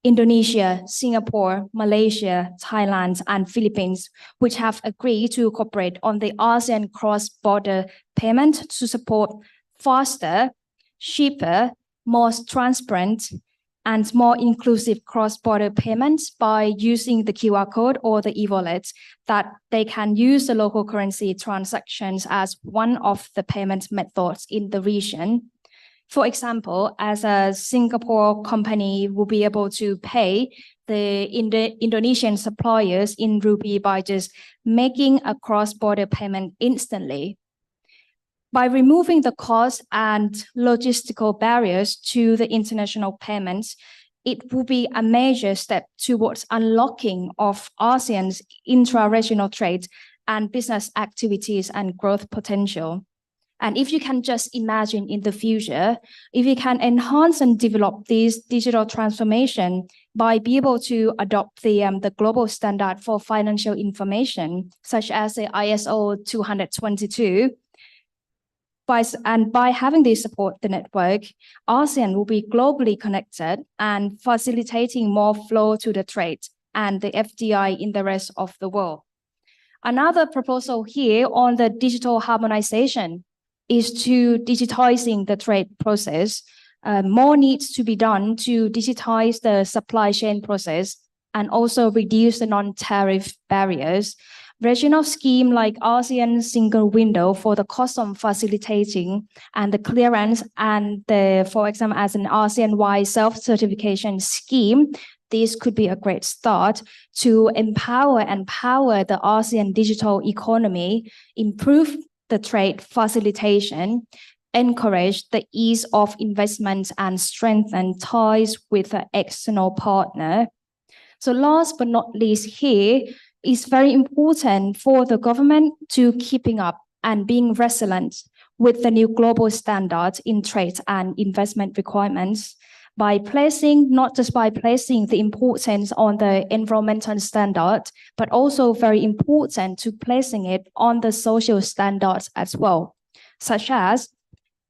Indonesia, Singapore, Malaysia, Thailand, and Philippines, which have agreed to cooperate on the ASEAN cross-border payment to support faster, cheaper, more transparent, and more inclusive cross-border payments by using the QR code or the e-wallet, that they can use the local currency transactions as one of the payment methods in the region. For example, as a Singapore company will be able to pay the Indonesian suppliers in rupee by just making a cross-border payment instantly. By removing the cost and logistical barriers to the international payments, it will be a major step towards unlocking of ASEAN's intra-regional trade and business activities and growth potential. And if you can just imagine in the future, if you can enhance and develop this digital transformation by being able to adopt the global standard for financial information, such as the ISO 222, by having this support the network, ASEAN will be globally connected and facilitating more flow to the trade and the FDI in the rest of the world. Another proposal here on the digital harmonization is to digitizing the trade process. More needs to be done to digitize the supply chain process and also reduce the non-tariff barriers. Regional scheme like ASEAN single window for the custom facilitating and the clearance and for example, as an ASEAN-wide self-certification scheme, this could be a great start to empower and power the ASEAN digital economy, improve the trade facilitation, encourage the ease of investment and strengthen ties with an external partner. So last but not least here, it's very important for the government to keeping up and being resilient with the new global standards in trade and investment requirements by placing, not just by placing the importance on the environmental standard, but also very important to placing it on the social standards as well, such as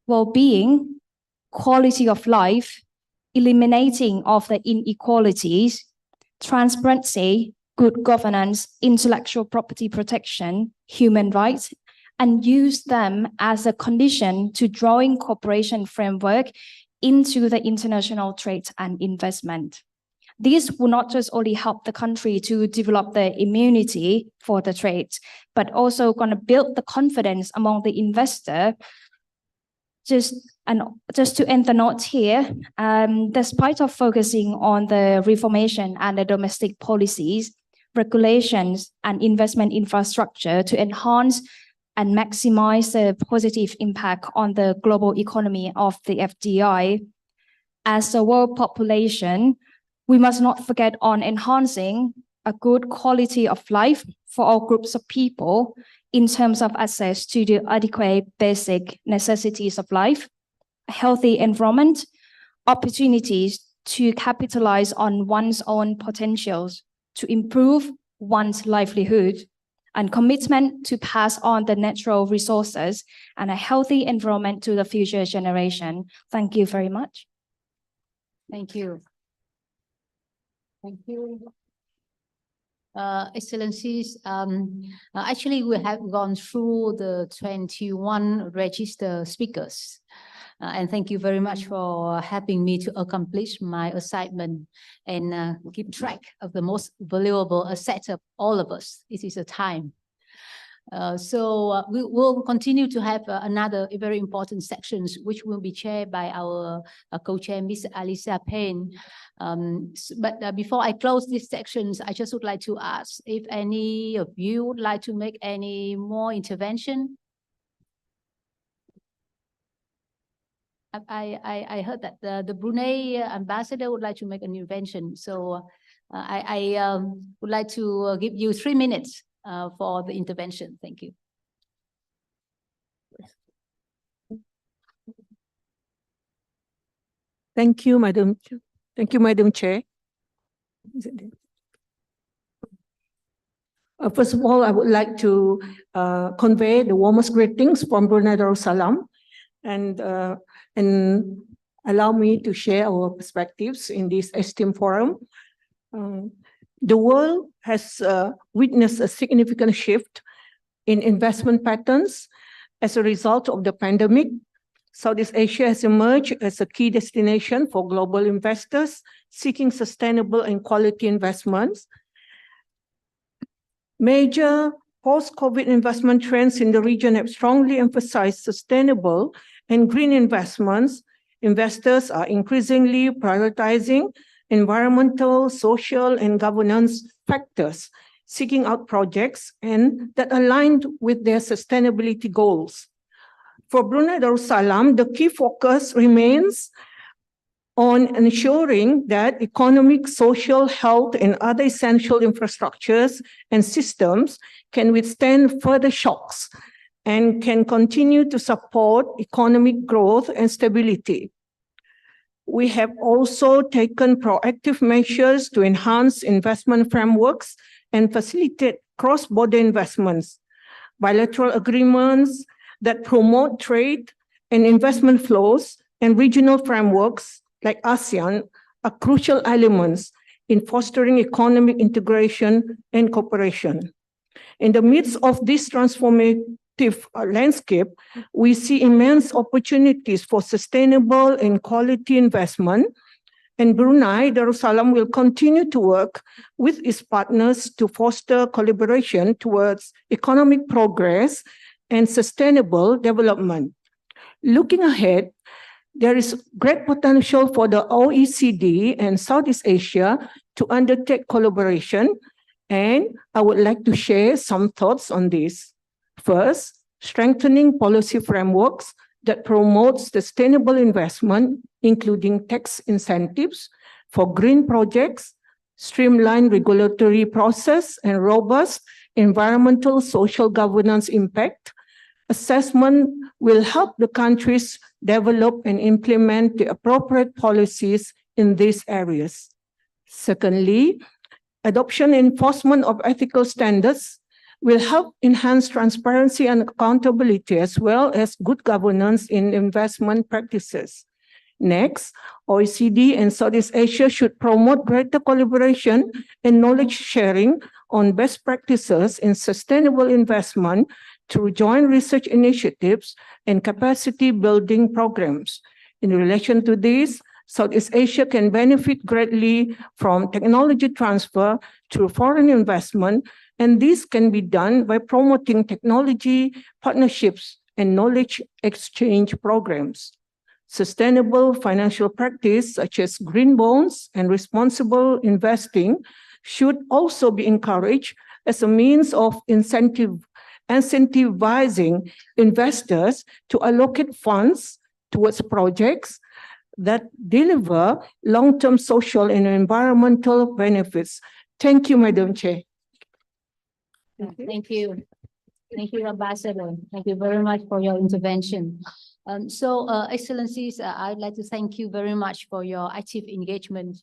well-being, quality of life, eliminating of the inequalities, transparency, good governance, intellectual property protection, human rights, and use them as a condition to drawing cooperation framework into the international trade and investment. This will not just only help the country to develop the immunity for the trade, but also going to build the confidence among the investor. Just to end the note here, despite of focusing on the reformation and the domestic policies, regulations, and investment infrastructure to enhance and maximize the positive impact on the global economy of the FDI. As a world population, we must not forget on enhancing a good quality of life for all groups of people in terms of access to the adequate basic necessities of life, a healthy environment, opportunities to capitalize on one's own potentials, to improve one's livelihood, and commitment to pass on the natural resources and a healthy environment to the future generation. Thank you very much.
Thank you. Thank you. Excellencies, actually we have gone through the 21 registered speakers. And thank you very much for helping me to accomplish my assignment and keep track of the most valuable asset of all of us. It is a time. So we will continue to have another very important sections, which will be chaired by our co-chair, Ms. Alisa Payne. But before I close these sections, I just would like to ask if any of you would like to make any more intervention. I heard that the Brunei ambassador would like to make an intervention. So I would like to give you 3 minutes for the intervention. Thank you.
Thank you, Madam. Thank you, Madam Chair. First of all, I would like to convey the warmest greetings from Brunei Darussalam and allow me to share our perspectives in this esteemed forum. The world has witnessed a significant shift in investment patterns as a result of the pandemic. Southeast Asia has emerged as a key destination for global investors seeking sustainable and quality investments. Major post-COVID investment trends in the region have strongly emphasized sustainable and green investments. Investors are increasingly prioritizing environmental, social, and governance factors, seeking out projects that aligned with their sustainability goals. For Brunei Darussalam, the key focus remains on ensuring that economic, social, health, and other essential infrastructures and systems can withstand further shocks and can continue to support economic growth and stability. We have also taken proactive measures to enhance investment frameworks and facilitate cross-border investments. Bilateral agreements that promote trade and investment flows and regional frameworks like ASEAN are crucial elements in fostering economic integration and cooperation. In the midst of this transformative landscape, we see immense opportunities for sustainable and quality investment, and Brunei Darussalam will continue to work with its partners to foster collaboration towards economic progress and sustainable development. Looking ahead, there is great potential for the OECD and Southeast Asia to undertake collaboration, and I would like to share some thoughts on this. First, strengthening policy frameworks that promote sustainable investment, including tax incentives for green projects, streamlined regulatory process, and robust environmental social governance impact. Assessment will help the countries develop and implement the appropriate policies in these areas. Secondly, adoption and enforcement of ethical standards will help enhance transparency and accountability, as well as good governance in investment practices. Next, OECD and Southeast Asia should promote greater collaboration and knowledge sharing on best practices in sustainable investment through joint research initiatives and capacity building programs. In relation to this, Southeast Asia can benefit greatly from technology transfer through foreign investment, and this can be done by promoting technology partnerships and knowledge exchange programs. Sustainable financial practice such as green bonds and responsible investing should also be encouraged as a means of incentivizing investors to allocate funds towards projects that deliver long-term social and environmental benefits. Thank you, Madam Chair.
Thank you. Thank you, Ambassador. Thank you very much for your intervention. Excellencies, I'd like to thank you very much for your active engagement.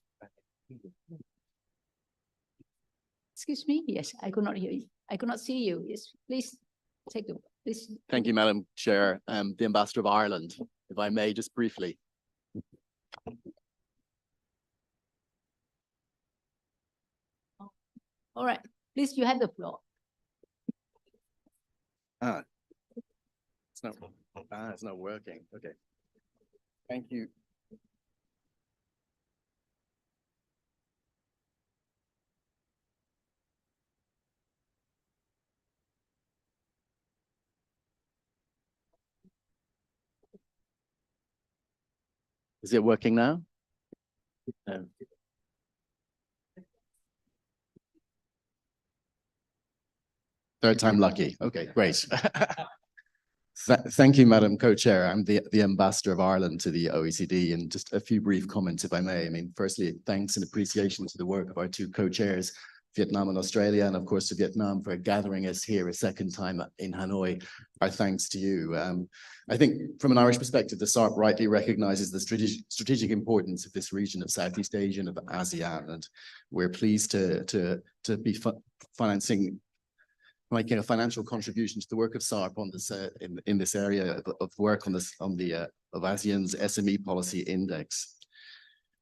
Excuse me? Yes, I could not hear you. I could not see you. Yes, please take the, please.
Thank you, Madam Chair. The Ambassador of Ireland, if I may, just briefly.
All right, please, you have the floor.
It's not working. Okay. Thank you. Is it working now? No. Third time lucky. Okay, great. Thank you, Madam Co-Chair. I'm the Ambassador of Ireland to the OECD, and just a few brief comments, if I may. I mean, firstly, thanks and appreciation to the work of our two co-chairs Vietnam and Australia, and of course to Vietnam for gathering us here a second time in Hanoi. Our thanks to you. I think from an Irish perspective, the SARP rightly recognizes the strategic importance of this region of Southeast Asia and of ASEAN, and we're pleased to be financing making a financial contribution to the work of SARP on this in this area of work of ASEAN's SME policy index.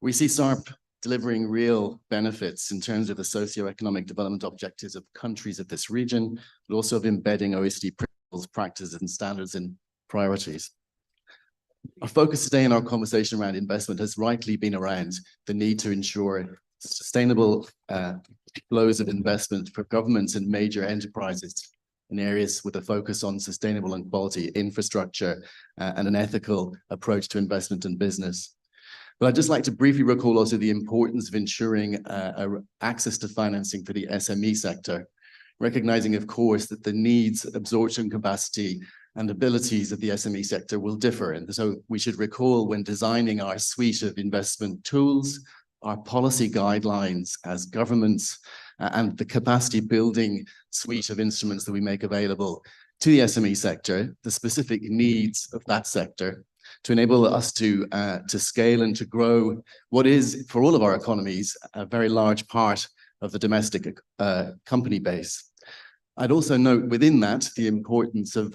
We see SARP delivering real benefits in terms of the socio-economic development objectives of countries of this region, but also of embedding OECD principles, practices, and standards in priorities. Our focus today in our conversation around investment has rightly been around the need to ensure sustainable flows of investment for governments and major enterprises in areas with a focus on sustainable and quality infrastructure and an ethical approach to investment and business. But I'd just like to briefly recall also the importance of ensuring access to financing for the SME sector, recognizing, of course, that the needs, absorption capacity, and abilities of the SME sector will differ. And so we should recall when designing our suite of investment tools, our policy guidelines as governments, and the capacity building suite of instruments that we make available to the SME sector, the specific needs of that sector, to enable us to scale and to grow what is, for all of our economies, a very large part of the domestic company base. I'd also note within that the importance of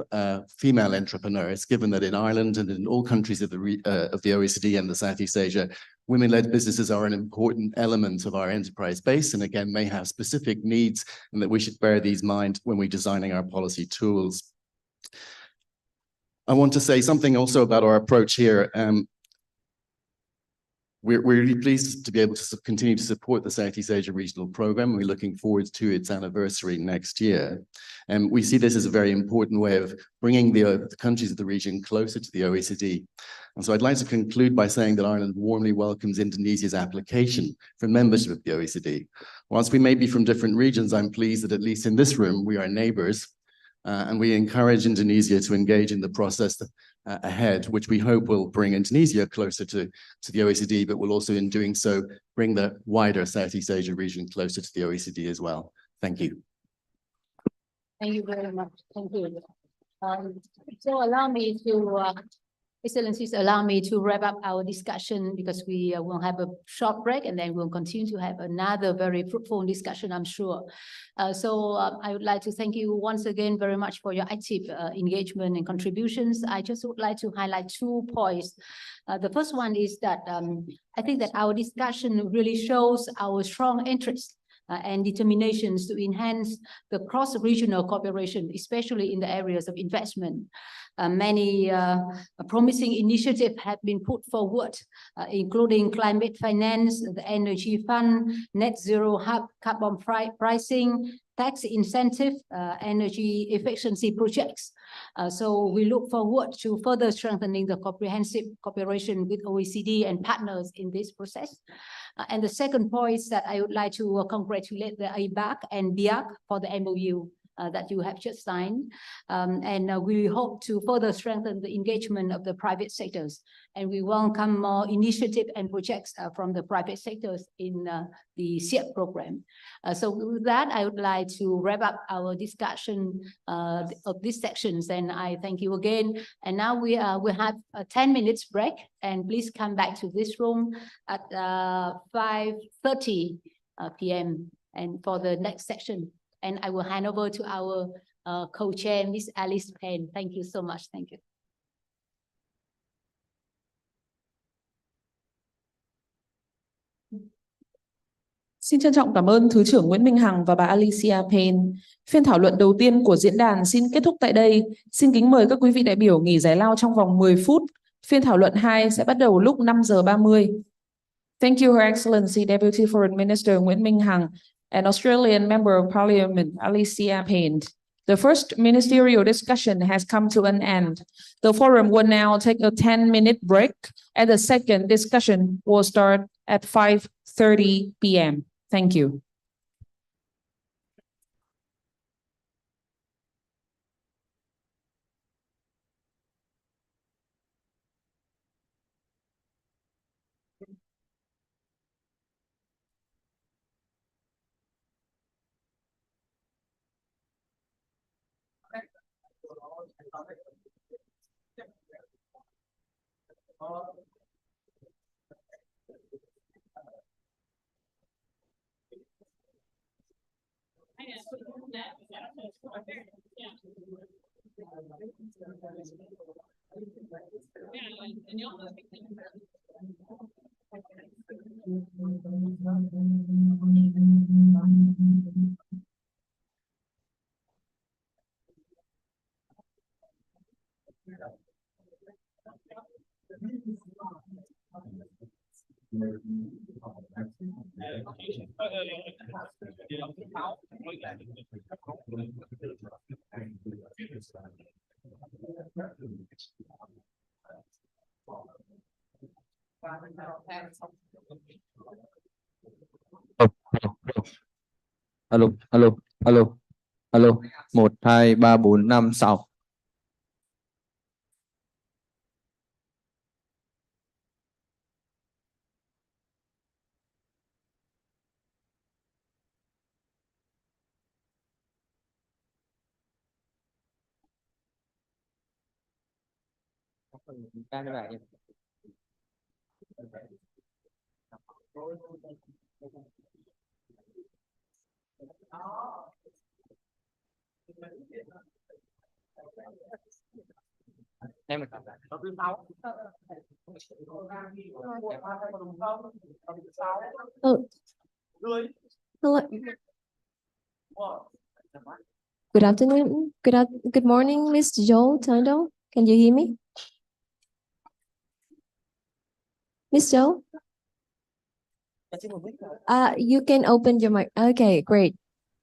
female entrepreneurs, given that in Ireland and in all countries of the OECD and the Southeast Asia, women-led businesses are an important element of our enterprise base, and again, may have specific needs, and that we should bear these in mind when we're designing our policy tools. I want to say something also about our approach here. We're really pleased to be able to continue to support the Southeast Asia Regional Programme. We're looking forward to its anniversary next year. And we see this as a very important way of bringing the countries of the region closer to the OECD. And so I'd like to conclude by saying that Ireland warmly welcomes Indonesia's application for membership of the OECD. Whilst we may be from different regions, I'm pleased that at least in this room, we are neighbours. And we encourage Indonesia to engage in the process ahead, which we hope will bring Indonesia closer to the OECD, but will also, in doing so, bring the wider Southeast Asia region closer to the OECD as well. Thank you.
Thank you very much. Thank you. So allow me to, Excellencies, allow me to wrap up our discussion, because we will have a short break and then we'll continue to have another very fruitful discussion, I'm sure. I would like to thank you once again very much for your active engagement and contributions. I just would like to highlight 2 points. The first one is that I think that our discussion really shows our strong interest and determinations to enhance the cross-regional cooperation, especially in the areas of investment. Many promising initiatives have been put forward, including climate finance, the energy fund, net zero hub, carbon pricing, tax incentive, energy efficiency projects. So we look forward to further strengthening the comprehensive cooperation with OECD and partners in this process. And the second point is that I would like to congratulate the ABAC and BIAC for the MOU that you have just signed. We hope to further strengthen the engagement of the private sectors. And we welcome more initiatives and projects from the private sectors in the SEEP program. So with that, I would like to wrap up our discussion of these sections. And I thank you again. And now we'll have a 10 minutes break. And please come back to this room at 5:30 p.m. and for the next section. And I will hand over to our co-chair, Ms. Alice Payne. Thank you so much. Thank you.
Xin trân trọng cảm ơn Thứ trưởng Nguyễn Minh Hằng và bà Alicia Payne. Phiên thảo luận đầu tiên của diễn đàn xin kết thúc tại đây. Xin kính mời các quý vị đại biểu nghỉ giải lao trong vòng 10 phút. Phiên thảo luận 2 sẽ bắt đầu lúc 5:30. Thank you, Her Excellency Deputy Foreign Minister Nguyễn Minh Hằng and Australian Member of Parliament Alicia Payne. The first ministerial discussion has come to an end. The forum will now take a 10-minute break, and the second discussion will start at 5:30 p.m. Thank you.
Alo, alo, alo, alo, 1, 2, 3, 4, 5, 6. Em
Oh, hello. Good afternoon. Good morning, Miss Joe Tando. Can you hear me? Miss Joe? You can open your mic. Okay, great.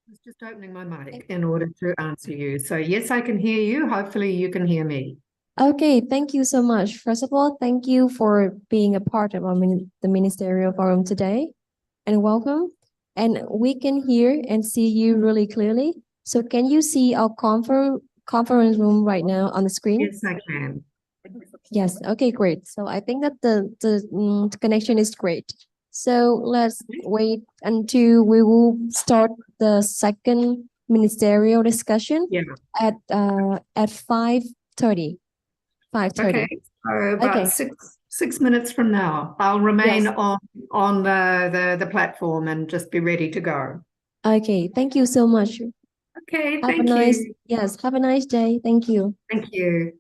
I was just opening my mic in order to answer you. So yes, I can hear you. Hopefully you can hear me.
Okay, thank you so much. First of all, thank you for being a part of the Ministerial Forum today, and welcome. And we can hear and see you really clearly. So can you see our conference room right now on the screen?
Yes, I can.
Yes, okay, great. So I think that the connection is great. So let's wait until we will start the second ministerial discussion at 5:30. 5:30.
Okay, so about
Okay.
six minutes from now, I'll remain
Yes.
on the platform and just be ready to go.
Okay, thank you so much.
Okay,
Have a
thank
nice,
you.
yes, have a nice day. Thank you.
Thank you.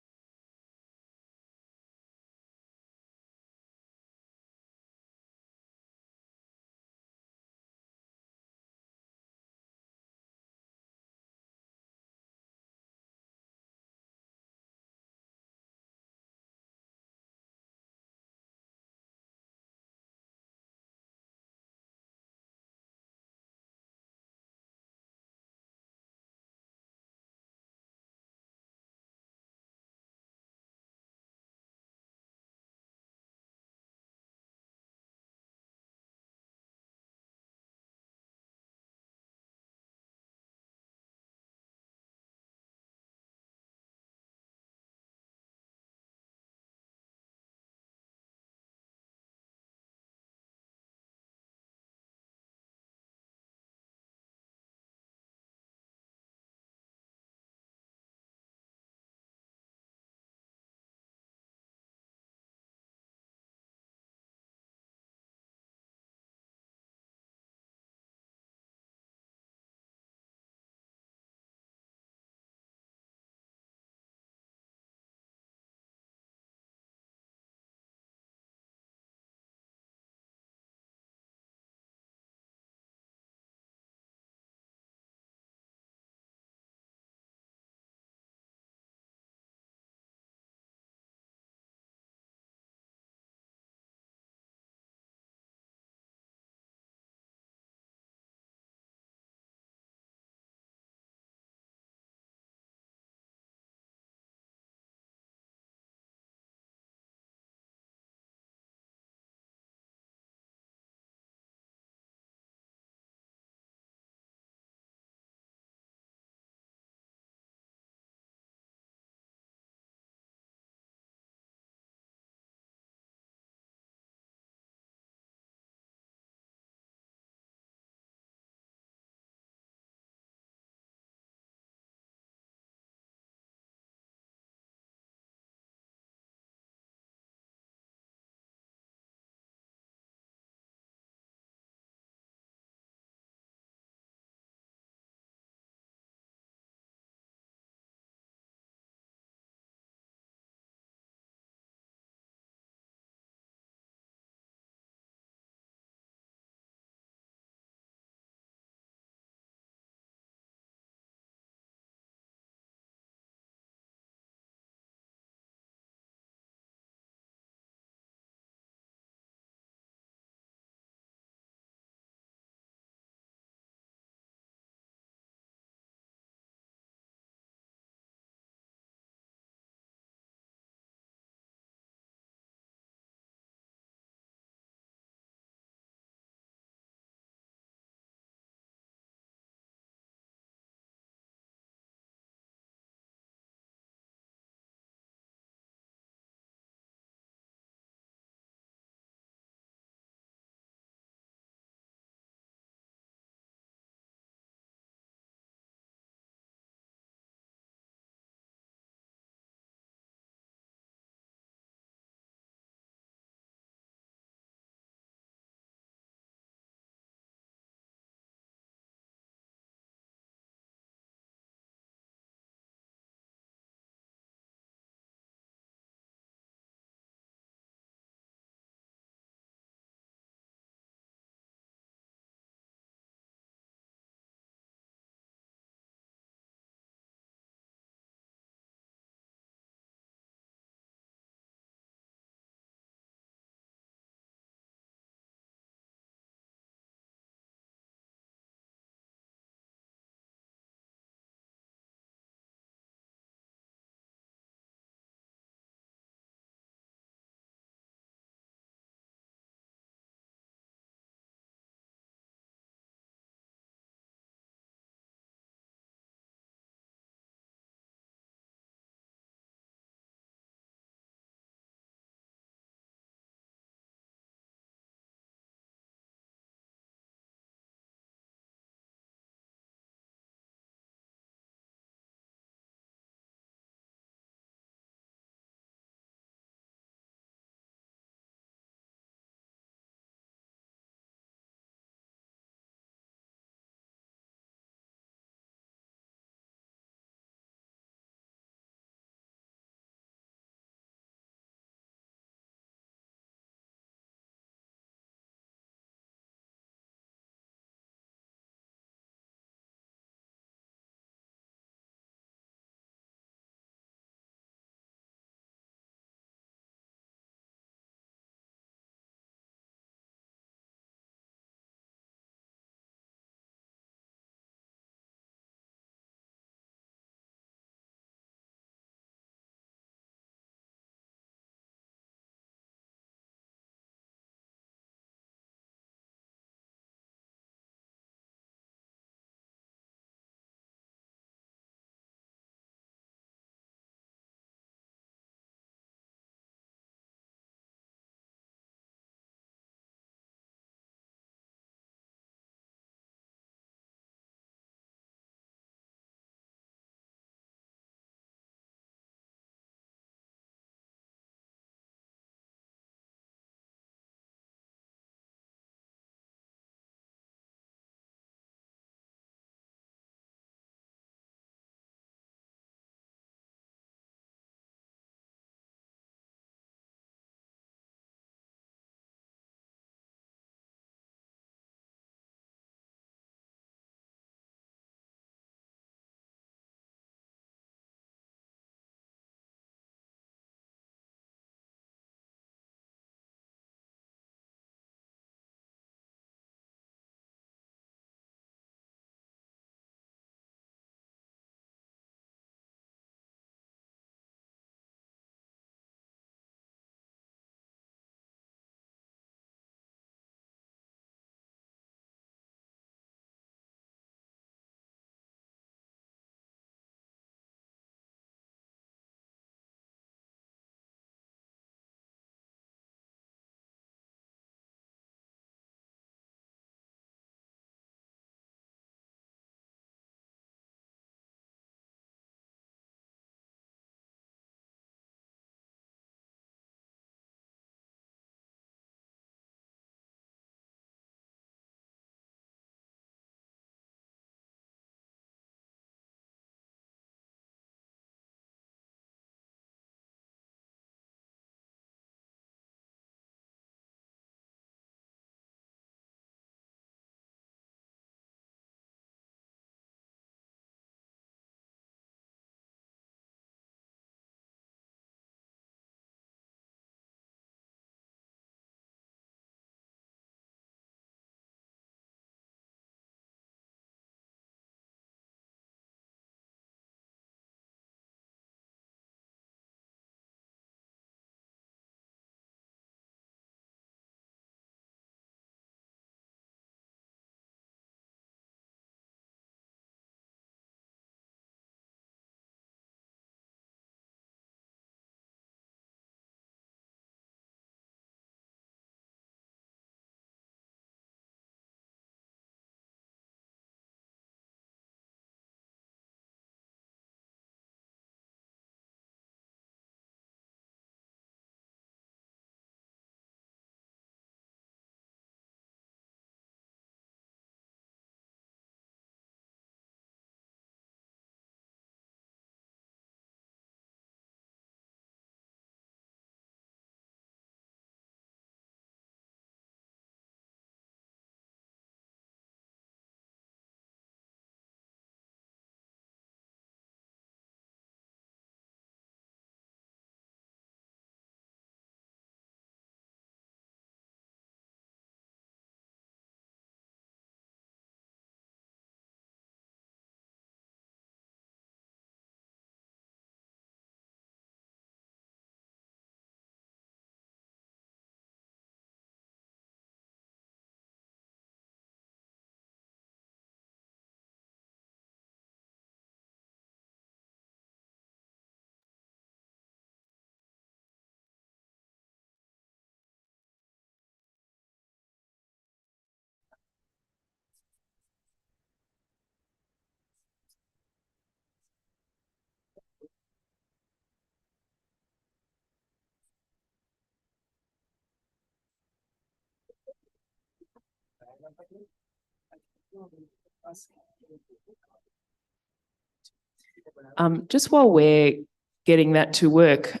Just while we're getting that to work,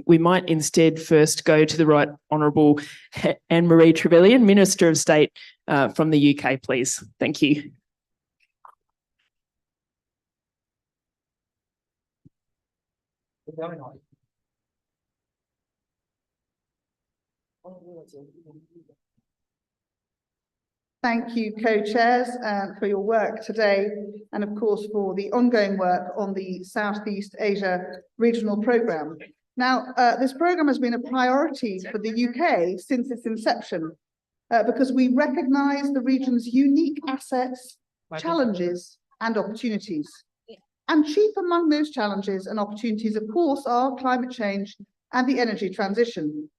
we might instead first go to the Right Honourable Anne-Marie Trevelyan, Minister of State from the UK, please. Thank you.
Thank you, co-chairs, for your work today, and of course for the ongoing work on the Southeast Asia Regional Programme. Now, this programme has been a priority for the UK since its inception, because we recognise the region's unique assets, challenges and opportunities. And chief among those challenges and opportunities, of course, are climate change and the energy transition.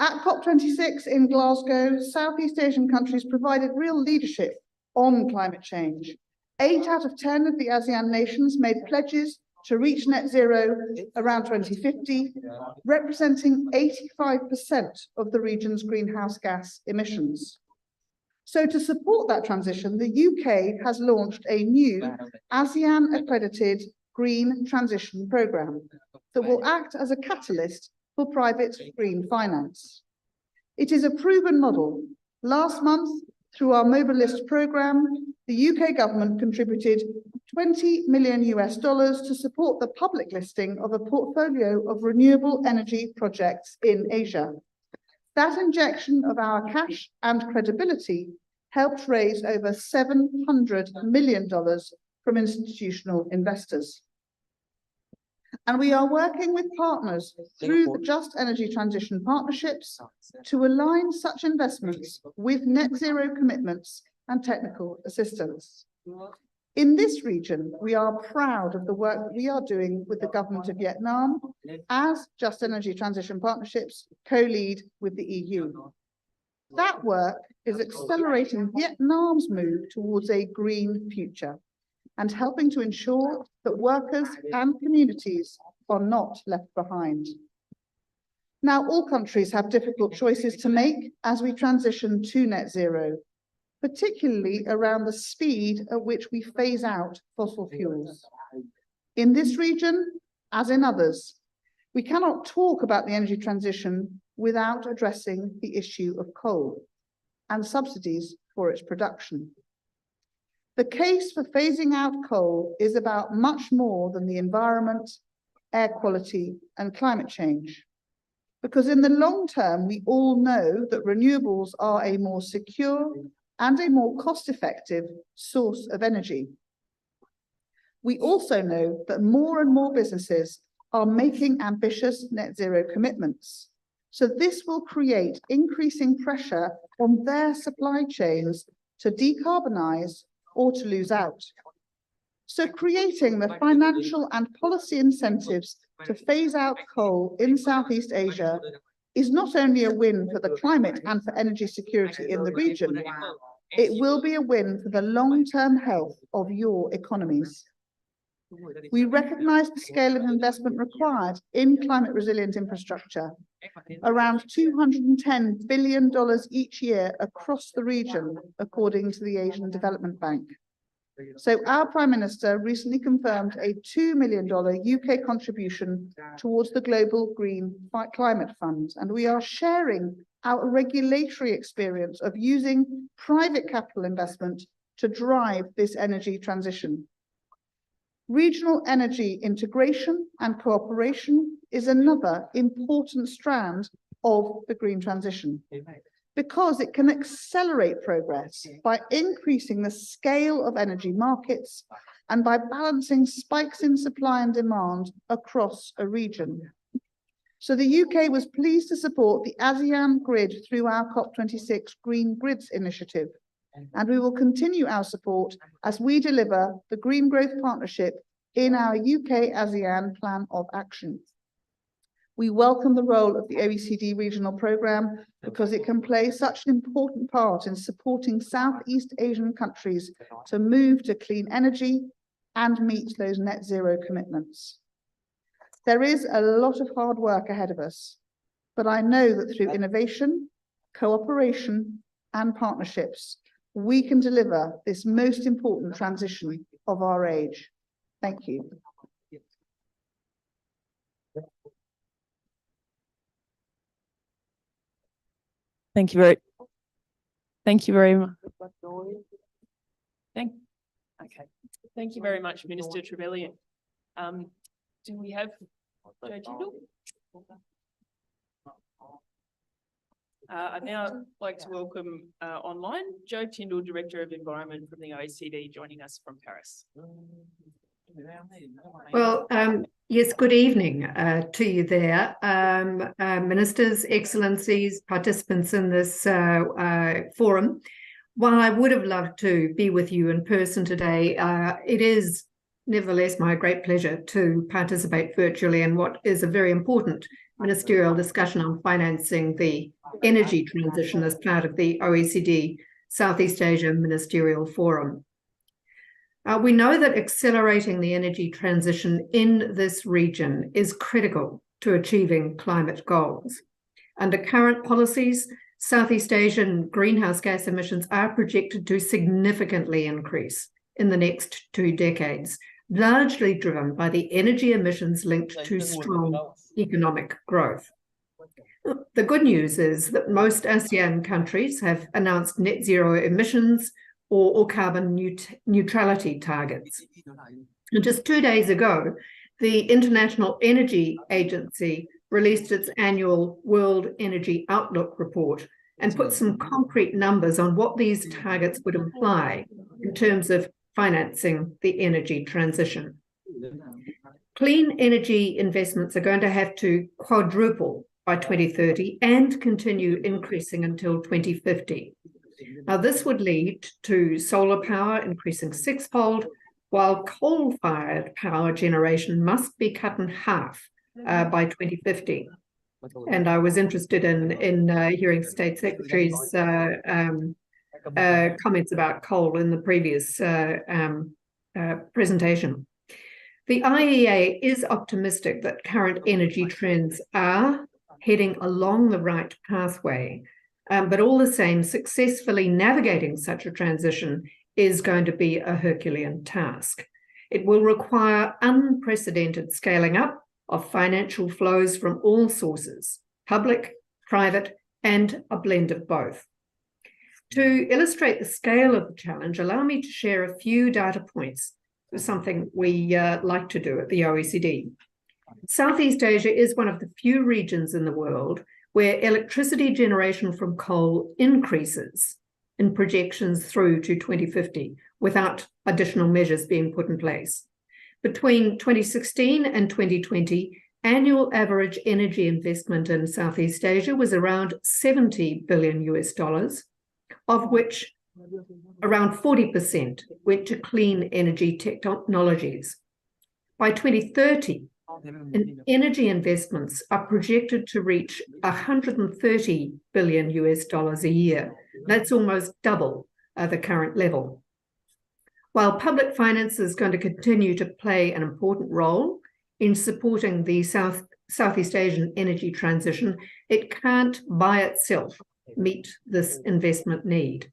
At COP26 in Glasgow, Southeast Asian countries provided real leadership on climate change. 8 out of 10 of the ASEAN nations made pledges to reach net zero around 2050, representing 85% of the region's greenhouse gas emissions. So to support that transition, the UK has launched a new ASEAN-accredited green transition programme that will act as a catalyst for private green finance. It is a proven model. Last month, through our Mobilist programme, the UK government contributed $20 million to support the public listing of a portfolio of renewable energy projects in Asia. That injection of our cash and credibility helped raise over $700 million from institutional investors. And we are working with partners through the Just Energy Transition Partnerships to align such investments with net zero commitments and technical assistance. In this region, we are proud of the work that we are doing with the government of Vietnam as Just Energy Transition Partnerships co-lead with the EU. That work is accelerating Vietnam's move towards a green future and helping to ensure that workers and communities are not left behind. Now, all countries have difficult choices to make as we transition to net zero, particularly around the speed at which we phase out fossil fuels. In this region, as in others, we cannot talk about the energy transition without addressing the issue of coal and subsidies for its production. The case for phasing out coal is about much more than the environment, air quality, and climate change. Because in the long term, we all know that renewables are a more secure and a more cost-effective source of energy. We also know that more and more businesses are making ambitious net zero commitments. So this will create increasing pressure on their supply chains to decarbonize or to lose out. So creating the financial and policy incentives to phase out coal in Southeast Asia is not only a win for the climate and for energy security in the region, it will be a win for the long-term health of your economies. We recognise the scale of investment required in climate resilient infrastructure, around $210 billion each year across the region, according to the Asian Development Bank. So our Prime Minister recently confirmed a $2 million UK contribution towards the Global Green Climate Fund, and we are sharing our regulatory experience of using private capital investment to drive this energy transition. Regional energy integration and cooperation is another important strand of the green transition, because it can accelerate progress by increasing the scale of energy markets and by balancing spikes in supply and demand across a region. So the UK was pleased to support the ASEAN grid through our COP26 Green Grids initiative, and we will continue our support as we deliver the Green Growth Partnership in our UK ASEAN Plan of Action. We welcome the role of the OECD regional programme because it can play such an important part in supporting Southeast Asian countries to move to clean energy and meet those net zero commitments. There is a lot of hard work ahead of us, but I know that through innovation, cooperation, and partnerships, we can deliver this most important transition of our age. Thank you.
Thank you very much. Thank you very much, Minister Trevelyan. Do we have Joe Tyndall? I'd now like to welcome online Joe Tyndall, Director of Environment from the OECD, joining us from Paris.
Well, yes, good evening to you there, ministers, excellencies, participants in this forum. While I would have loved to be with you in person today, it is nevertheless my great pleasure to participate virtually in what is a very important ministerial discussion on financing the energy transition as part of the OECD Southeast Asia Ministerial Forum. We know that accelerating the energy transition in this region is critical to achieving climate goals. Under current policies, Southeast Asian greenhouse gas emissions are projected to significantly increase in the next 2 decades, largely driven by the energy emissions linked to strong economic growth. The good news is that most ASEAN countries have announced net zero emissions or carbon neutrality targets. And just 2 days ago, the International Energy Agency released its annual World Energy Outlook report and put some concrete numbers on what these targets would imply in terms of financing the energy transition. Clean energy investments are going to have to quadruple by 2030 and continue increasing until 2050. Now, this would lead to solar power increasing 6-fold, while coal-fired power generation must be cut in half by 2050. And I was interested in hearing State Secretary's comments about coal in the previous presentation. The IEA is optimistic that current energy trends are heading along the right pathway, but all the same, successfully navigating such a transition is going to be a Herculean task. It will require unprecedented scaling up of financial flows from all sources, public, private, and a blend of both. To illustrate the scale of the challenge, allow me to share a few data points for something we like to do at the OECD. Southeast Asia is one of the few regions in the world where electricity generation from coal increases in projections through to 2050 without additional measures being put in place. Between 2016 and 2020, annual average energy investment in Southeast Asia was around $70 billion, of which around 40% went to clean energy technologies. By 2030, energy investments are projected to reach $130 billion a year. That's almost double the current level. While public finance is going to continue to play an important role in supporting the Southeast Asian energy transition, it can't by itself meet this investment need.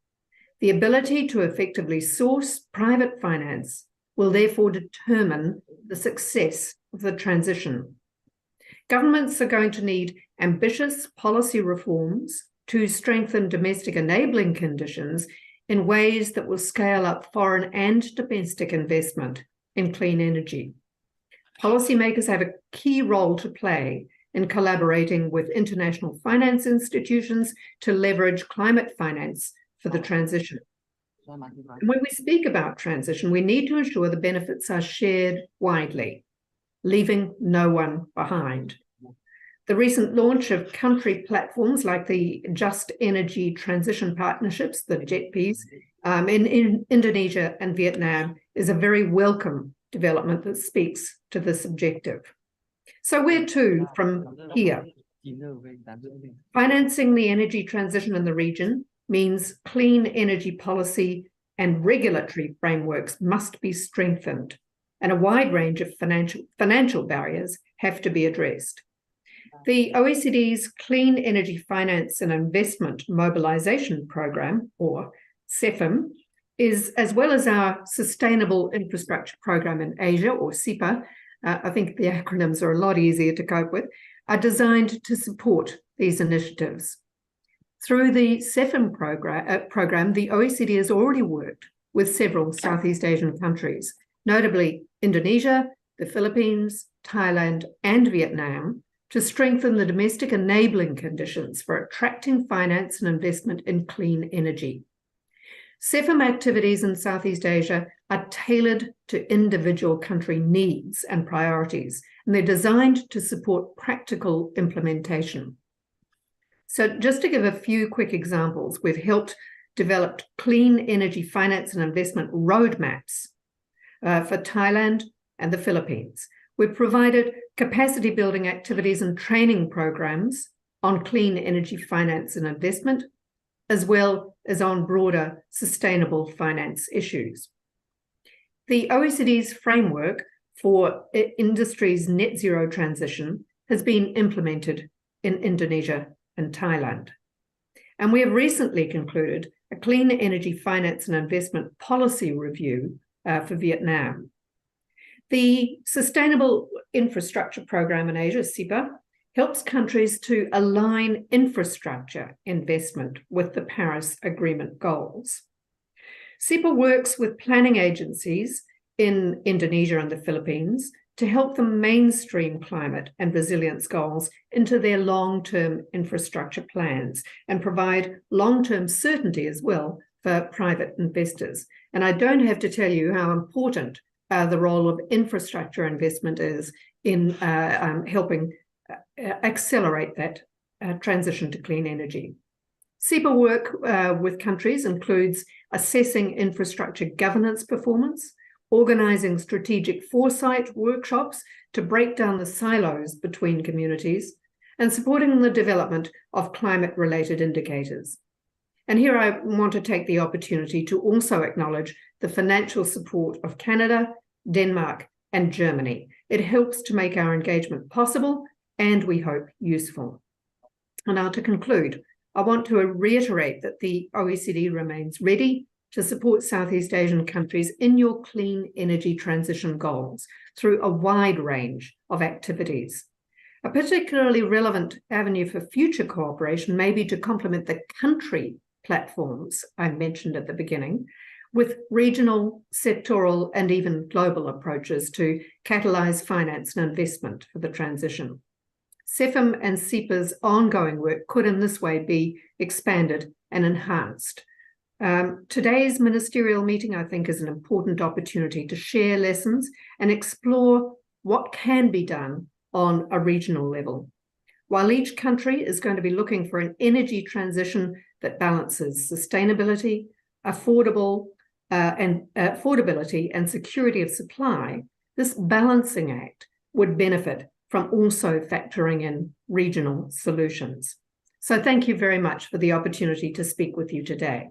The ability to effectively source private finance will therefore determine the success of the transition. Governments are going to need ambitious policy reforms to strengthen domestic enabling conditions in ways that will scale up foreign and domestic investment in clean energy. Policymakers have a key role to play in collaborating with international finance institutions to leverage climate finance for the transition. And when we speak about transition, we need to ensure the benefits are shared widely, leaving no one behind. The recent launch of country platforms like the Just Energy Transition Partnerships, the JETPs, in Indonesia and Vietnam is a very welcome development that speaks to this objective. So where to from here? Financing the energy transition in the region means clean energy policy and regulatory frameworks must be strengthened, and a wide range of financial barriers have to be addressed. The OECD's Clean Energy Finance and Investment Mobilization Program, or CEFIM, is, as well as our Sustainable Infrastructure Program in Asia, or SIPA, I think the acronyms are a lot easier to cope with, are designed to support these initiatives. Through the CEFIM program, the OECD has already worked with several Southeast Asian countries, notably Indonesia, the Philippines, Thailand, and Vietnam, to strengthen the domestic enabling conditions for attracting finance and investment in clean energy. CEFIM activities in Southeast Asia are tailored to individual country needs and priorities, and they're designed to support practical implementation. So just to give a few quick examples, we've helped develop clean energy finance and investment roadmaps for Thailand and the Philippines. We've provided capacity building activities and training programs on clean energy finance and investment, as well as on broader sustainable finance issues. The OECD's framework for industry's net zero transition has been implemented in Indonesia and Thailand. And we have recently concluded a clean energy finance and investment policy review for Vietnam. The Sustainable Infrastructure Program in Asia, SIPA, helps countries to align infrastructure investment with the Paris Agreement goals. SIPA works with planning agencies in Indonesia and the Philippines to help them mainstream climate and resilience goals into their long-term infrastructure plans and provide long-term certainty as well for private investors. And I don't have to tell you how important the role of infrastructure investment is in helping accelerate that transition to clean energy. SIPA work with countries includes assessing infrastructure governance performance, organising strategic foresight workshops to break down the silos between communities, and supporting the development of climate-related indicators. And here I want to take the opportunity to also acknowledge the financial support of Canada, Denmark, and Germany. It helps to make our engagement possible and, we hope, useful. And now to conclude, I want to reiterate that the OECD remains ready to support Southeast Asian countries in your clean energy transition goals through a wide range of activities. A particularly relevant avenue for future cooperation may be to complement the country platforms I mentioned at the beginning with regional, sectoral, and even global approaches to catalyse finance and investment for the transition. CEFIM and SIPA's ongoing work could in this way be expanded and enhanced. Today's ministerial meeting, I think, is an important opportunity to share lessons and explore what can be done on a regional level. While each country is going to be looking for an energy transition that balances sustainability, affordability and security of supply, this balancing act would benefit from also factoring in regional solutions. So thank you very much for the opportunity to speak with you today.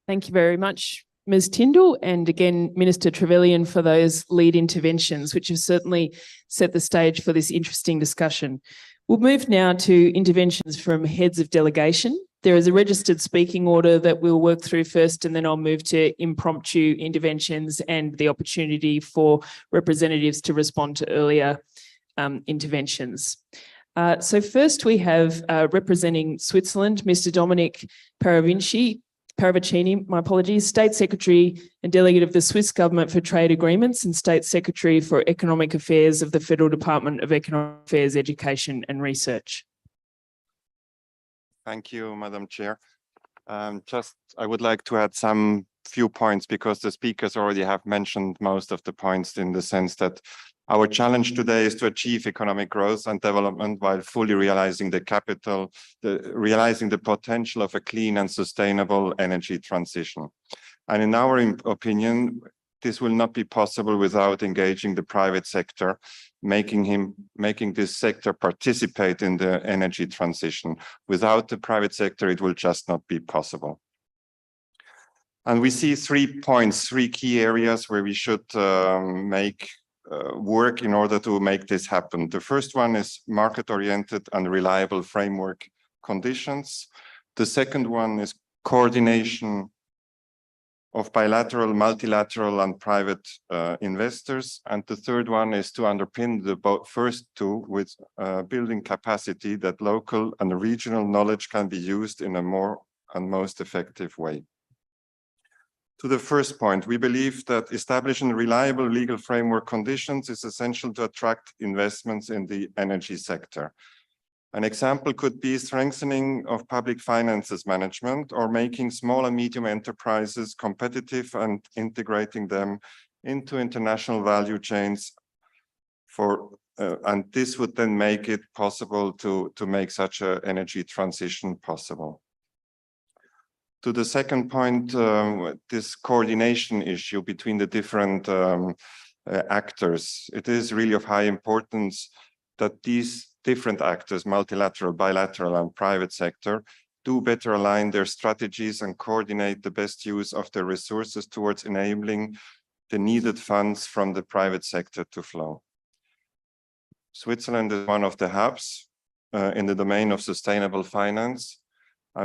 Thank you very much, Ms. Tyndall, and again, Minister Trevelyan, for those lead interventions, which have certainly set the stage for this interesting discussion. We'll move now to interventions from heads of delegation. There is a registered speaking order that we'll work through first, and then I'll move to impromptu interventions and the opportunity for representatives to respond to earlier interventions. So first we have representing Switzerland, Mr. Dominic Paravicini, my apologies, State Secretary and Delegate of the Swiss Government for Trade Agreements and State Secretary for Economic Affairs of the Federal Department of Economic Affairs, Education and Research.
Thank you, Madam Chair. I would like to add some few points because the speakers already have mentioned most of the points in the sense that our challenge today is to achieve economic growth and development while fully realizing the potential of a clean and sustainable energy transition. And in our opinion, this will not be possible without engaging the private sector, making this sector participate in the energy transition. Without the private sector, it will just not be possible. And we see 3 points, 3 key areas where we should make work in order to make this happen. The first one is market-oriented and reliable framework conditions. The second one is coordination of bilateral, multilateral, and private investors. And the third one is to underpin the first two with building capacity that local and regional knowledge can be used in a more and most effective way. To the first point, we believe that establishing reliable legal framework conditions is essential to attract investments in the energy sector. An example could be strengthening of public finances management or making small and medium enterprises competitive and integrating them into international value chains and this would then make it possible to make such an energy transition possible. To the second point, this coordination issue between the different actors, it is really of high importance that these different actors, multilateral, bilateral, and private sector, do better align their strategies and coordinate the best use of their resources towards enabling the needed funds from the private sector to flow. Switzerland is one of the hubs in the domain of sustainable finance.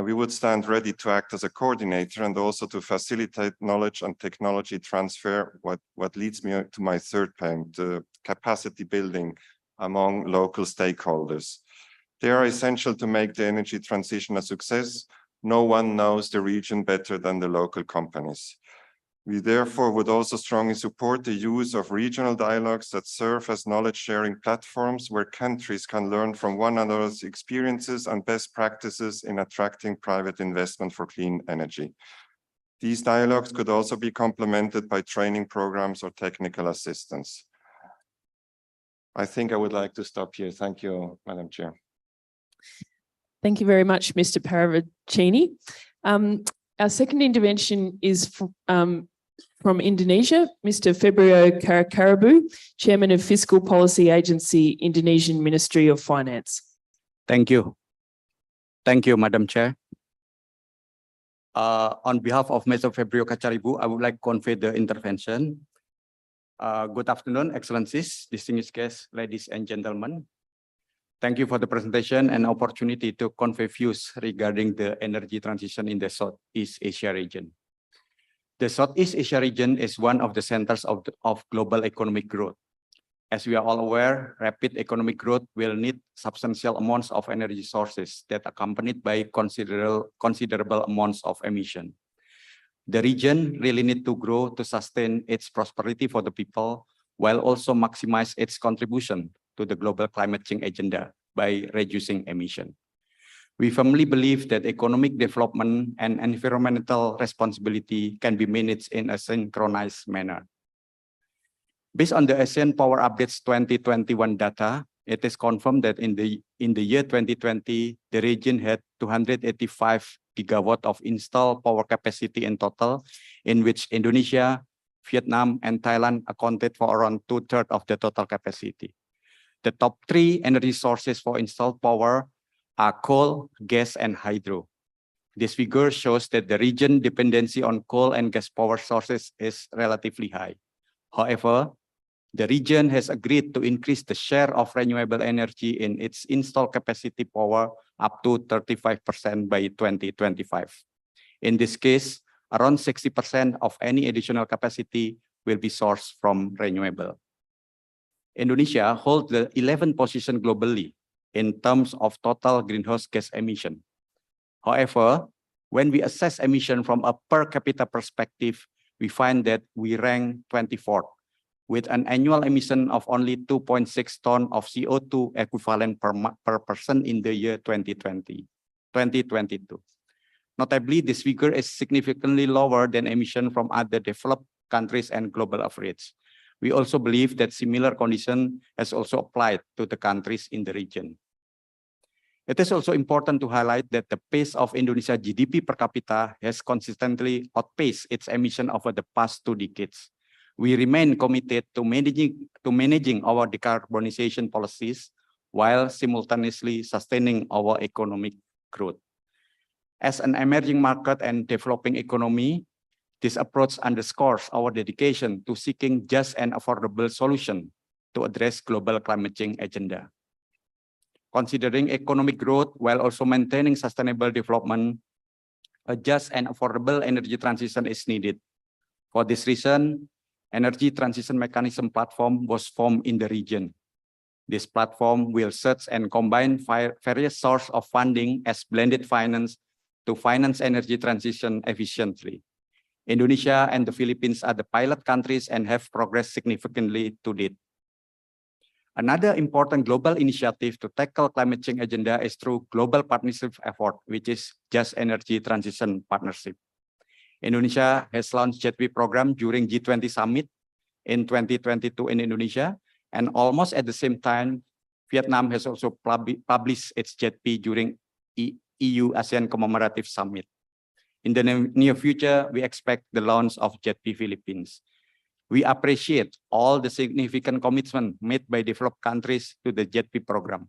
We would stand ready to act as a coordinator and also to facilitate knowledge and technology transfer, what leads me to my third point, capacity building among local stakeholders. They are essential to make the energy transition a success. No one knows the region better than the local companies. We therefore would also strongly support the use of regional dialogues that serve as knowledge-sharing platforms where countries can learn from one another's experiences and best practices in attracting private investment for clean energy. These dialogues could also be complemented by training programs or technical assistance. I think I would like to stop here. Thank you, Madam Chair.
Thank you very much, Mr. Paravicini. Our second intervention is from Indonesia, Mr. Febrio Karakarabu, Chairman of Fiscal Policy Agency, Indonesian Ministry of Finance.
Thank you. Thank you, Madam Chair. On behalf of Mr. Febrio Karakarabu, I would like to convey the intervention. Good afternoon, Excellencies, distinguished guests, ladies and gentlemen. Thank you for the presentation and opportunity to convey views regarding the energy transition in the Southeast Asia region. The Southeast Asia region is one of the centers of global economic growth. As we are all aware, rapid economic growth will need substantial amounts of energy sources that are accompanied by considerable amounts of emission. The region really needs to grow to sustain its prosperity for the people, while also maximize its contribution to the global climate change agenda by reducing emission. We firmly believe that economic development and environmental responsibility can be managed in a synchronized manner. Based on the ASEAN Power Updates 2021 data, it is confirmed that in the year 2020, the region had 285 gigawatt of installed power capacity in total, in which Indonesia, Vietnam, and Thailand accounted for around 2/3 of the total capacity. The top 3 energy sources for installed power are coal, gas, and hydro. This figure shows that the region dependency on coal and gas power sources is relatively high. However, the region has agreed to increase the share of renewable energy in its installed capacity power up to 35% by 2025. In this case, around 60% of any additional capacity will be sourced from renewable. Indonesia holds the 11th position globally in terms of total greenhouse gas emission. However, when we assess emission from a per capita perspective, we find that we rank 24th, with an annual emission of only 2.6 tons of CO2 equivalent per person in the year 2022. Notably, this figure is significantly lower than emission from other developed countries and global average. We also believe that similar condition has also applied to the countries in the region. It is also important to highlight that the pace of Indonesia GDP per capita has consistently outpaced its emission over the past 2 decades. We remain committed to managing our decarbonization policies while simultaneously sustaining our economic growth. As an emerging market and developing economy, This approach underscores our dedication to seeking just and affordable solution to address global climate change agenda. Considering economic growth while also maintaining sustainable development, a just and affordable energy transition is needed. For this reason, Energy Transition Mechanism Platform was formed in the region. This platform will search and combine various sources of funding as blended finance to finance energy transition efficiently. Indonesia and the Philippines are the pilot countries and have progressed significantly to date. Another important global initiative to tackle climate change agenda is through global partnership effort, which is Just Energy Transition Partnership. Indonesia has launched JETP program during G20 summit in 2022 in Indonesia, and almost at the same time, Vietnam has also published its JETP during EU ASEAN Commemorative Summit. In the near future, we expect the launch of JETP Philippines. We appreciate all the significant commitment made by developed countries to the JETP program.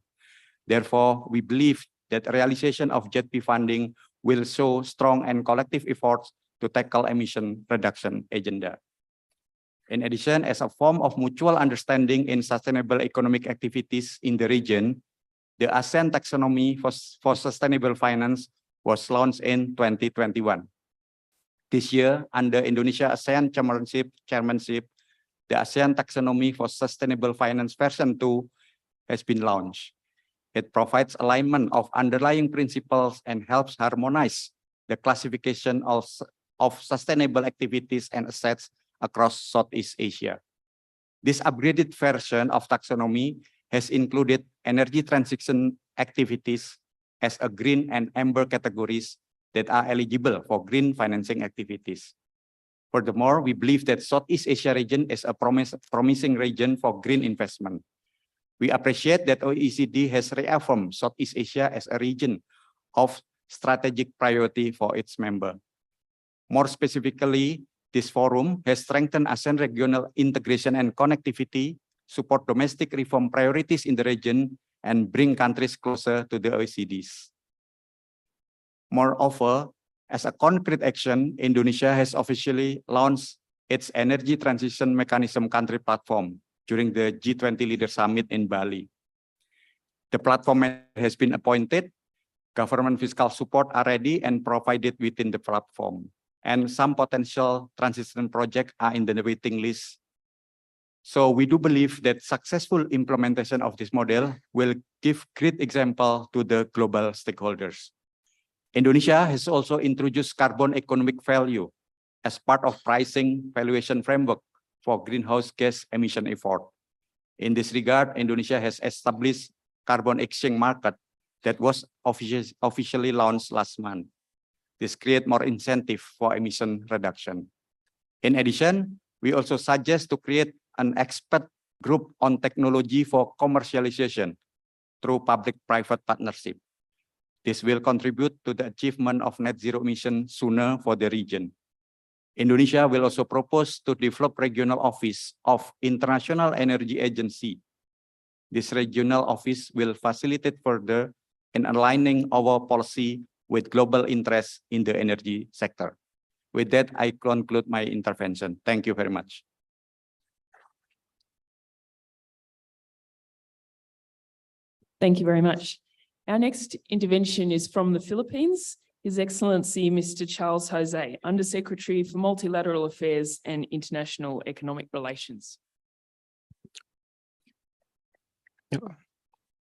Therefore, we believe that realization of JETP funding will show strong and collective efforts to tackle emission reduction agenda. In addition, as a form of mutual understanding in sustainable economic activities in the region, the ASEAN Taxonomy for Sustainable Finance was launched in 2021. This year, under Indonesia ASEAN chairmanship, the ASEAN Taxonomy for Sustainable Finance version 2 has been launched. It provides alignment of underlying principles and helps harmonize the classification of sustainable activities and assets across Southeast Asia. This upgraded version of taxonomy has included energy transition activities as a green and amber categories that are eligible for green financing activities. Furthermore, we believe that Southeast Asia region is a promising region for green investment. We appreciate that OECD has reaffirmed Southeast Asia as a region of strategic priority for its member. More specifically, this forum has strengthened ASEAN regional integration and connectivity, support domestic reform priorities in the region, and bring countries closer to the OECDs. Moreover, as a concrete action, Indonesia has officially launched its Energy Transition Mechanism Country Platform during the G20 Leader Summit in Bali. The platform has been appointed, government fiscal support are ready and provided within the platform, and some potential transition projects are in the waiting list. So we do believe that successful implementation of this model will give great example to the global stakeholders. Indonesia has also introduced carbon economic value as part of pricing valuation framework for greenhouse gas emission effort. In this regard, Indonesia has established carbon exchange market that was officially launched last month. This creates more incentive for emission reduction. In addition, we also suggest to create an expert group on technology for commercialization through public-private partnership. This will contribute to the achievement of net zero emission sooner for the region. Indonesia will also propose to develop regional office of International Energy Agency. This regional office will facilitate further in aligning our policy with global interests in the energy sector. With that, I conclude my intervention. Thank you very much.
Thank you very much. Our next intervention is from the Philippines. His Excellency, Mr. Charles Jose, Undersecretary for Multilateral Affairs and International Economic Relations.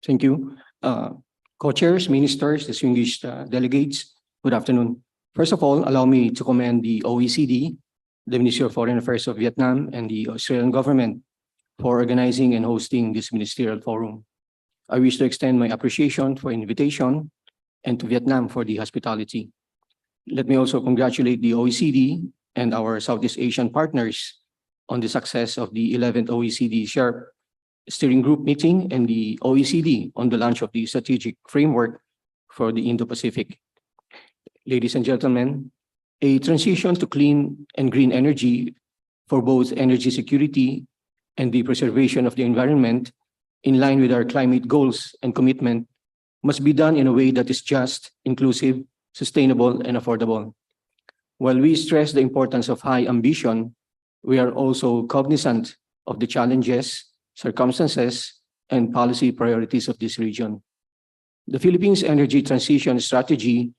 Thank you. Co-chairs, ministers, distinguished delegates, good afternoon. First of all, allow me to commend the OECD, the Ministry of Foreign Affairs of Vietnam, and the Australian government for organizing and hosting this ministerial forum. I wish to extend my appreciation for invitation and to Vietnam for the hospitality. Let me also congratulate the OECD and our Southeast Asian partners on the success of the 11th OECD Sharp Steering Group meeting and the OECD on the launch of the strategic framework for the Indo-Pacific. Ladies and gentlemen, a transition to clean and green energy for both energy security and the preservation of the environment in line with our climate goals and commitment must be done in a way that is just, inclusive, sustainable, and affordable. While we stress the importance of high ambition, we are also cognizant of the challenges, circumstances, and policy priorities of this region. The Philippines' energy transition strategy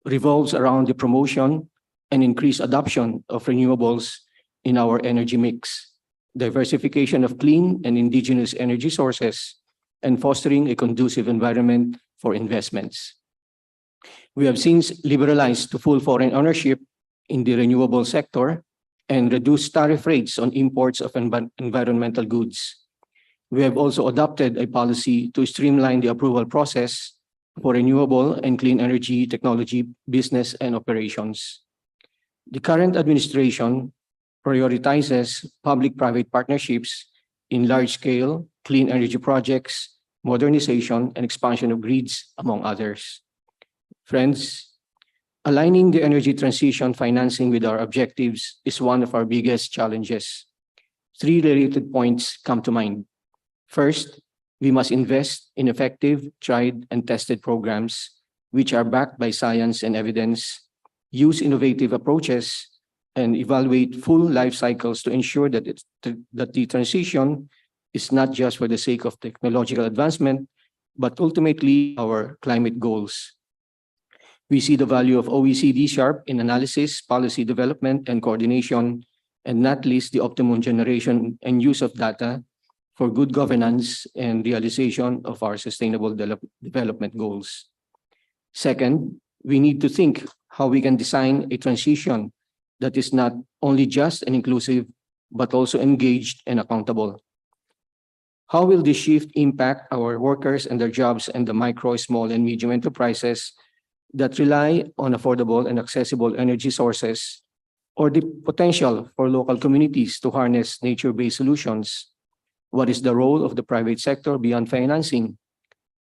revolves around the promotion and increased adoption of renewables in our energy mix, diversification of clean and indigenous energy sources, and fostering a conducive environment for investments. We have since liberalized to full foreign ownership in the renewable sector and reduced tariff rates on imports of environmental goods. We have also adopted a policy to streamline the approval process for renewable and clean energy technology business and operations. The current administration prioritizes public-private partnerships in large-scale clean energy projects, modernization, and expansion of grids, among others. Friends, aligning the energy transition financing with our objectives is one of our biggest challenges. Three related points come to mind. First, we must invest in effective, tried, and tested programs which are backed by science and evidence, use innovative approaches, and evaluate full life cycles to ensure that the transition is not just for the sake of technological advancement, but ultimately our climate goals. We see the value of OECD SHARP in analysis, policy development, and coordination, and not least the optimum generation and use of data for good governance and realization of our sustainable development goals. Second, we need to think how we can design a transition that is not only just and inclusive, but also engaged and accountable. How will this shift impact our workers and their jobs and the micro, small, and medium enterprises that rely on affordable and accessible energy sources, or the potential for local communities to harness nature-based solutions? What is the role of the private sector beyond financing?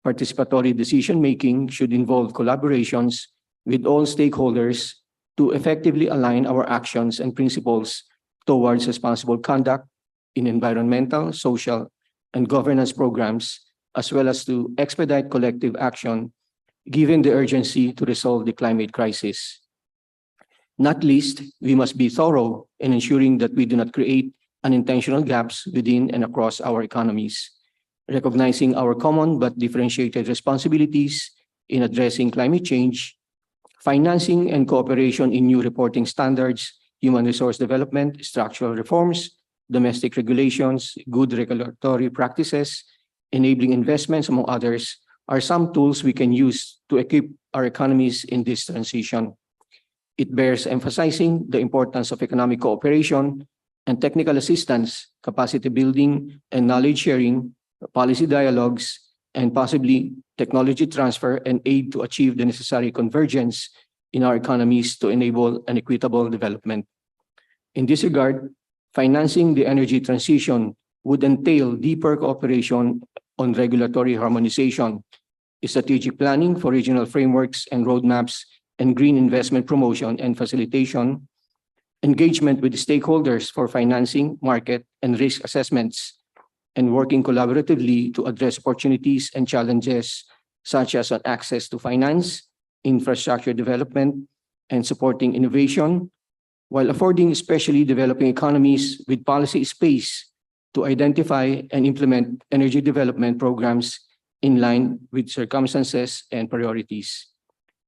Participatory decision-making should involve collaborations with all stakeholders to effectively align our actions and principles towards responsible conduct in environmental, social, and governance programs, as well as to expedite collective action given the urgency to resolve the climate crisis. Not least, we must be thorough in ensuring that we do not create unintentional gaps within and across our economies, recognizing our common but differentiated responsibilities in addressing climate change, financing and cooperation in new reporting standards, human resource development, structural reforms, domestic regulations, good regulatory practices, enabling investments, among others, are some tools we can use to equip our economies in this transition. It bears emphasizing the importance of economic cooperation and technical assistance, capacity building and knowledge sharing, policy dialogues, and possibly technology transfer and aid to achieve the necessary convergence in our economies to enable an equitable development. In this regard, financing the energy transition would entail deeper cooperation on regulatory harmonization, strategic planning for regional frameworks and roadmaps, and green investment promotion and facilitation, engagement with stakeholders for financing, market, and risk assessments, and working collaboratively to address opportunities and challenges such as on access to finance, infrastructure development, and supporting innovation, while affording especially developing economies with policy space to identify and implement energy development programs in line with circumstances and priorities.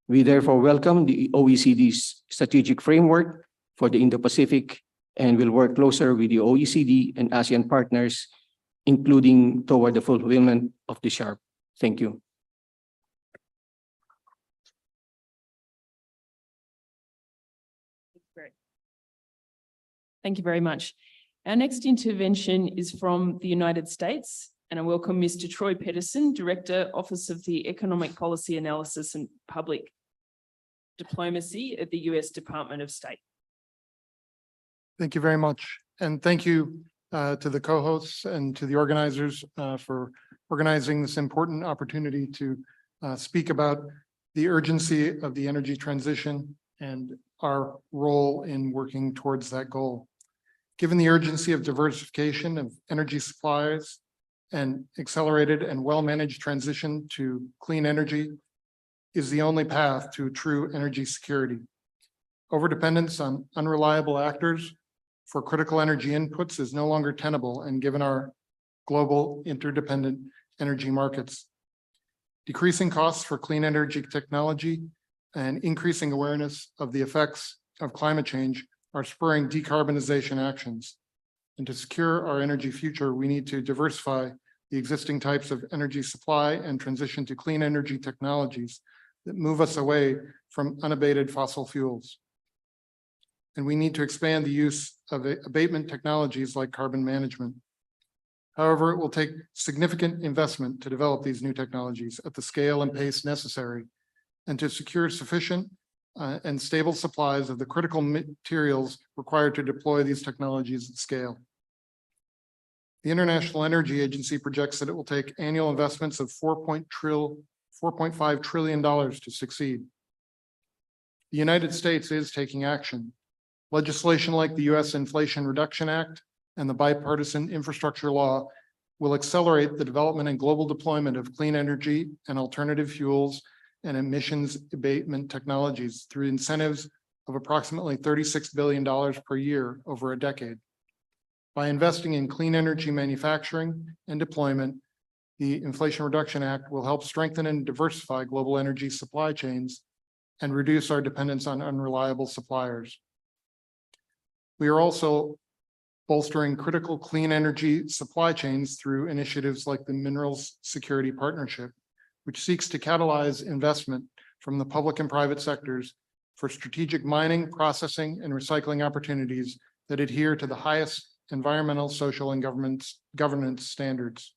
We therefore welcome the OECD's strategic framework for the Indo-Pacific and will work closer with the OECD and ASEAN partners, including toward the fulfillment of the SHARP. Thank you.
Great. Thank you very much. Our next intervention is from the United States, and I welcome Mr. Troy Pedersen, Director, Office of the Economic Policy Analysis and Public Diplomacy at the U.S. Department of State.
Thank you very much. And thank you to the co-hosts and to the organizers for organizing this important opportunity to speak about the urgency of the energy transition and our role in working towards that goal. Given the urgency of diversification of energy supplies and accelerated and well-managed transition to clean energy is the only path to true energy security. Overdependence on unreliable actors for critical energy inputs is no longer tenable, and given our global interdependent energy markets. Decreasing costs for clean energy technology and increasing awareness of the effects of climate change are spurring decarbonization actions. And to secure our energy future, we need to diversify the existing types of energy supply and transition to clean energy technologies that move us away from unabated fossil fuels. And we need to expand the use of abatement technologies like carbon management. However, it will take significant investment to develop these new technologies at the scale and pace necessary, and to secure sufficient and stable supplies of the critical materials required to deploy these technologies at scale. The International Energy Agency projects that it will take annual investments of $4.5 trillion to succeed. The United States is taking action. Legislation like the U.S. Inflation Reduction Act and the Bipartisan Infrastructure Law will accelerate the development and global deployment of clean energy and alternative fuels and emissions abatement technologies through incentives of approximately $36 billion per year over a decade. By investing in clean energy manufacturing and deployment, the Inflation Reduction Act will help strengthen and diversify global energy supply chains and reduce our dependence on unreliable suppliers. We are also bolstering critical clean energy supply chains through initiatives like the Minerals Security Partnership, which seeks to catalyze investment from the public and private sectors for strategic mining, processing, and recycling opportunities that adhere to the highest environmental, social, and governance standards.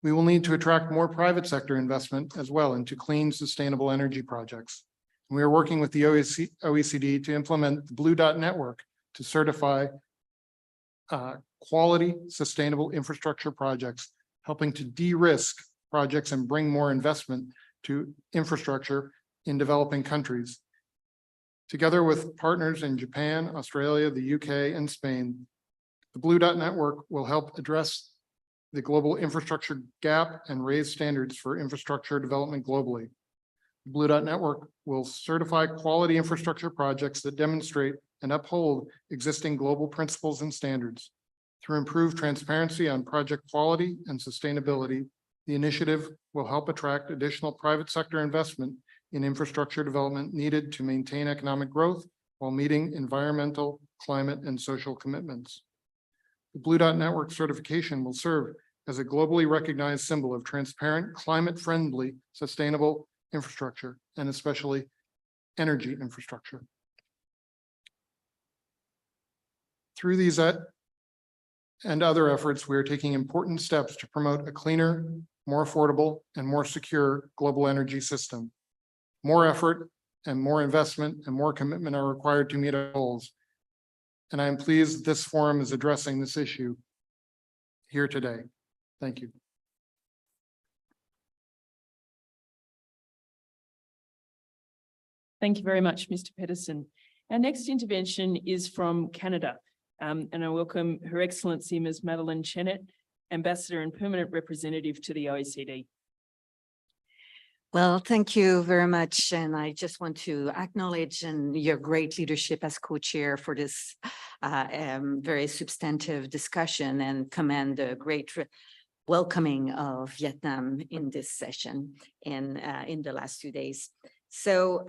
We will need to attract more private sector investment as well into clean, sustainable energy projects. We are working with the OECD to implement the Blue Dot Network to certify quality, sustainable infrastructure projects, helping to de-risk projects and bring more investment to infrastructure in developing countries. Together with partners in Japan, Australia, the UK, and Spain, the Blue Dot Network will help address the global infrastructure gap and raise standards for infrastructure development globally. The Blue Dot Network will certify quality infrastructure projects that demonstrate and uphold existing global principles and standards. Through improved transparency on project quality and sustainability, the initiative will help attract additional private sector investment in infrastructure development needed to maintain economic growth while meeting environmental, climate, and social commitments. The Blue Dot Network certification will serve as a globally recognized symbol of transparent, climate-friendly, sustainable infrastructure, and especially energy infrastructure. Through these and other efforts, we are taking important steps to promote a cleaner, more affordable, and more secure global energy system. More effort and more investment and more commitment are required to meet our goals. And I am pleased that this forum is addressing this issue here today. Thank you.
Thank you very much, Mr. Pedersen. Our next intervention is from Canada, and I welcome Her Excellency Ms. Madeleine Chenet, Ambassador and Permanent Representative to the OECD.
Well, thank you very much. And I just want to acknowledge your great leadership as co-chair for this very substantive discussion, and commend the great welcoming of Vietnam in this session and in the last 2 days. So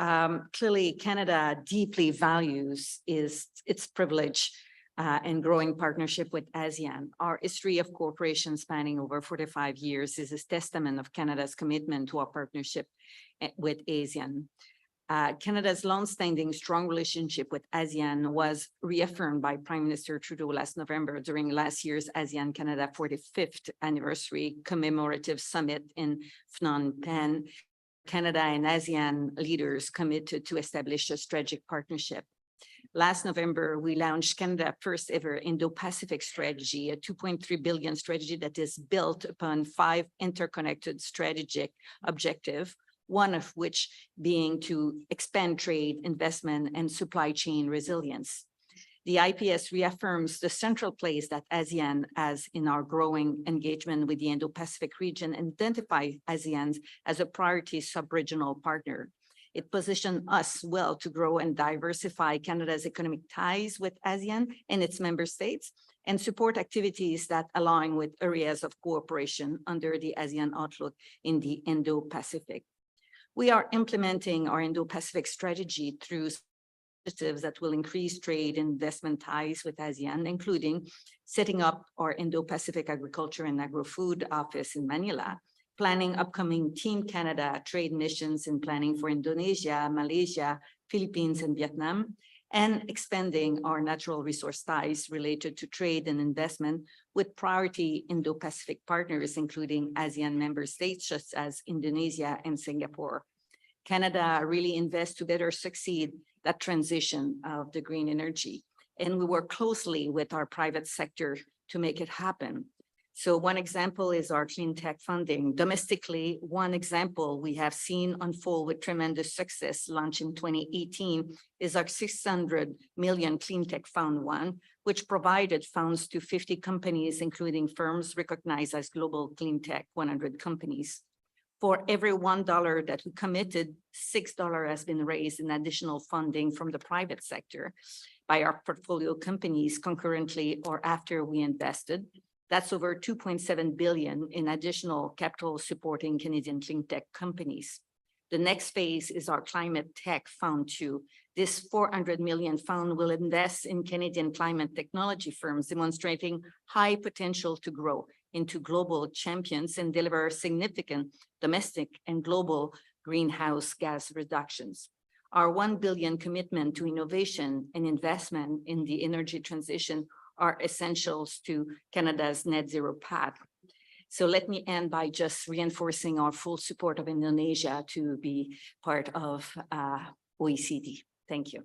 clearly Canada deeply values its privilege and growing partnership with ASEAN. Our history of cooperation spanning over 45 years is a testament of Canada's commitment to our partnership with ASEAN. Canada's longstanding strong relationship with ASEAN was reaffirmed by Prime Minister Trudeau last November during last year's ASEAN-Canada 45th anniversary commemorative summit in Phnom Penh. Canada and ASEAN leaders committed to establish a strategic partnership. Last November, we launched Canada's first ever Indo-Pacific strategy, a $2.3 billion strategy that is built upon 5 interconnected strategic objectives, one of which being to expand trade, investment, and supply chain resilience. The IPS reaffirms the central place that ASEAN has in our growing engagement with the Indo-Pacific region, and identify ASEAN as a priority sub-regional partner. It positioned us well to grow and diversify Canada's economic ties with ASEAN and its member states, and support activities that align with areas of cooperation under the ASEAN outlook in the Indo-Pacific. We are implementing our Indo-Pacific strategy through initiatives that will increase trade and investment ties with ASEAN, including setting up our Indo-Pacific Agriculture and Agro-Food Office in Manila, planning upcoming Team Canada trade missions and planning for Indonesia, Malaysia, Philippines, and Vietnam, and expanding our natural resource ties related to trade and investment with priority Indo-Pacific partners, including ASEAN member states such as Indonesia and Singapore. Canada really invests to better succeed that transition of the green energy, and we work closely with our private sector to make it happen. So one example is our clean tech funding. Domestically, one example we have seen unfold with tremendous success, launched in 2018, is our 600 million Clean Tech Fund One, which provided funds to 50 companies, including firms recognized as Global Clean Tech 100 companies. For every $1 that we committed, $6 has been raised in additional funding from the private sector by our portfolio companies concurrently or after we invested. That's over 2.7 billion in additional capital supporting Canadian clean tech companies. The next phase is our Climate Tech Fund 2. This 400 million fund will invest in Canadian climate technology firms, demonstrating high potential to grow into global champions and deliver significant domestic and global greenhouse gas reductions. Our 1 billion commitment to innovation and investment in the energy transition are essentials to Canada's net zero path. So let me end by just reinforcing our full support of Indonesia to be part of OECD. Thank you.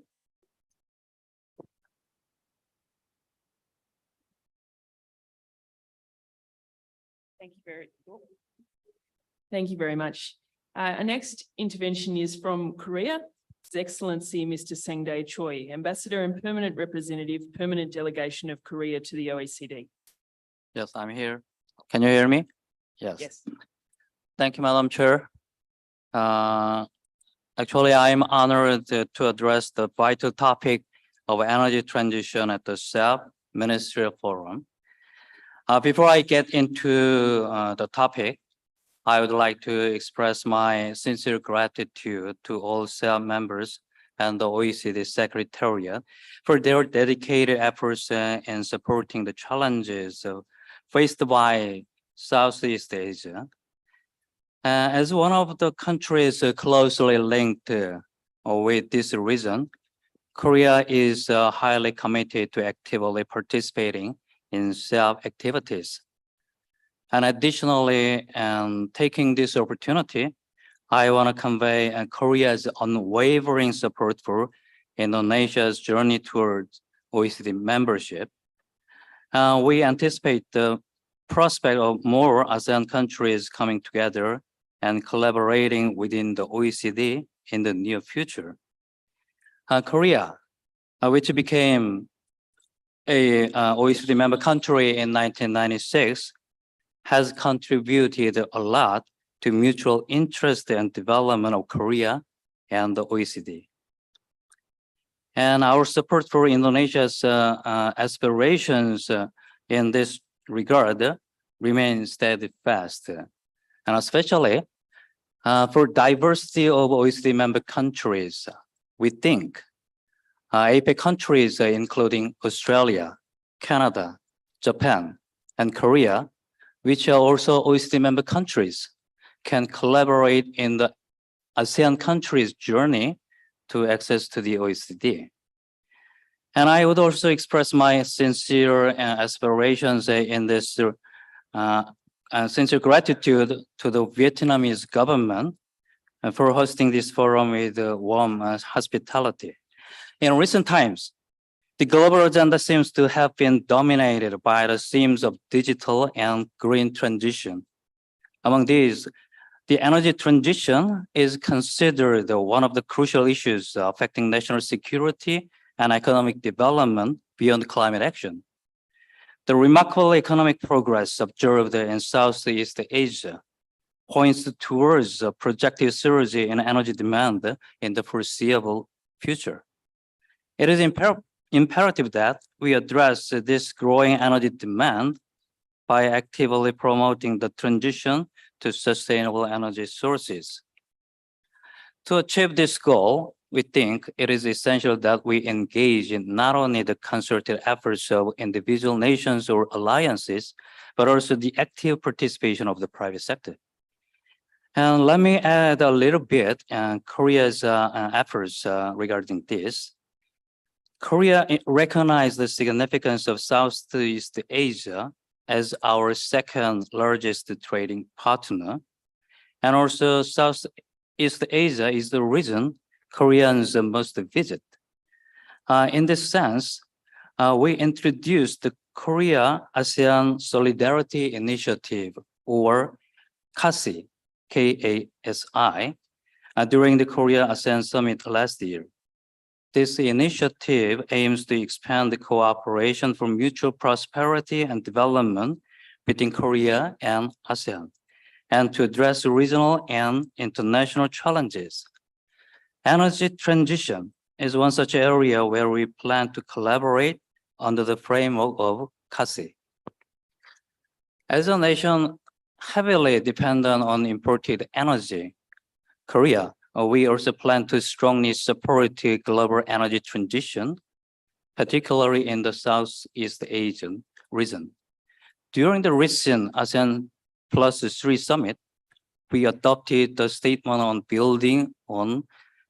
Thank you very much. Our next intervention is from Korea. His Excellency, Mr. Sang-Dae Choi, Ambassador and Permanent Representative, Permanent Delegation of Korea to the OECD.
Yes, I'm here. Can you hear me? Yes.
Yes.
Thank you, Madam Chair. Actually, I'm honored to address the vital topic of energy transition at the SEP Ministerial Forum. Before I get into the topic, I would like to express my sincere gratitude to all SEP members and the OECD Secretariat for their dedicated efforts in supporting the challenges faced by Southeast Asia. As one of the countries closely linked with this region, Korea is highly committed to actively participating in SEP activities. And additionally, taking this opportunity, I want to convey Korea's unwavering support for Indonesia's journey towards OECD membership. We anticipate the prospect of more ASEAN countries coming together and collaborating within the OECD in the near future. Korea, which became a OECD member country in 1996, has contributed a lot to mutual interest and development of Korea and the OECD. And our support for Indonesia's aspirations in this regard remains steadfast. And especially for diversity of OECD member countries, we think APEC countries, including Australia, Canada, Japan, and Korea, which are also OECD member countries, can collaborate in the ASEAN countries' journey to access to the OECD. And I would also express my sincere aspirations in this sincere gratitude to the Vietnamese government for hosting this forum with warm hospitality. In recent times, the global agenda seems to have been dominated by the themes of digital and green transition. Among these, the energy transition is considered one of the crucial issues affecting national security and economic development beyond climate action. The remarkable economic progress observed in Southeast Asia points towards a projected surge in energy demand in the foreseeable future. It is imperative that we address this growing energy demand by actively promoting the transition to sustainable energy sources. To achieve this goal, we think it is essential that we engage in not only the concerted efforts of individual nations or alliances, but also the active participation of the private sector. And let me add a little bit on Korea's efforts regarding this. Korea recognized the significance of Southeast Asia as our second largest trading partner. And also Southeast Asia is the region Koreans must visit. In this sense, we introduced the Korea-ASEAN Solidarity Initiative, or KASI, K-A-S-I, during the Korea-ASEAN Summit last year. This initiative aims to expand the cooperation for mutual prosperity and development between Korea and ASEAN, and to address regional and international challenges. Energy transition is one such area where we plan to collaborate under the framework of KASI. As a nation heavily dependent on imported energy, Korea, we also plan to strongly support the global energy transition, particularly in the Southeast Asian region. During the recent ASEAN +3 summit, we adopted the statement on building on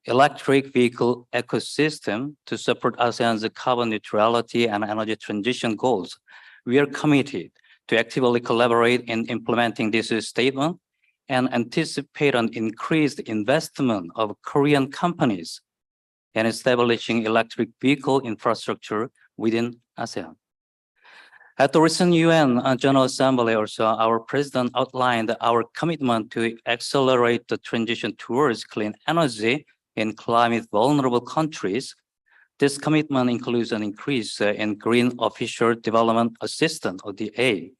electric vehicle ecosystem to support ASEAN's carbon neutrality and energy transition goals. We are committed to actively collaborate in implementing this statement and anticipate an increased investment of Korean companies in establishing electric vehicle infrastructure within ASEAN. At the recent UN General Assembly also, our president outlined our commitment to accelerate the transition towards clean energy in climate vulnerable countries. This commitment includes an increase in Green Official Development Assistance, ODA.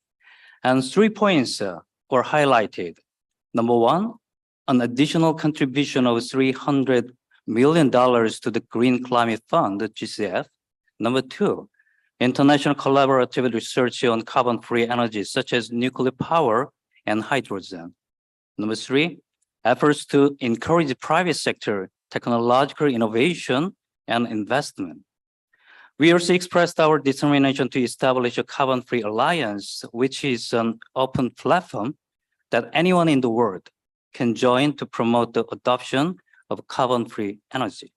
And 3 points were highlighted. Number one, an additional contribution of $300 million to the Green Climate Fund, the GCF. Number two, international collaborative research on carbon-free energy, such as nuclear power and hydrogen. Number three, efforts to encourage private sector technological innovation and investment. We also expressed our determination to establish a carbon-free alliance, which is an open platform that anyone in the world can join to promote the adoption of carbon-free energy.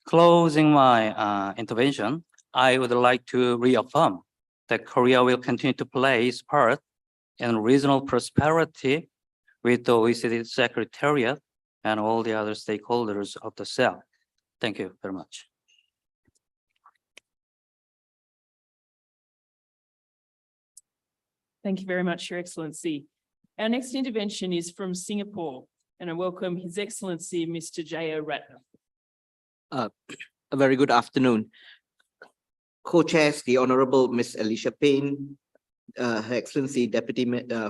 Closing my intervention, I would like to reaffirm that Korea will continue to play its part in regional prosperity with the OECD Secretariat and all the other stakeholders of the CEL. Thank you very much.
Thank you very much, Your Excellency. Our next intervention is from Singapore, and I welcome His Excellency, Mr. J.O. Ratnam.
A very good afternoon. Co-chairs, the Honorable Ms. Alicia Payne, Her Excellency Deputy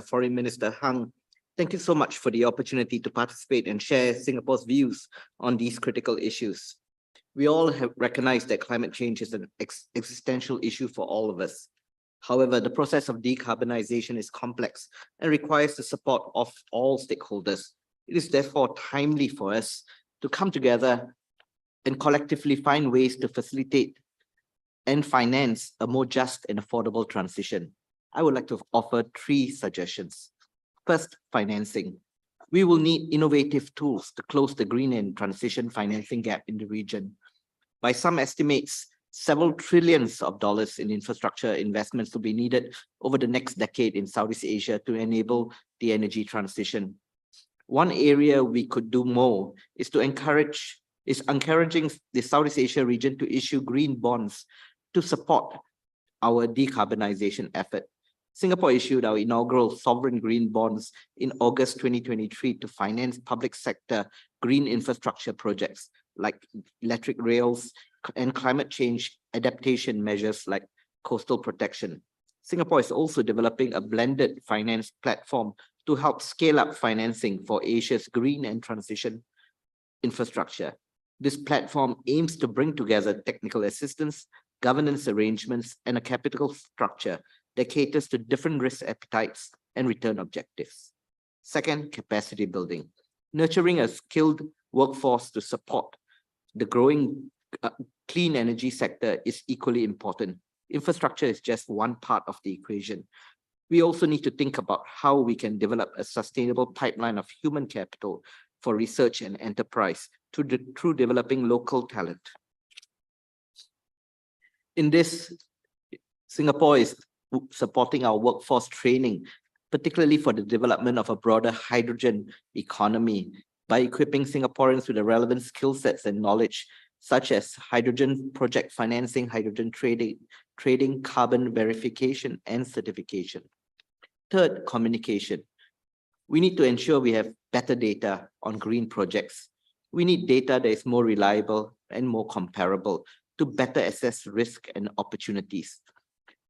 Foreign Minister Hang, thank you so much for the opportunity to participate and share Singapore's views on these critical issues. We all have recognized that climate change is an existential issue for all of us. However, the process of decarbonization is complex and requires the support of all stakeholders. It is therefore timely for us to come together and collectively find ways to facilitate and finance a more just and affordable transition. I would like to offer 3 suggestions. First, financing. We will need innovative tools to close the green and transition financing gap in the region. By some estimates, several trillions of dollars in infrastructure investments will be needed over the next decade in Southeast Asia to enable the energy transition. One area we could do more is encouraging the Southeast Asia region to issue green bonds to support our decarbonization effort. Singapore issued our inaugural sovereign green bonds in August 2023 to finance public sector green infrastructure projects like electric rails and climate change adaptation measures like coastal protection. Singapore is also developing a blended finance platform to help scale up financing for Asia's green and transition infrastructure. This platform aims to bring together technical assistance, governance arrangements, and a capital structure that caters to different risk appetites and return objectives. Second, capacity building. Nurturing a skilled workforce to support the growing clean energy sector is equally important. Infrastructure is just one part of the equation. We also need to think about how we can develop a sustainable pipeline of human capital for research and enterprise through developing local talent. In this, Singapore is supporting our workforce training, particularly for the development of a broader hydrogen economy by equipping Singaporeans with the relevant skill sets and knowledge, such as hydrogen project financing, hydrogen trading, carbon verification, and certification. Third, communication. We need to ensure we have better data on green projects. We need data that is more reliable and more comparable to better assess risk and opportunities.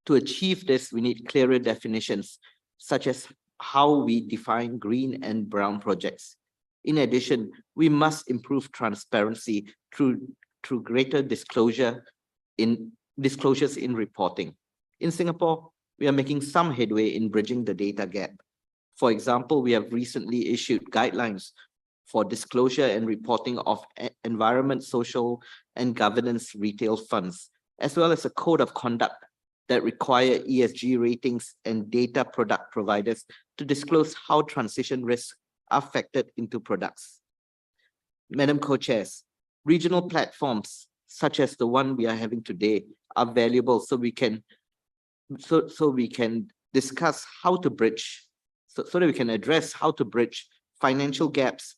To achieve this, we need clearer definitions, such as how we define green and brown projects. In addition, we must improve transparency through greater disclosures in reporting. In Singapore, we are making some headway in bridging the data gap. For example, we have recently issued guidelines for disclosure and reporting of environment, social, and governance retail funds, as well as a code of conduct that require ESG ratings and data product providers to disclose how transition risks are factored into products. Madam Co-Chairs, regional platforms such as the one we are having today are valuable so we can discuss how to bridge, so that we can address how to bridge financial gaps,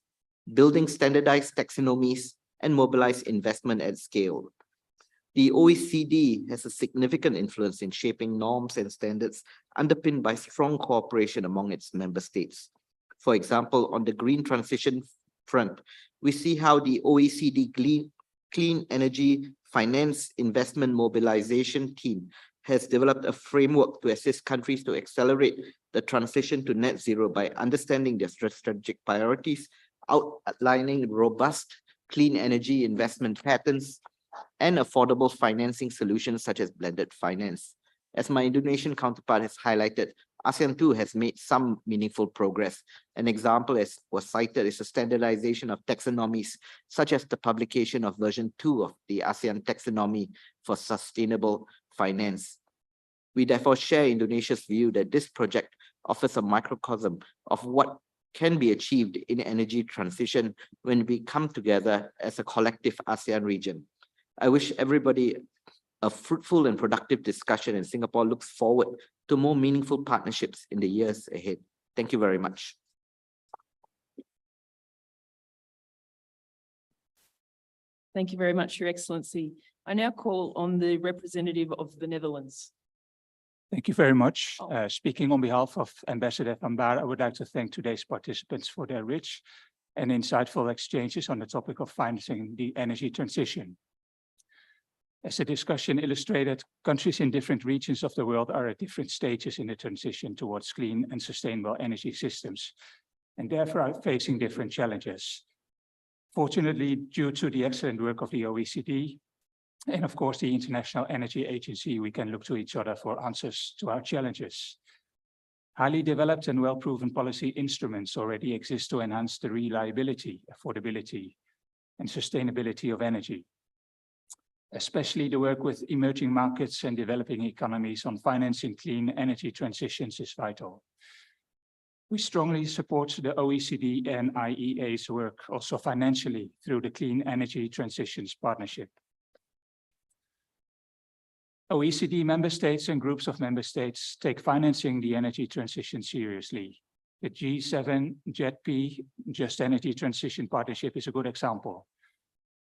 building standardized taxonomies, and mobilize investment at scale. The OECD has a significant influence in shaping norms and standards underpinned by strong cooperation among its member states. For example, on the green transition front, we see how the OECD Clean Energy Finance Investment Mobilization Team has developed a framework to assist countries to accelerate the transition to net zero by understanding their strategic priorities, outlining robust clean energy investment patterns, and affordable financing solutions such as blended finance. As my Indonesian counterpart has highlighted, ASEAN too has made some meaningful progress. An example as was cited is the standardization of taxonomies, such as the publication of version 2 of the ASEAN taxonomy for sustainable finance. We therefore share Indonesia's view that this project offers a microcosm of what can be achieved in energy transition when we come together as a collective ASEAN region. I wish everybody a fruitful and productive discussion, and Singapore looks forward to more meaningful partnerships in the years ahead. Thank you very much.
Thank you very much, Your Excellency. I now call on the representative of the Netherlands.
Thank you very much. Speaking on behalf of Ambassador Van Baar, I would like to thank today's participants for their rich and insightful exchanges on the topic of financing the energy transition. As the discussion illustrated, countries in different regions of the world are at different stages in the transition towards clean and sustainable energy systems, and therefore are facing different challenges. Fortunately, due to the excellent work of the OECD, and of course the International Energy Agency, we can look to each other for answers to our challenges. Highly developed and well-proven policy instruments already exist to enhance the reliability, affordability, and sustainability of energy. Especially the work with emerging markets and developing economies on financing clean energy transitions is vital. We strongly support the OECD and IEA's work also financially through the Clean Energy Transitions Partnership. OECD member states and groups of member states take financing the energy transition seriously. The G7 JETP, Just Energy Transition Partnership, is a good example.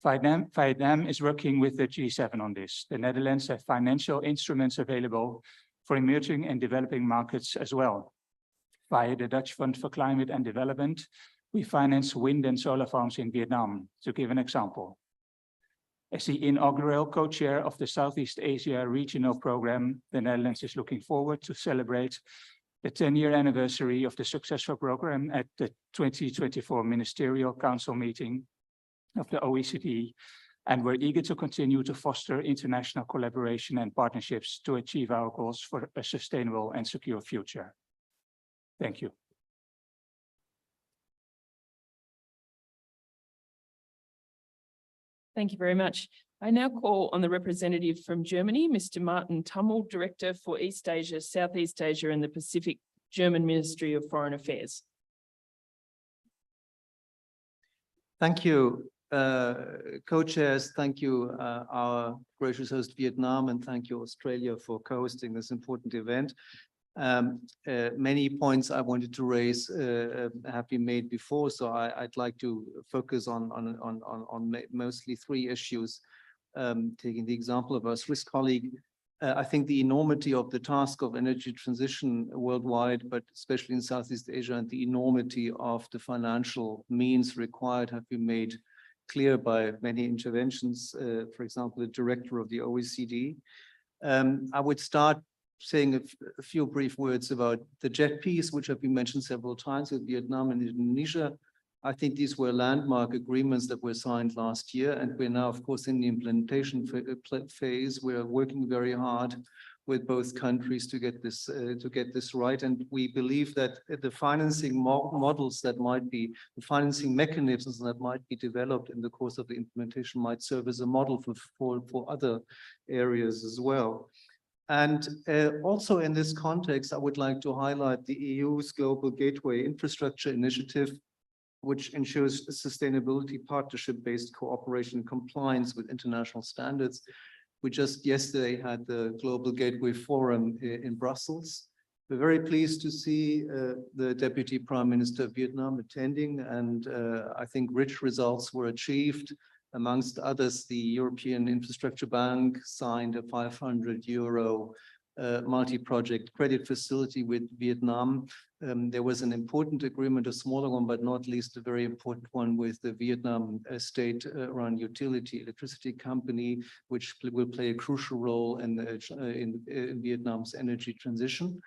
Vietnam is working with the G7 on this. The Netherlands have financial instruments available for emerging and developing markets as well. Via the Dutch Fund for Climate and Development, we finance wind and solar farms in Vietnam, to give an example. As the inaugural co-chair of the Southeast Asia Regional Program, the Netherlands is looking forward to celebrate the 10-year anniversary of the successful program at the 2024 Ministerial Council meeting of the OECD, and we're eager to continue to foster international collaboration and partnerships to achieve our goals for a sustainable and secure future. Thank you.
Thank you very much. I now call on the representative from Germany, Mr. Martin Tummel, Director for East Asia, Southeast Asia and the Pacific, German Ministry of Foreign Affairs.
Thank you, co-chairs. Thank you, our gracious host Vietnam, and thank you, Australia, for co-hosting this important event. Many points I wanted to raise have been made before, so I'd like to focus on mostly three issues. Taking the example of our Swiss colleague, I think the enormity of the task of energy transition worldwide, but especially in Southeast Asia, and the enormity of the financial means required have been made clear by many interventions. For example, the director of the OECD. I would start saying a few brief words about the JET piece, which have been mentioned several times with Vietnam and Indonesia. I think these were landmark agreements that were signed last year, and we're now, of course, in the implementation phase. We're working very hard with both countries to get this right, and we believe that the financing models that might be, the financing mechanisms that might be developed in the course of the implementation might serve as a model for other areas as well. And also in this context, I would like to highlight the EU's Global Gateway Infrastructure Initiative, which ensures sustainability partnership-based cooperation and compliance with international standards. We just yesterday had the Global Gateway Forum in Brussels. We're very pleased to see the Deputy Prime Minister of Vietnam attending, and I think rich results were achieved. Amongst others, the European Infrastructure Bank signed a €500 multi-project credit facility with Vietnam. There was an important agreement, a smaller one, but not least a very important one with the Vietnam state-run utility electricity company, which will play a crucial role in Vietnam's energy transition.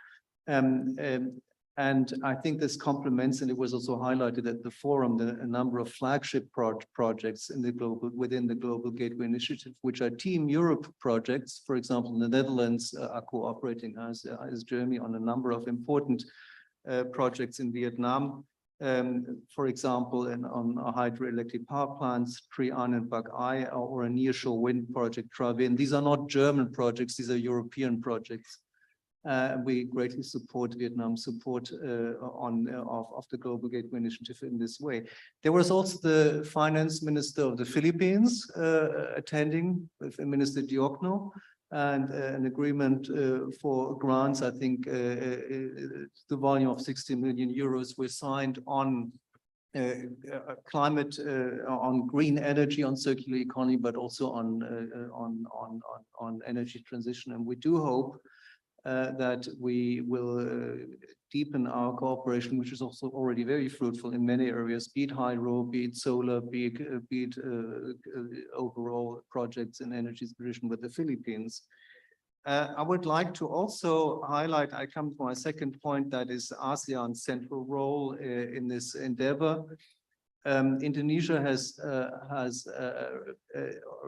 And I think this complements, and it was also highlighted at the forum, a number of flagship projects within the Global Gateway Initiative, which are Team Europe projects. For example, the Netherlands are cooperating as Germany on a number of important projects in Vietnam. For example, on hydroelectric power plants, Tri An and Bak Ai, or a nearshore wind project, Travin. These are not German projects, these are European projects. We greatly support Vietnam's support of the Global Gateway Initiative in this way. There was also the finance minister of the Philippines attending with Minister Diokno, and an agreement for grants. I think the volume of 60 million euros were signed on climate, on green energy, on circular economy, but also on energy transition. And we do hope that we will deepen our cooperation, which is also already very fruitful in many areas, be it hydro, be it solar, be it overall projects in energy transition with the Philippines. I would like to also highlight, I come to my second point, that is ASEAN's central role in this endeavor. Indonesia has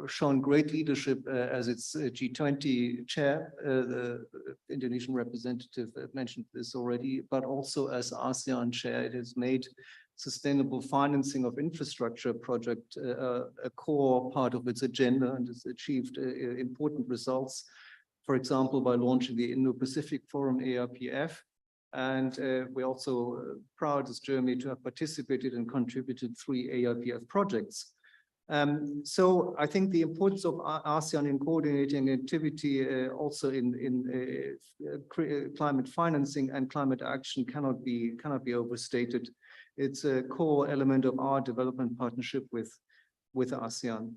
shown great leadership as its G20 chair. The Indonesian representative mentioned this already, but also as ASEAN chair, it has made sustainable financing of infrastructure project a core part of its agenda, and has achieved important results. For example, by launching the Indo-Pacific Forum, ARPF. And we're also proud as Germany to have participated and contributed 3 ARPF projects. So I think the importance of ASEAN in coordinating activity also in climate financing and climate action cannot be overstated. It's a core element of our development partnership with ASEAN.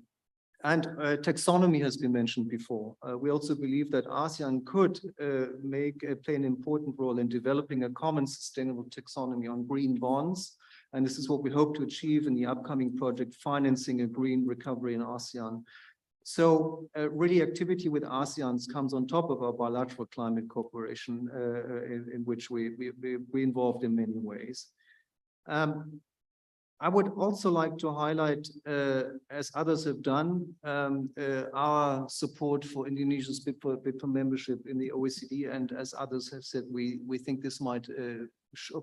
And taxonomy has been mentioned before. We also believe that ASEAN could play an important role in developing a common sustainable taxonomy on green bonds. And this is what we hope to achieve in the upcoming project, Financing a Green Recovery in ASEAN. So really activity with ASEAN comes on top of our bilateral climate cooperation in which we involved in many ways. I would also like to highlight, as others have done, our support for Indonesia's bid for membership in the OECD. And as others have said, we think this might,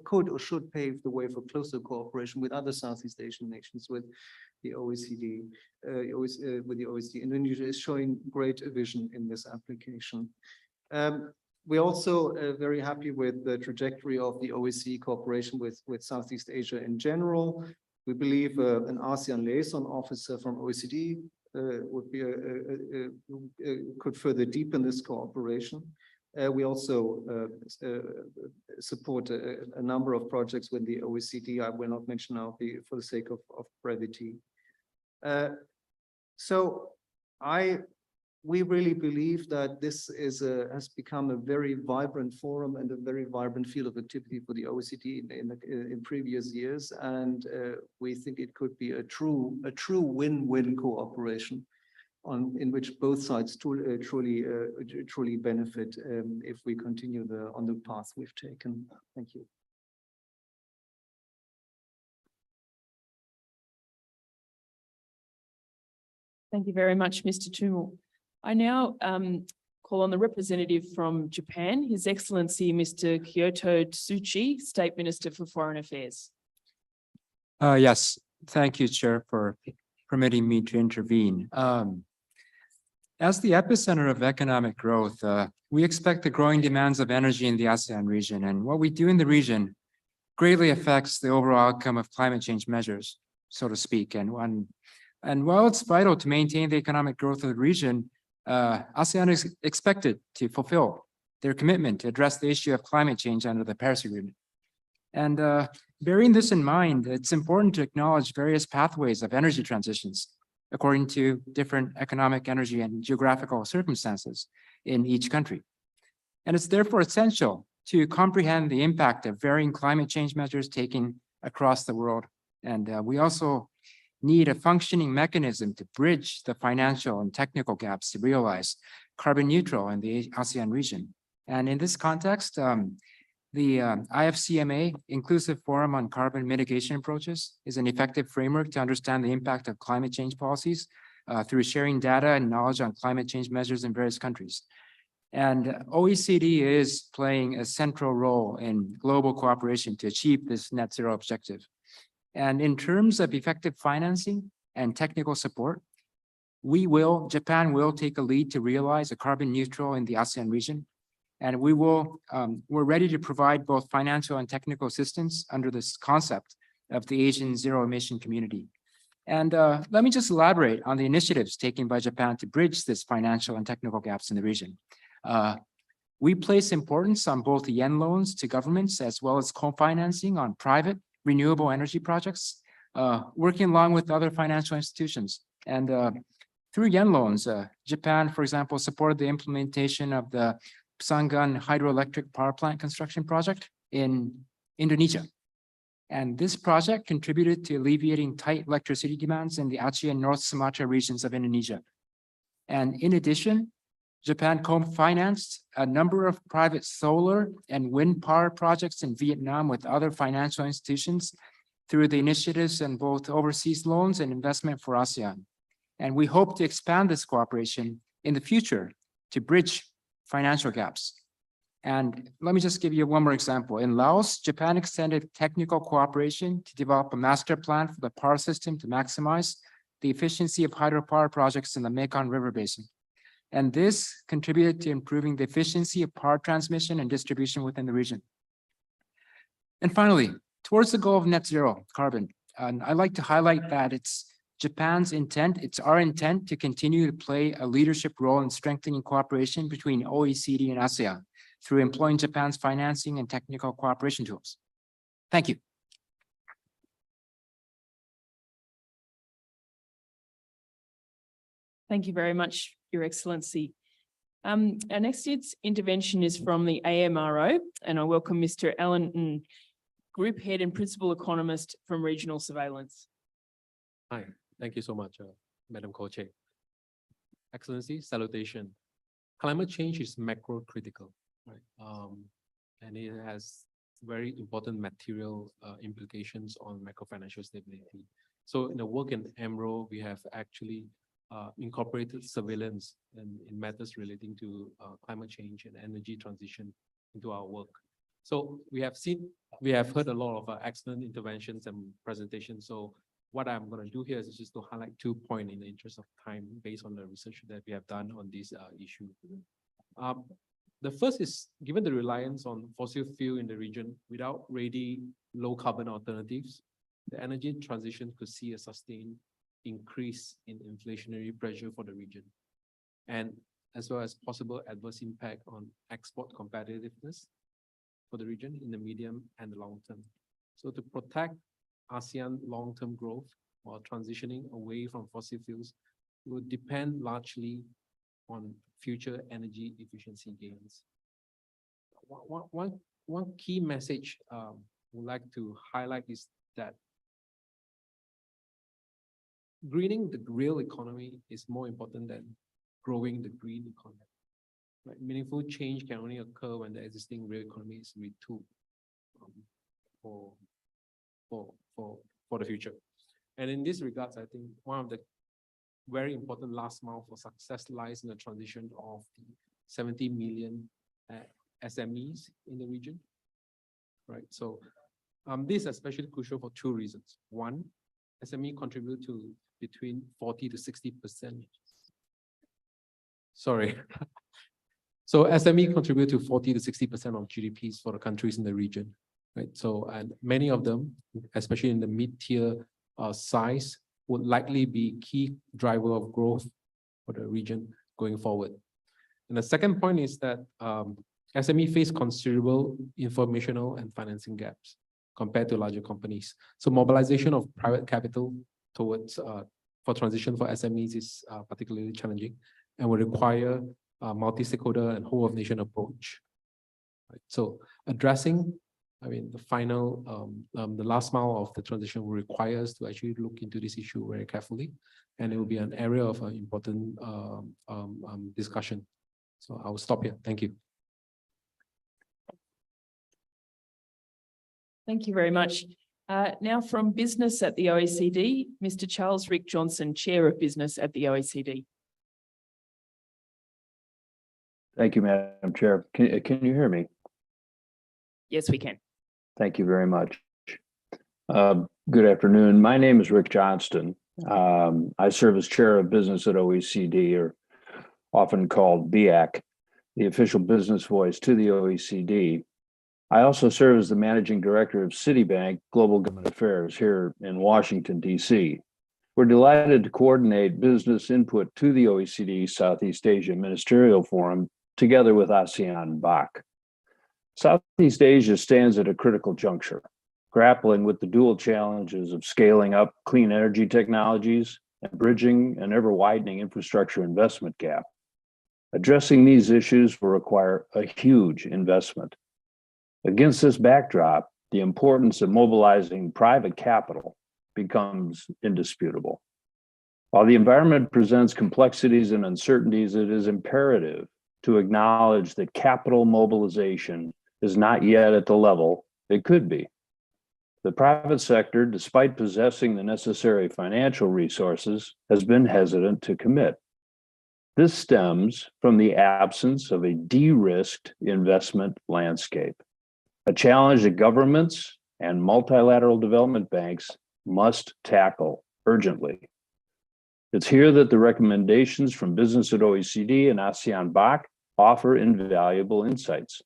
could or should pave the way for closer cooperation with other Southeast Asian nations with the OECD. With the OECD, Indonesia is showing great vision in this application. We're also very happy with the trajectory of the OECD cooperation with Southeast Asia in general. We believe an ASEAN liaison officer from OECD would be could further deepen this cooperation. We also support a number of projects with the OECD. I will not mention now for the sake of brevity. We really believe that this has become a very vibrant forum and a very vibrant field of activity for the OECD in previous years, and we think it could be a true win-win cooperation in which both sides truly benefit if we continue on the path we've taken. Thank you.
Thank you very much, Mr. Tumul. I now call on the representative from Japan, His Excellency Mr. Kyoto Tsuchi, State Minister for Foreign Affairs.
Yes, thank you, Chair, for permitting me to intervene. As the epicenter of economic growth, we expect the growing demands of energy in the ASEAN region, and what we do in the region greatly affects the overall outcome of climate change measures, so to speak. And while it's vital to maintain the economic growth of the region, ASEAN is expected to fulfill their commitment to address the issue of climate change under the Paris Agreement. And bearing this in mind, it's important to acknowledge various pathways of energy transitions according to different economic, energy, and geographical circumstances in each country. And it's therefore essential to comprehend the impact of varying climate change measures taken across the world. And we also need a functioning mechanism to bridge the financial and technical gaps to realize carbon neutral in the ASEAN region. And in this context, the IFCMA, Inclusive Forum on Carbon Mitigation Approaches, is an effective framework to understand the impact of climate change policies through sharing data and knowledge on climate change measures in various countries. And OECD is playing a central role in global cooperation to achieve this net zero objective. And in terms of effective financing and technical support, Japan will take a lead to realize a carbon neutral in the ASEAN region. And we're ready to provide both financial and technical assistance under this concept of the Asian zero emission community. And let me just elaborate on the initiatives taken by Japan to bridge this financial and technical gaps in the region. We place importance on both yen loans to governments as well as co-financing on private renewable energy projects, working along with other financial institutions. And through yen loans, Japan, for example, supported the implementation of the Psangan hydroelectric power plant construction project in Indonesia. And this project contributed to alleviating tight electricity demands in the Aceh and North Sumatra regions of Indonesia. And in addition, Japan co-financed a number of private solar and wind power projects in Vietnam with other financial institutions through the initiatives in both overseas loans and investment for ASEAN. And we hope to expand this cooperation in the future to bridge financial gaps. And let me just give you one more example. In Laos, Japan extended technical cooperation to develop a master plan for the power system to maximize the efficiency of hydropower projects in the Mekong River Basin. And this contributed to improving the efficiency of power transmission and distribution within the region. And finally, towards the goal of net zero carbon, I'd like to highlight that it's Japan's intent, it's our intent to continue to play a leadership role in strengthening cooperation between OECD and ASEAN through employing Japan's financing and technical cooperation tools. Thank you.
Thank you very much, Your Excellency. Our next intervention is from the AMRO, and I welcome Mr. Alan Ng, Group Head and Principal Economist from Regional Surveillance.
Hi, thank you so much, Madam Co-Chair. Excellency, salutation. Climate change is macro critical, right? And it has very important material implications on macrofinancial stability. So in the work in EMRO, we have actually incorporated surveillance in matters relating to climate change and energy transition into our work. So we have heard a lot of excellent interventions and presentations. So what I'm going to do here is just to highlight 2 points in the interest of time based on the research that we have done on this issue. The first is, given the reliance on fossil fuel in the region, without ready low carbon alternatives, the energy transition could see a sustained increase in inflationary pressure for the region, and as well as possible adverse impact on export competitiveness for the region in the medium and the long term. So to protect ASEAN long-term growth while transitioning away from fossil fuels will depend largely on future energy efficiency gains. One key message we'd like to highlight is that greening the real economy is more important than growing the green economy. Right? Meaningful change can only occur when the existing real economy is retooled for the future. And in this regards, I think one of the very important last mile for success lies in the transition of the 70 million SMEs in the region, right? So this is especially crucial for 2 reasons. One, SME contribute to between 40 to 60%. Sorry. So SME contribute to 40 to 60% of GDPs for the countries in the region, right? So, and many of them, especially in the mid-tier size, would likely be key driver of growth for the region going forward. And the second point is that SME face considerable informational and financing gaps compared to larger companies. So mobilization of private capital towards for transition for SMEs is particularly challenging and will require a multi-stakeholder and whole of nation approach. Right? So addressing, the final, the last mile of the transition will require us to actually look into this issue very carefully, and it will be an area of important discussion. So I will stop here. Thank you.
Thank you very much. Now from Business at the OECD, Mr. Charles Rick Johnson, Chair of Business at the OECD.
Thank you, Madam Chair. Can you hear me?
Yes, we can.
Thank you very much. Good afternoon. My name is Rick Johnston. I serve as Chair of Business at OECD, or often called BIAC, the official business voice to the OECD. I also serve as the Managing Director of Citibank Global Government Affairs here in Washington, D.C. We're delighted to coordinate business input to the OECD Southeast Asia Ministerial Forum together with ASEAN and BAC. Southeast Asia stands at a critical juncture, grappling with the dual challenges of scaling up clean energy technologies and bridging an ever-widening infrastructure investment gap. Addressing these issues will require a huge investment. Against this backdrop, the importance of mobilizing private capital becomes indisputable. While the environment presents complexities and uncertainties, it is imperative to acknowledge that capital mobilization is not yet at the level it could be. The private sector, despite possessing the necessary financial resources, has been hesitant to commit. This stems from the absence of a de-risked investment landscape, a challenge that governments and multilateral development banks must tackle urgently. It's here that the recommendations from Business at OECD and ASEAN BAC offer invaluable insights.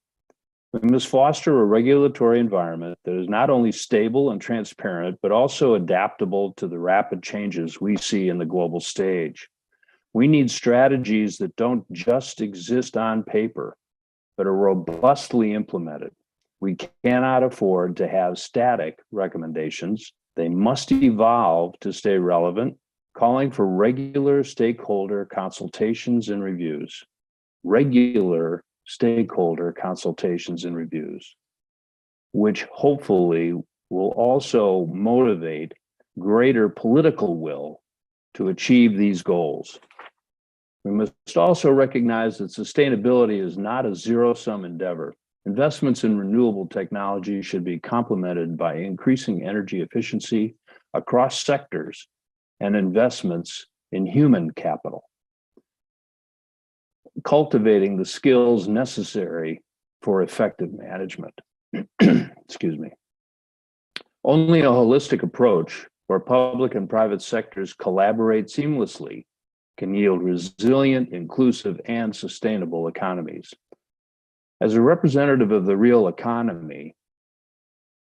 We must foster a regulatory environment that is not only stable and transparent, but also adaptable to the rapid changes we see in the global stage. We need strategies that don't just exist on paper, but are robustly implemented. We cannot afford to have static recommendations. They must evolve to stay relevant, calling for regular stakeholder consultations and reviews. Regular stakeholder consultations and reviews, which hopefully will also motivate greater political will to achieve these goals. We must also recognize that sustainability is not a zero-sum endeavor. Investments in renewable technology should be complemented by increasing energy efficiency across sectors and investments in human capital, cultivating the skills necessary for effective management. Excuse me. Only a holistic approach where public and private sectors collaborate seamlessly can yield resilient, inclusive, and sustainable economies. As a representative of the real economy,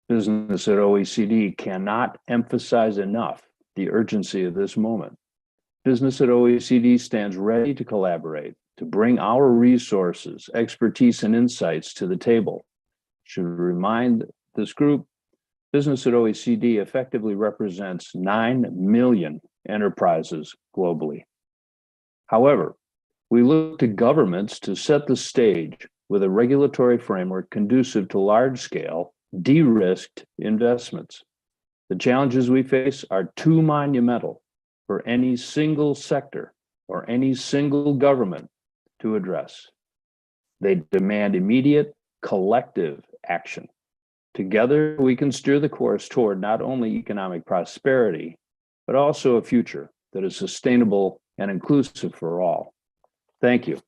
business at OECD cannot emphasize enough the urgency of this moment. Business at OECD stands ready to collaborate, to bring our resources, expertise, and insights to the table. Should remind this group, Business at OECD effectively represents 9 million enterprises globally. However, we look to governments to set the stage with a regulatory framework conducive to large-scale, de-risked investments. The challenges we face are too monumental for any single sector or any single government to address. They demand immediate, collective action. Together, we can steer the course toward not only economic prosperity, but also a future that is sustainable and inclusive for all. Thank you.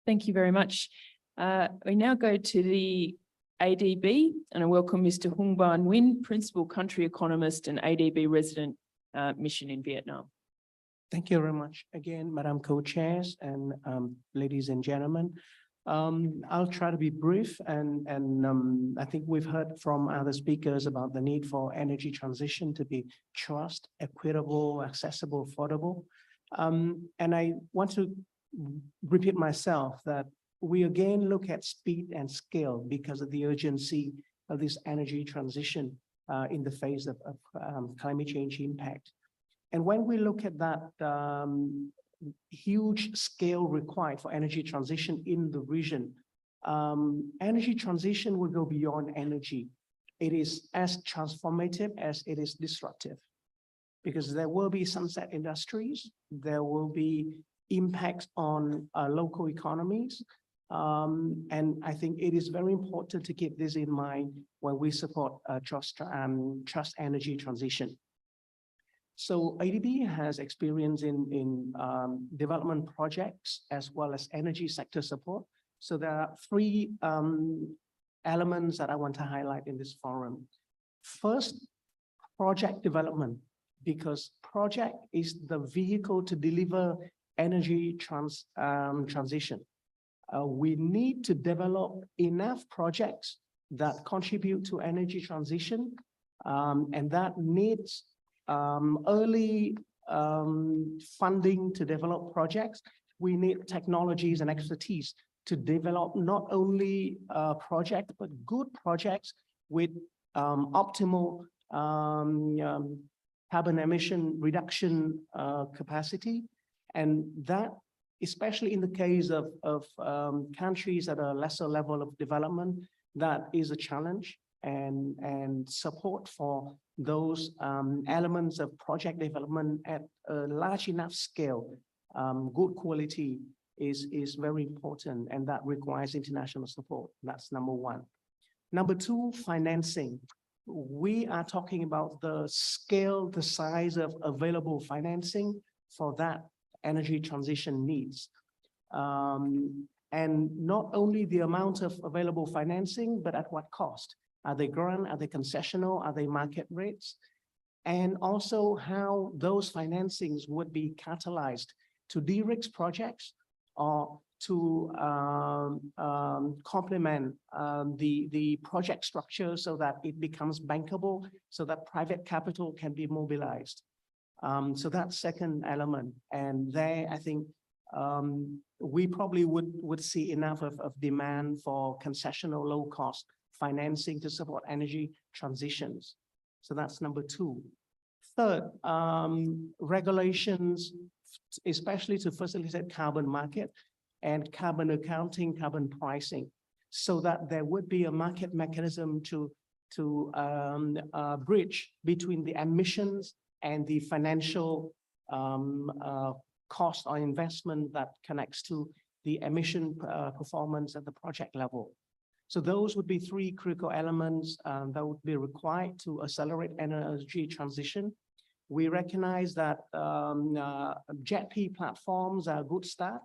Thank you very much. We now go to the ADB, and I welcome Mr. Hung Ban Nguyen, Principal Country Economist and ADB Resident Mission in Vietnam.
Thank you very much again, Madam Co-Chairs and ladies and gentlemen. I'll try to be brief, and I think we've heard from other speakers about the need for energy transition to be just, equitable, accessible, affordable. And I want to repeat myself that we again look at speed and scale because of the urgency of this energy transition in the face of climate change impact. And when we look at that huge scale required for energy transition in the region, energy transition will go beyond energy. It is as transformative as it is disruptive, because there will be sunset industries, there will be impacts on local economies, and I think it is very important to keep this in mind when we support just energy transition. So ADB has experience in development projects as well as energy sector support. So there are 3 elements that I want to highlight in this forum. First, project development, because project is the vehicle to deliver energy transition. We need to develop enough projects that contribute to energy transition, and that needs early funding to develop projects. We need technologies and expertise to develop not only projects, but good projects with optimal carbon emission reduction capacity. And that, especially in the case of countries at a lesser level of development, that is a challenge. And support for those elements of project development at a large enough scale, good quality is very important, and that requires international support. That's number 1. Number 2, financing. We are talking about the scale, the size of available financing for that energy transition needs. And not only the amount of available financing, but at what cost? Are they grant? Are they concessional? Are they market rates? And also how those financings would be catalyzed to de-risk projects or to complement the project structure so that it becomes bankable, so that private capital can be mobilized. So that's second element. And there, I think we probably would see enough of demand for concessional low-cost financing to support energy transitions. So that's number 2. Third, regulations, especially to facilitate carbon market and carbon accounting, carbon pricing, so that there would be a market mechanism to to bridge between the emissions and the financial cost or investment that connects to the emission performance at the project level. So those would be three critical elements that would be required to accelerate energy transition. We recognize that JETP platforms are a good start,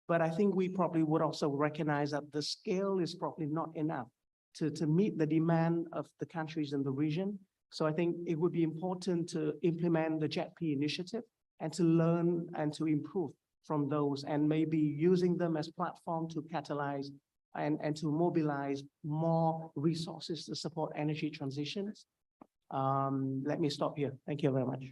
but I think we probably would also recognize that the scale is probably not enough to meet the demand of the countries in the region. So I think it would be important to implement the JETP initiative and to learn and to improve from those, and maybe using them as platform to catalyze and to mobilize more resources to support energy transitions. Let me stop here. Thank you very much.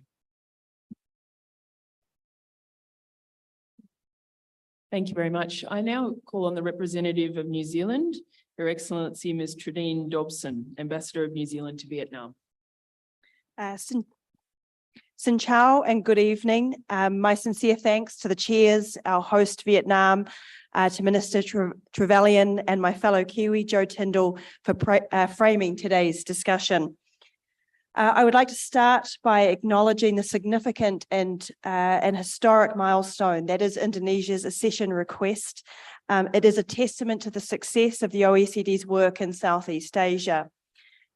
Thank you very much. I now call on the representative of New Zealand, Her Excellency Ms. Tridine Dobson, Ambassador of New Zealand to Vietnam.
Xin chào and good evening. My sincere thanks to the chairs, our host Vietnam, to Minister Trevelyan and my fellow Kiwi, Joe Tyndall, for framing today's discussion. I would like to start by acknowledging the significant and historic milestone that is Indonesia's accession request. It is a testament to the success of the OECD's work in Southeast Asia.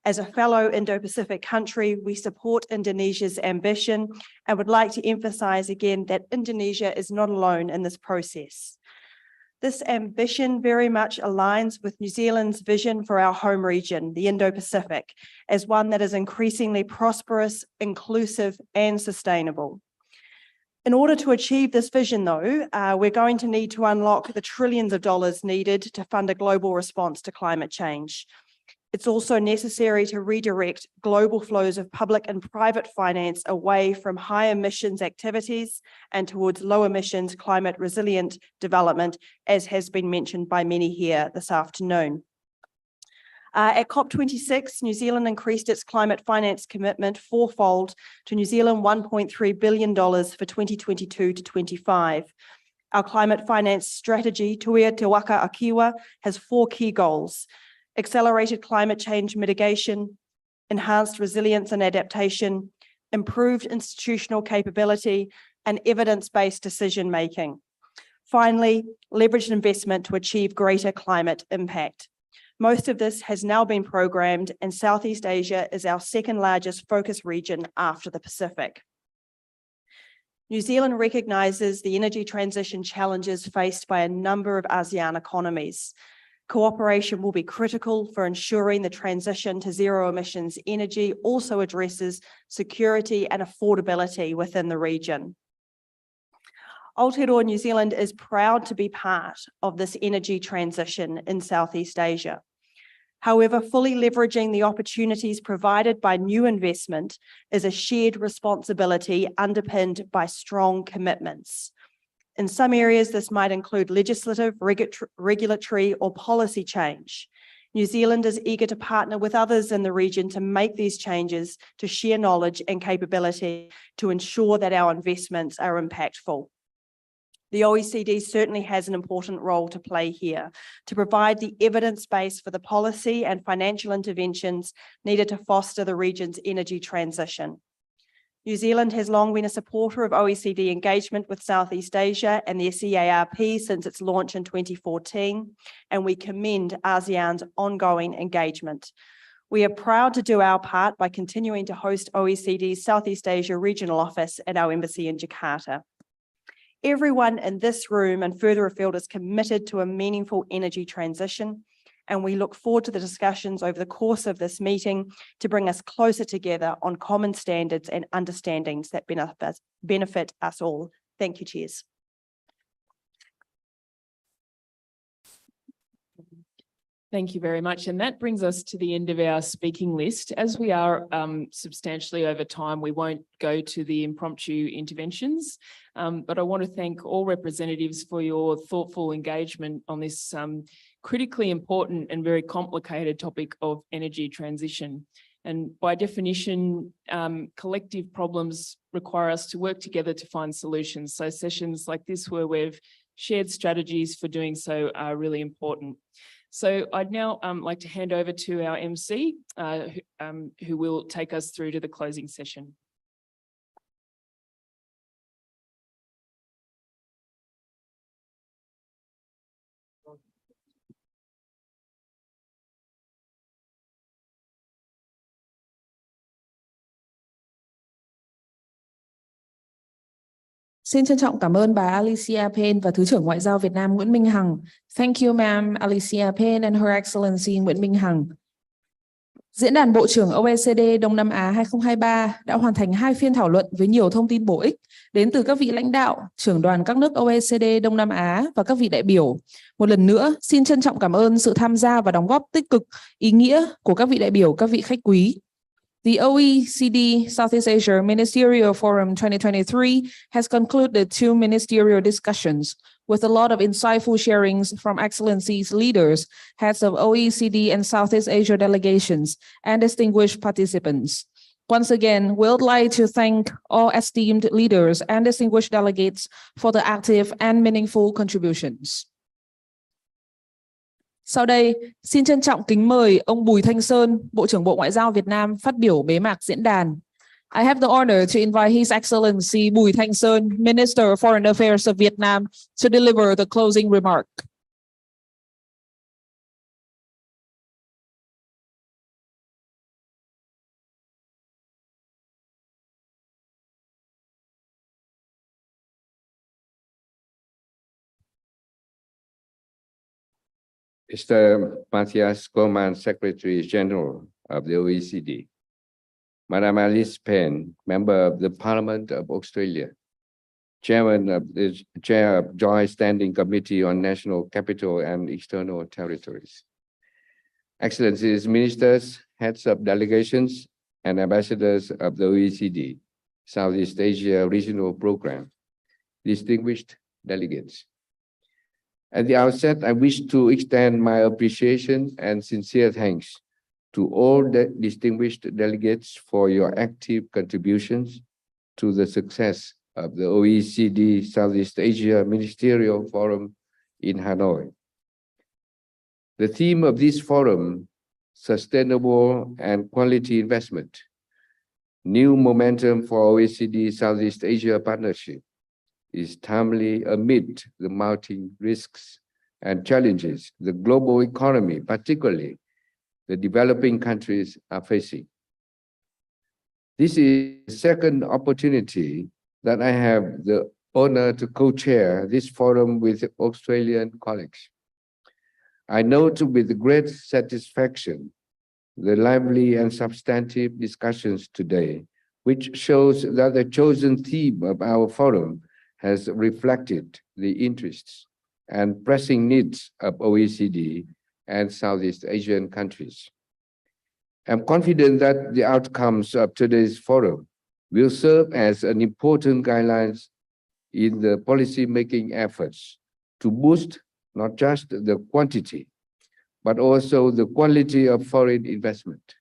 As a fellow Indo-Pacific country, we support Indonesia's ambition and would like to emphasize again that Indonesia is not alone in this process. This ambition very much aligns with New Zealand's vision for our home region, the Indo-Pacific, as one that is increasingly prosperous, inclusive, and sustainable. In order to achieve this vision, though, we're going to need to unlock the trillions of dollars needed to fund a global response to climate change. It's also necessary to redirect global flows of public and private finance away from high emissions activities and towards low emissions climate resilient development, as has been mentioned by many here this afternoon. At COP26, New Zealand increased its climate finance commitment fourfold to New Zealand $1.3 billion for 2022 to 25. Our climate finance strategy, Tuia Te Waka Akiwa, has 4 key goals: accelerated climate change mitigation, enhanced resilience and adaptation, improved institutional capability, and evidence-based decision-making. Finally, leveraged investment to achieve greater climate impact. Most of this has now been programmed, and Southeast Asia is our second largest focus region after the Pacific. New Zealand recognises the energy transition challenges faced by a number of ASEAN economies. Cooperation will be critical for ensuring the transition to zero emissions energy also addresses security and affordability within the region. Aotearoa New Zealand is proud to be part of this energy transition in Southeast Asia. However, fully leveraging the opportunities provided by new investment is a shared responsibility underpinned by strong commitments. In some areas, this might include legislative, regulatory, or policy change. New Zealand is eager to partner with others in the region to make these changes, to share knowledge and capability to ensure that our investments are impactful. The OECD certainly has an important role to play here, to provide the evidence base for the policy and financial interventions needed to foster the region's energy transition. New Zealand has long been a supporter of OECD engagement with Southeast Asia and the CARP since its launch in 2014, and we commend ASEAN's ongoing engagement. We are proud to do our part by continuing to host OECD's Southeast Asia Regional Office at our embassy in Jakarta. Everyone in this room and further afield is committed to a meaningful energy transition, and we look forward to the discussions over the course of this meeting to bring us closer together on common standards and understandings that benefit us all. Thank you, Chairs.
Thank you very much. And that brings us to the end of our speaking list. As we are substantially over time, we won't go to the impromptu interventions, but I want to thank all representatives for your thoughtful engagement on this critically important and very complicated topic of energy transition. And by definition, collective problems require us to work together to find solutions. So sessions like this where we've shared strategies for doing so are really important. So I'd now like to hand over to our MC, who will take us through to the closing session.
Xin trân trọng cảm ơn bà Alicia Payne và Thứ trưởng Ngoại giao Việt Nam Nguyễn Minh Hằng. Thank you, ma'am, Alicia Payne and Her Excellency Nguyễn Minh Hằng. Diễn đàn Bộ trưởng OECD Đông Nam Á 2023 đã hoàn thành 2 phiên thảo luận với nhiều thông tin bổ ích đến từ các vị lãnh đạo, trưởng đoàn các nước OECD Đông Nam Á và các vị đại biểu. Một lần nữa, xin trân trọng cảm ơn sự tham gia và đóng góp tích cực, ý nghĩa của các vị đại biểu, các vị khách quý. The OECD Southeast Asia Ministerial Forum 2023 has concluded 2 ministerial discussions with a lot of insightful sharings from Excellencies leaders, heads of OECD and Southeast Asia delegations, and distinguished participants. Once again, we would like to thank all esteemed leaders and distinguished delegates for the active and meaningful contributions. Sau đây, xin trân trọng kính mời ông Bùi Thanh Sơn, Bộ trưởng Bộ Ngoại giao Việt Nam phát biểu bế mạc diễn đàn. I have the honor to invite His Excellency Bùi Thanh Sơn, Minister of Foreign Affairs of Vietnam, to deliver the closing remark.
Mr. Matthias Cormann, Secretary General of the OECD, Madam Alice Payne, Member of the Parliament of Australia, Chairman of the Chair of Joint Standing Committee on National Capital and External Territories, Excellencies, Ministers, Heads of Delegations, and Ambassadors of the OECD, Southeast Asia Regional Program, distinguished delegates. At the outset, I wish to extend my appreciation and sincere thanks to all the distinguished delegates for your active contributions to the success of the OECD Southeast Asia Ministerial Forum in Hanoi. The theme of this forum, Sustainable and Quality Investment, New Momentum for OECD Southeast Asia Partnership, is timely amid the mounting risks and challenges the global economy, particularly the developing countries, are facing. This is the second opportunity that I have the honor to co-chair this forum with Australian colleagues. I note with great satisfaction the lively and substantive discussions today, which shows that the chosen theme of our forum has reflected the interests and pressing needs of OECD and Southeast Asian countries. I'm confident that the outcomes of today's forum will serve as an important guidelines in the policy-making efforts to boost not just the quantity, but also the quality of foreign investment.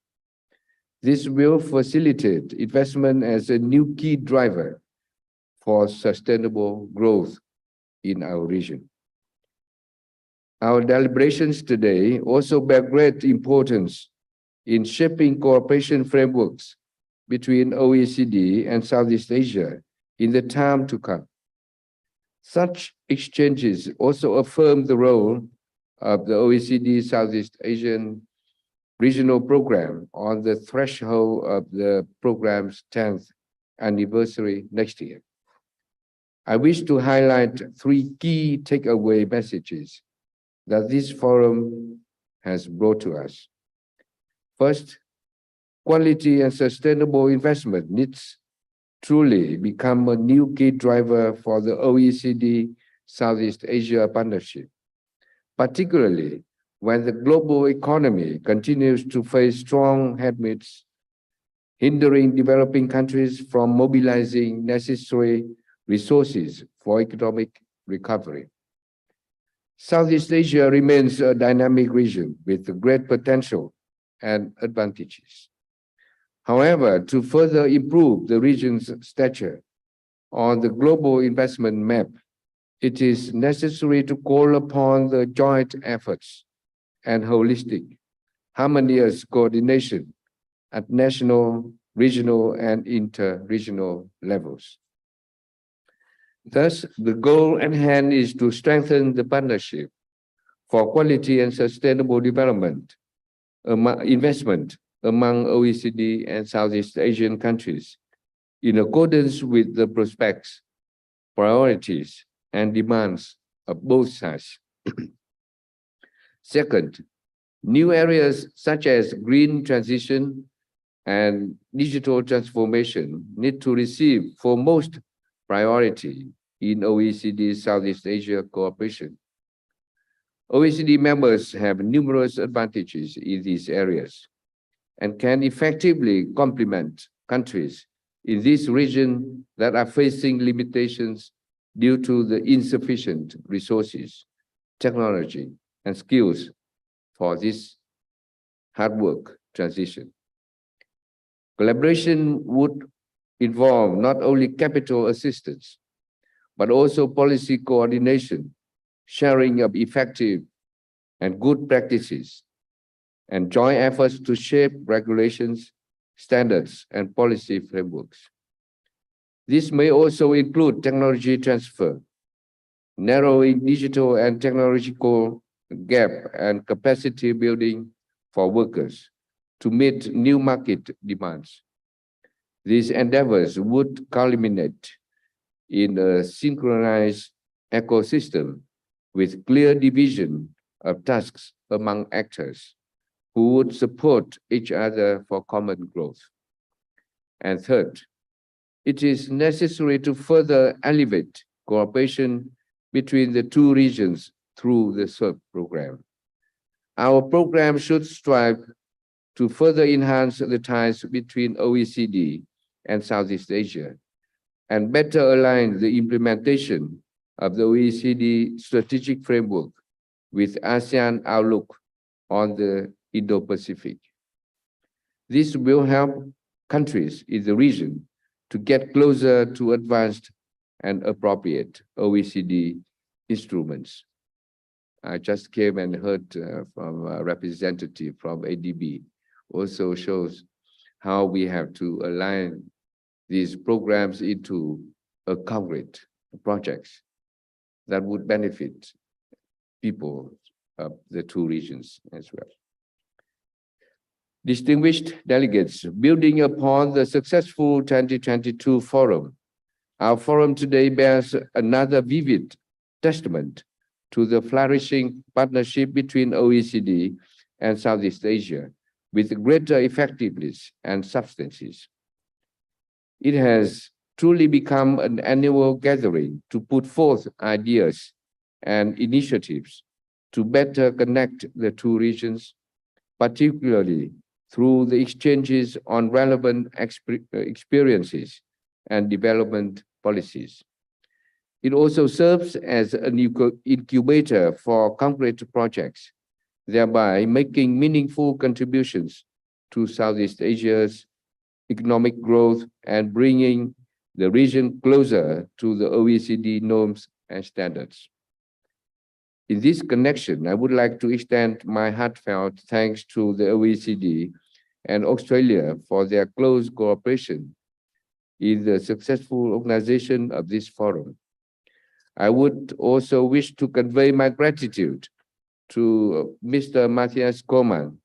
This will facilitate investment as a new key driver for sustainable growth in our region. Our deliberations today also bear great importance in shaping cooperation frameworks between OECD and Southeast Asia in the time to come. Such exchanges also affirm the role of the OECD Southeast Asian Regional Program on the threshold of the program's 10th anniversary next year. I wish to highlight 3 key takeaway messages that this forum has brought to us. First, quality and sustainable investment needs truly become a new key driver for the OECD Southeast Asia Partnership, particularly when the global economy continues to face strong headwinds, hindering developing countries from mobilizing necessary resources for economic recovery. Southeast Asia remains a dynamic region with great potential and advantages. However, to further improve the region's stature on the global investment map, it is necessary to call upon the joint efforts and holistic, harmonious coordination at national, regional, and inter-regional levels. Thus, the goal at hand is to strengthen the partnership for quality and sustainable development, investment among OECD and Southeast Asian countries in accordance with the prospects, priorities, and demands of both sides. Second, new areas such as green transition and digital transformation need to receive foremost priority in OECD Southeast Asia cooperation. OECD members have numerous advantages in these areas and can effectively complement countries in this region that are facing limitations due to the insufficient resources, technology, and skills for this hard work transition. Collaboration would involve not only capital assistance, but also policy coordination, sharing of effective and good practices, and joint efforts to shape regulations, standards, and policy frameworks. This may also include technology transfer, narrowing digital and technological gap, and capacity building for workers to meet new market demands. These endeavors would culminate in a synchronized ecosystem with clear division of tasks among actors who would support each other for common growth. And third, it is necessary to further elevate cooperation between the two regions through the SERP program. Our program should strive to further enhance the ties between OECD and Southeast Asia and better align the implementation of the OECD strategic framework with ASEAN outlook on the Indo-Pacific. This will help countries in the region to get closer to advanced and appropriate OECD instruments. I just came and heard from a representative from ADB, also shows how we have to align these programs into a concrete projects that would benefit people of the two regions as well. Distinguished delegates, building upon the successful 2022 forum, our forum today bears another vivid testament to the flourishing partnership between OECD and Southeast Asia with greater effectiveness and substances. It has truly become an annual gathering to put forth ideas and initiatives to better connect the two regions, particularly through the exchanges on relevant experiences and development policies. It also serves as an incubator for concrete projects, thereby making meaningful contributions to Southeast Asia's economic growth and bringing the region closer to the OECD norms and standards. In this connection, I would like to extend my heartfelt thanks to the OECD and Australia for their close cooperation in the successful organization of this forum. I would also wish to convey my gratitude to Mr. Matthias Koman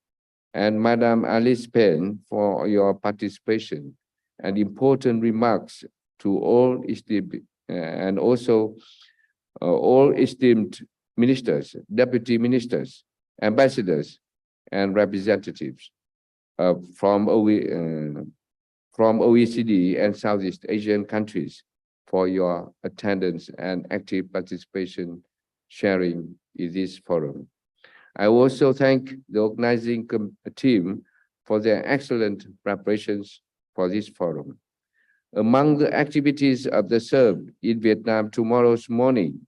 and Madam Alice Penn for your participation and important remarks to all esteemed and also all esteemed ministers, deputy ministers, ambassadors, and representatives from OECD and Southeast Asian countries for your attendance and active participation sharing in this forum. I also thank the organizing team for their excellent preparations for this forum. Among the activities of the SERB in Vietnam tomorrow's morning,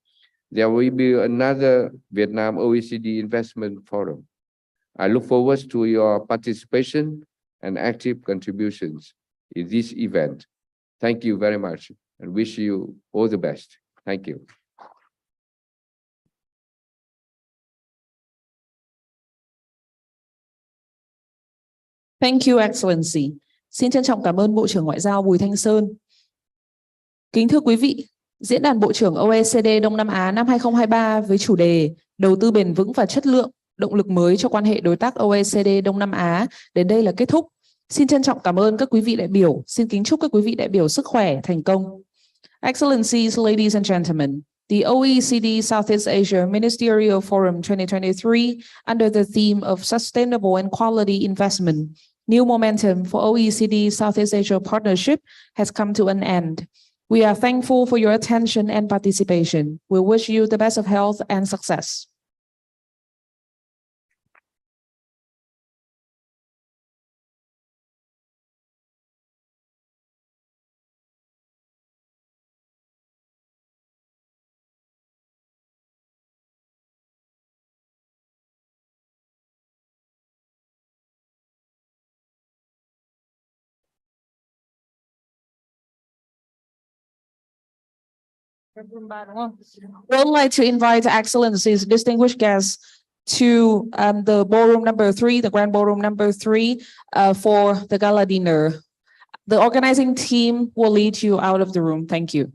there will be another Vietnam OECD Investment Forum. I look forward to your participation and active contributions in this event. Thank you very much and wish you all the best. Thank you.
Thank you, Excellency. Xin trân trọng cảm ơn Bộ trưởng Ngoại giao Bùi Thanh Sơn. Kính thưa quý vị, Diễn đàn Bộ trưởng OECD Đông Nam Á năm 2023 với chủ đề Đầu tư bền vững và chất lượng, động lực mới cho quan hệ đối tác OECD Đông Nam Á đến đây là kết thúc. Xin trân trọng cảm ơn các quý vị đại biểu. Xin kính chúc các quý vị đại biểu sức khỏe, thành công. Excellencies, ladies and gentlemen, the OECD Southeast Asia Ministerial Forum 2023, under the theme of Sustainable and Quality Investment, New Momentum for OECD Southeast Asia Partnership has come to an end. We are thankful for your attention and participation. We wish you the best of health and success. We'd like to invite Excellencies, distinguished guests, to the ballroom number 3, the grand ballroom number 3, for the gala dinner. The organizing team will lead you out of the room. Thank you.